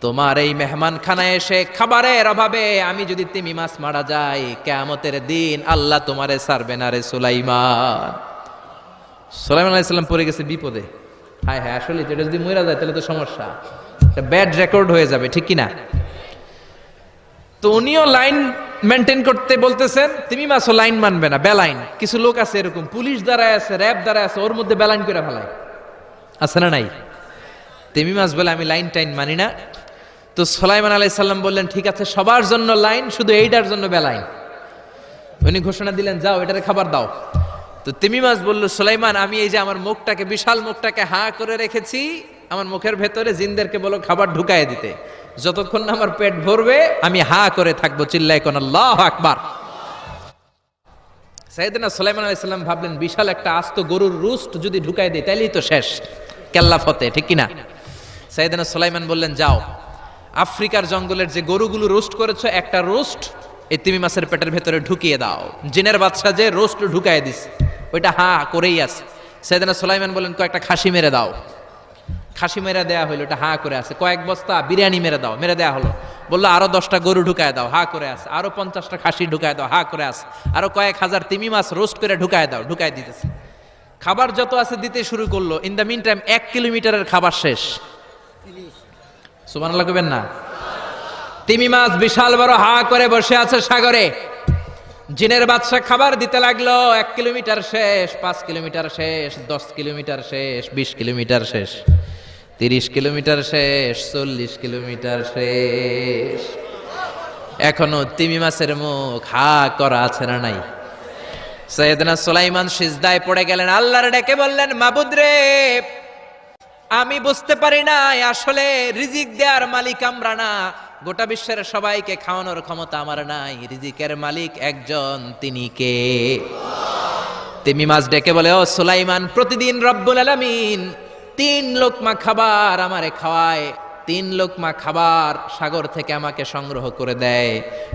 তোমার এই মেহমান খানায় এসে খাবারের অভাবে আমি যদি তিমি মাছ মারা যাই, কিয়ামতের দিন আল্লাহ তোমারে ছাড়বে না রে সুলাইমান। সুলাইমান আলাইহিস সালাম পড়ে গেছে বিপদে। হায় হায়, আসলে যেটা যদি মরে যায় তাহলে তো সমস্যা, ব্যাড রেকর্ড হয়ে যাবে, ঠিক কিনা? তো উনিও লাইন মেনটেন করতে বলতেছেন, তিমি মাছও লাইন মানবে না, বেলাইন। কিছু লোক আছে এরকম, পুলিশ দ্বারা আছে, র্যাব দ্বারা আছে, ওর মধ্যে বেলাইন করে ফেলায়, আছে না নাই? তিমি মাছ বলে আমি লাইন টাইন মানি না। তো সুলাইমান আলাইহিস সালাম বললেন, ঠিক আছে সবার জন্য লাইন, শুধু এইটার জন্য বেলাইন। উনি ঘোষণা দিলেন, যাও এটারে খাবার দাও। তো তিমি মাছ বলল, সুলাইমান আমি এই যে আমার মুখটাকে, বিশাল মুখটাকে হা করে রেখেছি, আমার মুখের ভেতরে জিনদেরকে বলো খাবার ঢুকায় দিতে, যতক্ষণ না আমার পেট ভরবে আমি হা করে থাকবো, চিল্লায় কোন আল্লাহু আকবার। সাইয়েদনা সুলাইমান আলাইহিস সালাম ভাবলেন, বিশাল একটা আস্ত গরুর রোস্ট যদি ঢুকায় দেয় তাহলেই তো শেষ, কেল্লা ফতে, ঠিক কিনা? সাইয়েদনা সুলাইমান বললেন, যাও আফ্রিকার জঙ্গলের যে গরুগুলো রোস্ট করেছো, একটা রোস্ট এই তিমি মাছের পেটের ভেতরে ঢুকিয়ে দাও। জিনের বাদশা যে রোস্ট ঢুকায় দিছে, ওইটা হা করেই আছে। সাইয়েদনা সুলাইমান বললেন, কয়েকটা খাসি মেরে দাও। খাসি মেরে দেয়া হলো, ওটা হা করে আছে। কয়েক বস্তা বিরিয়ানি মেরে দাও, মেরে দেয়া হলো। বললো আরো 10টা গরু ঢুকায় দাও, হা করে আছে। আরো 50টা খাসি ঢুকায় দাও, হা করে আছে। আরো কয়েক হাজার তিমি মাছ রোস্ট করে ঢুকায় দাও, ঢুকায় দিতেছে। খাবার যত আছে দিতে শুরু করলো। ইন দ্য মিন টাইম 1 কিলোমিটারের খাবার শেষ। সুবহানাল্লাহ কইবেন না? তিমি মাছ বিশাল বড় হা করে বসে আছে সাগরে। জিনের বাদশা খাবার দিতে লাগলো। 1 কিলোমিটার শেষ, 5 কিলোমিটার শেষ, 10 কিলোমিটার শেষ, 20 কিলোমিটার শেষ, 30 কিলোমিটার শেষ, 40 কিলোমিটার শেষ। এখনো তিমি মাছের মুখ হা করা আছে না নাই? সাইয়েদনা সুলাইমান সিজদায় পড়ে গেলেন, আল্লাহর ডেকে বললেন, মাবুদ রে, আমি বুঝতে পারি না আসলে রিজিক দেওয়ার মালিক আমরা না, গোটা বিশ্বের সবাইকে খাওয়ানোর ক্ষমতা আমার নাই, রিজিকের মালিক একজন, তিনি কে? তিমি মাছ ডেকে বলে, ও সুলাইমান, প্রতিদিন রব্বুল আলামিন 3 লোকমা খাবার আমারে খাওয়ায়, 3 লোকমা খাবার সাগর থেকে আমাকে সংগ্রহ করে দেয়।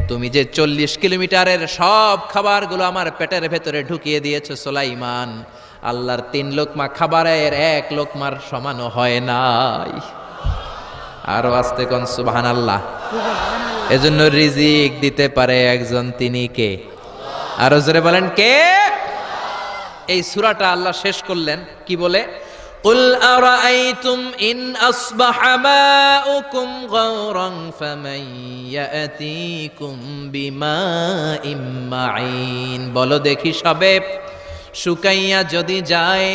তুমি যে 40 কিলোমিটারের সব খাবারগুলো আমার পেটের ভেতরে ঢুকিয়ে দিয়েছো সুলাইমান, আল্লাহর 3 লোকমা খাবারের 1 লোকমার সমানও হয় নাই। আরো আস্তে কোন সুবহানাল্লাহ। এজন্য রিজিক দিতে পারে একজন, তিনি কে? আরো জোরে বলেন, কে? এই সূরাটা আল্লাহ শেষ করলেন কি বলে? কুল আরাআইতুম ইন আসবাহা মাউকুম গাওরান ফামান ইয়াতিকুম বিমাইম মাইন। বলো দেখি সবে, শুকাইয়া যদি যায়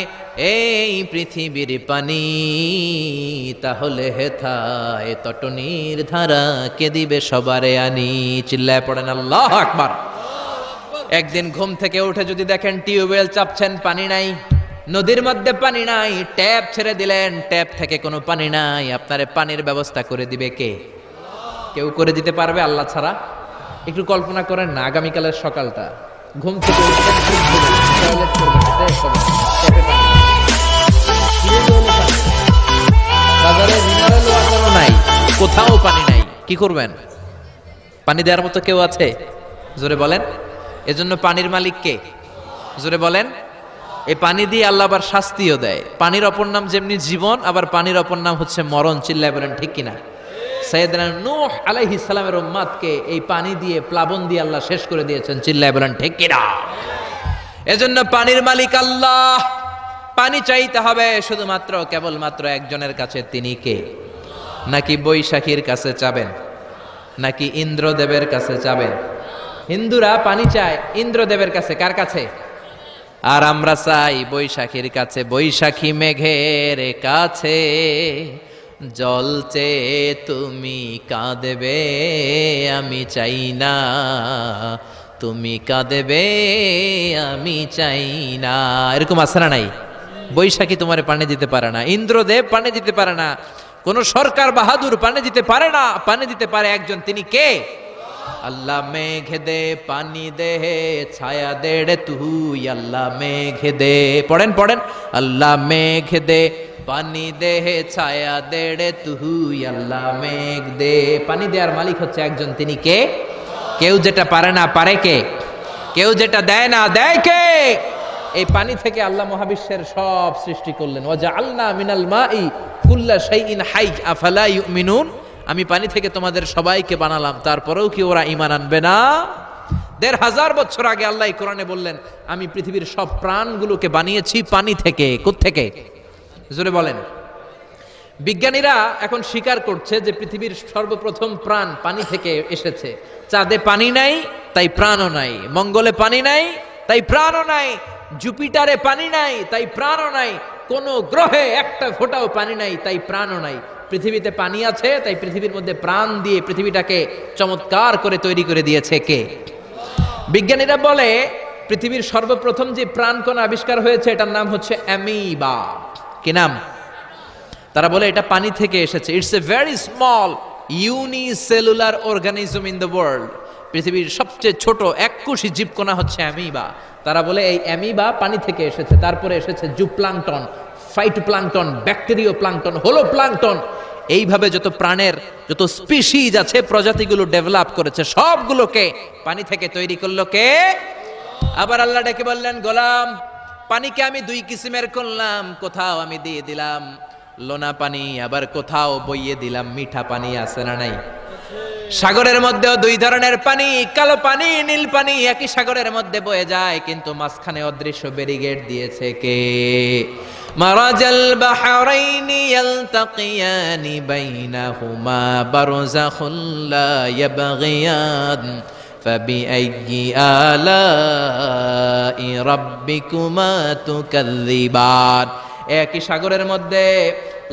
এই পৃথিবীর পানি, তাহলে হেথায় তটনির ধারা কে দিবে সবারে আনি? চিল্লায় পড়েন আল্লাহু আকবার। একদিন ঘুম থেকে উঠে যদি দেখেন টিউবওয়েল চাপছেন, পানি নাই, নদীর মধ্যে পানি নাই, ট্যাপ ছেড়ে দিলেন, ট্যাপ থেকে কোনো পানি নাই, আপনারে পানির ব্যবস্থা করে দিবে কে? কেউ করে দিতে পারবে আল্লাহ ছাড়া? একটু কল্পনা করেন না, আগামীকালের সকালটা, ঘুম থেকে উঠবেন, টয়লেট করবেন, ফ্রেশ হবেন, ট্যাপে পানি নাই, বাজারে মিনারেল ওয়াটারও নাই, কোথাও পানি নাই, কি করবেন? পানি দেওয়ার মতো কেউ আছে? জোরে বলেন। এজন্য পানির মালিক কে? জোরে বলেন। এই পানি দিয়ে আল্লাহ আবার শাস্তিও দেয়। পানির অপর নাম যেমনি জীবন, আবার পানির অপর নাম হচ্ছে মরণ। চিল্লায় বলেন ঠিক কিনা? সাইয়েদনা নূহ আলাইহিস সালামের উম্মতকে এই পানি দিয়ে, প্লাবন দিয়ে আল্লাহ শেষ করে দিয়েছেন। চিল্লায় বলেন ঠিক কিনা? এজন্য পানির মালিক আল্লাহ। পানি চাইতে হবে শুধুমাত্র কেবলমাত্র একজনের কাছে, তিনি কে? নাকি বৈশাখীর কাছে চাবেন? নাকি ইন্দ্রদেবের কাছে চাবেন? হিন্দুরা পানি চায় ইন্দ্রদেবের কাছে। কার কাছে? আর আমরা চাই বৈশাখীর কাছে। বৈশাখী মেঘের কাছে জল চেয়ে তুমি কাঁদবে, আমি চাই না তুমি কাঁদবে, আমি চাই না। এরকম আছে না নাই? বৈশাখী তোমারে পানি দিতে পারে না, ইন্দ্রদেব পানি দিতে পারে না, কোন সরকার বাহাদুর পানি দিতে পারে না। পানি দিতে পারে একজন, তিনি কে? আল্লাহ মেঘ দে পানি দে, ছায়া দে রে তুই, আল্লাহ মেঘ দে। পড়েন পড়েন, আল্লাহ মেঘ দে পানি দে, ছায়া দে রে তুই, আল্লাহ মেঘ দে। পানি দেওয়ার মালিক হচ্ছে একজন, তিনি কে? কেউ যেটা পারে না পারে কে? কেউ যেটা দেয় না দেয় কে? এই পানি থেকে আল্লাহ মহাবিশ্বের সব সৃষ্টি করলেন। ওয়াজআলনা মিনাল মাই কুল্লা শাইইন হাই আফালা ইউমিনুন। আমি পানি থেকে তোমাদের সবাইকে বানালাম, তারপরেও কি ওরা ঈমান আনবে না? ১৫০০ বছর আগে আল্লাহ কোরআনে বললেন, আমি পৃথিবীর সব প্রাণগুলোকে বানিয়েছি পানি থেকে। কোত্থেকে? জোরে বলেন। বিজ্ঞানীরা এখন স্বীকার করছে যে পৃথিবীর সর্বপ্রথম প্রাণ পানি থেকে এসেছে। চাঁদে পানি নাই, তাই প্রাণও নাই। মঙ্গলে পানি নাই, তাই প্রাণও নাই। জুপিটারে পানি নাই, তাই প্রাণও নাই। কোন গ্রহে একটা ফোঁটাও পানি নাই, তাই প্রাণও নাই। পৃথিবীতে পানি আছে, তাই পৃথিবীর মধ্যে প্রাণ দিয়ে পৃথিবীটাকে চমৎকার করে তৈরি করে দিয়েছে কে? বিজ্ঞানীরা বলে পৃথিবীর সর্বপ্রথম যে প্রাণকণা আবিষ্কার হয়েছে এটার নাম হচ্ছে অ্যামিবা। কি নাম? তারা বলে এটা পানি থেকে এসেছে। It's a very small unicellular organism in the world. পৃথিবীর সবচেয়ে ছোট এককোষী জীবকণা হচ্ছে অ্যামিবা। তারা বলে এই অ্যামিবা পানি থেকে এসেছে। তারপরে এসেছে জুপ্লাঙ্কটন, ফাইটোপ্লাঙ্কটন, ব্যাকটেরিও প্লাঙ্কটন, হোলো প্লাঙ্কটন। এইভাবে যত প্রাণের যত স্পিসিজ আছে, প্রজাতিগুলো ডেভেলপ করেছে, সবগুলোকে পানি থেকে তৈরি করলো কে? আবার আল্লাহ ডেকে বললেন, গোলাম পানিকে আমি দুই কিসিমের করলাম, কোথাও আমি দিয়ে দিলাম লোনা পানি, আবার কোথাও বইয়ে দিলাম মিঠা পানি। আছে না নাই? সাগরের মধ্যেও দুই ধরনের পানি, কালো পানি, নীল পানি একই সাগরের মধ্যে বয়ে যায়, কিন্তু মাঝখানে অদৃশ্য ব্যারিকেড দিয়েছে কে? মারাজাল বাহরাইনি ইয়ালতাকিয়ানি বাইনাহুমা বারযাখুন লা ইয়াবগিয়ান ফাবিআইয়ি আলাই রাব্বিকুমা তুকাযযিবান। একই সাগরের মধ্যে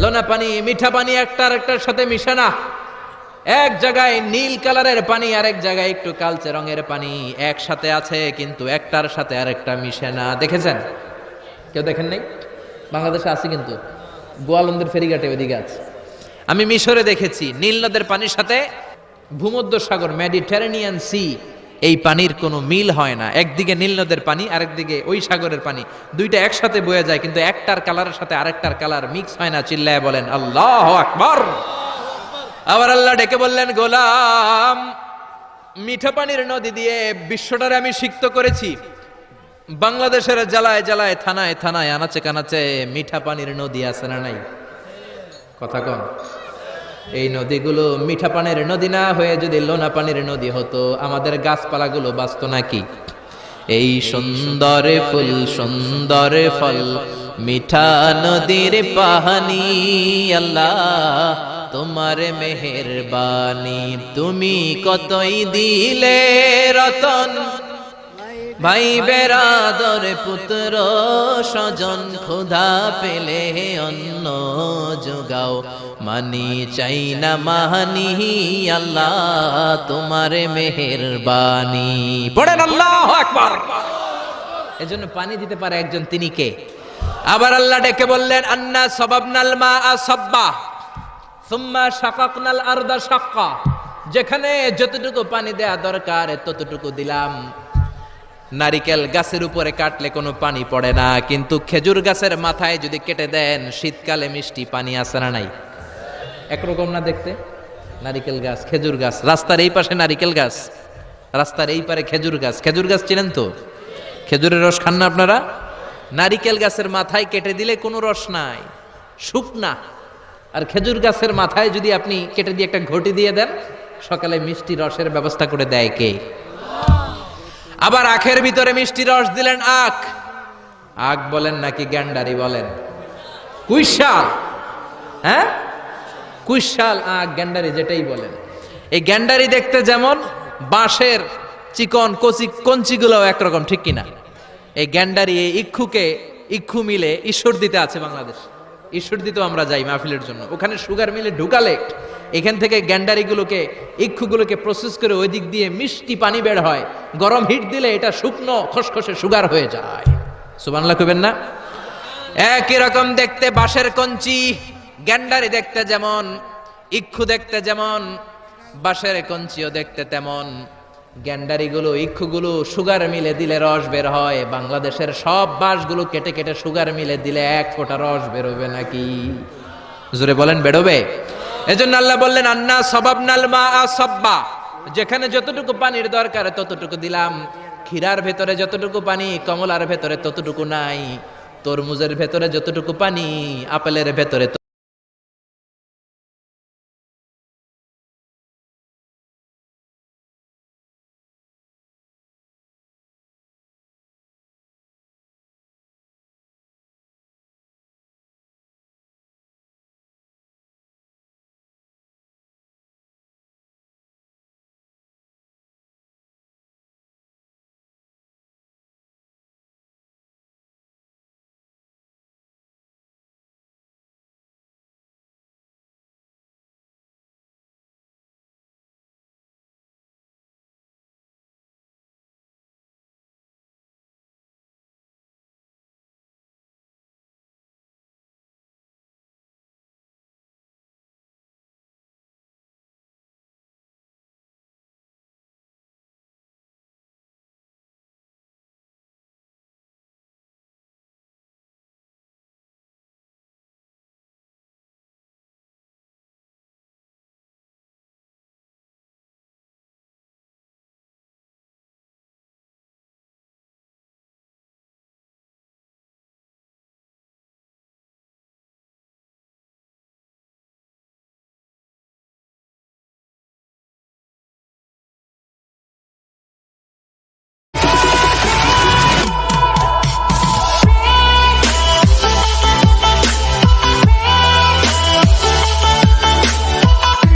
লোনা পানি, মিঠা পানি একটার একটার সাথে মিশে না। এক জায়গায় নীল কালারের পানি, আরেক জায়গায় একটু কালচে রঙের পানি একসাথে আছে, কিন্তু একটার সাথে আরেকটা মিশে না। দেখেছেন? কেউ দেখেন নাই? বাংলাদেশে আছে, কিন্তু গোয়ালন্দের ফেরিঘাটে ওইদিকে আছে। আমি মিশরে দেখেছি নীল নদের পানির সাথে ভূমধ্য সাগর, মেডিটেরেনিয়ান সি, এই পানির কোনো মিল হয় না। একদিকে নীল নদের পানি, আরেকদিকে ওই সাগরের পানি, দুইটা একসাথে বয়ে যায়, কিন্তু একটার কালারের সাথে আরেকটার কালার মিক্স হয় না। চিল্লায় বলেন আল্লাহু আকবার। আবার আল্লাহ ডেকে বললেন, গোলাম মিঠা পানির নদী দিয়ে বিশ্বটারে আমি সিক্ত করেছি। বাংলাদেশের জেলায় জেলায়, থানায় থানায়, আনাচে কানাচে মিঠা পানির নদী আছে না নাই? কথা কন। এই নদীগুলো মিঠা পানির নদী না হয়ে যদি লোনা পানির নদী হতো, আমাদের গাছপালাগুলো বাঁচত নাকি? এই সুন্দর ফুল, সুন্দর ফল, মিঠা নদীর পানি, আল্লাহ তোমার মেহেরবানি। তুমি কতই দিলে রতন, ভাই বেরাদর, পুত্র স্বজন, ক্ষুধা পেলে অন্ন যোগাও, মানি চাই না মাহানি, আল্লাহ তোমার মেহেরবানি। পড়েন আল্লাহু আকবার। এজন্য পানি দিতে পারে একজন, তিনি কে? আবার আল্লাহ ডেকে বললেন, আন্না সাবাবনাল মাআ সাব্বা সুম্মা শাকাকনাল আরদা শাক্কা। যেখানে যতটুকু পানি দেয়া দরকার ততটুকু দিলাম। নারিকেল গাছের উপরে কাটলে কোনো পানি পড়ে না, কিন্তু খেজুর গাছের মাথায় যদি কেটে দেন শীতকালে মিষ্টি পানি আছে না নাই? একরকম না দেখতে? নারিকেল গাছ, খেজুর গাছ, রাস্তার এই পাশে নারিকেল গাছ, রাস্তার এই পারে খেজুর গাছ। খেজুর গাছ চিনেন তো? খেজুরের রস খান না আপনারা? নারিকেল গাছের মাথায় কেটে দিলে কোনো রস নাই, শুকনা। আর খেজুর গাছের মাথায় যদি আপনি কেটে দিয়ে একটা ঘটি দিয়ে দেন, সকালে মিষ্টি রসের ব্যবস্থা করে দেয় কে? আবার আখের ভিতরে মিষ্টি রস দিলেন আখ। আখ বলেন নাকি গ্যান্ডারি বলেন? কুইশাল, হ্যাঁ কুইশাল আখ, গ্যান্ডারি যেটাই বলেন। এই গ্যান্ডারি দেখতে যেমন, বাঁশের চিকন কচি কঞ্চিগুলোও একরকম, ঠিক কিনা? এই গ্যান্ডারি, এই ইক্ষু মিলে ঈশ্বর দিতে আছে বাংলাদেশ। ঈশ্বর দিতেও আমরা যাই মাহফিলের জন্য। ওখানে সুগার মিলে ঢুকালে এখান থেকে গ্যান্ডারিগুলোকে, ইক্ষুগুলোকে প্রসেস করে ওই দিক দিয়ে মিষ্টি পানি বের হয়। গরম হিট দিলে এটা শুকনো খসখসে সুগার হয়ে যায়। সুবহানাল্লাহ কইবেন না? একই রকম দেখতে বাঁশের কঞ্চি। গ্যান্ডারি দেখতে যেমন, ইক্ষু দেখতে যেমন, বাঁশের কঞ্চিও দেখতে তেমন। গ্যান্ডারিগুলো, ইক্ষুগুলো সুগার মিলে দিলে রস বের হয়। বাংলাদেশের সব বাঁশগুলো কেটে কেটে সুগার মিলে দিলে এক ফোঁটা রস বেরোবে নাকি? জোরে বলেন, বেরোবে? এজন্য আল্লাহ বললেন, আন্না সাবাবনাল মাআ সাব্বা। যেখানে যতটুকু পানির দরকার ততটুকু দিলাম। ক্ষীরার ভেতরে যতটুকু পানি, কমলার ভেতরে ততটুকু নাই। তরমুজের ভেতরে যতটুকু পানি, আপেলের ভেতরে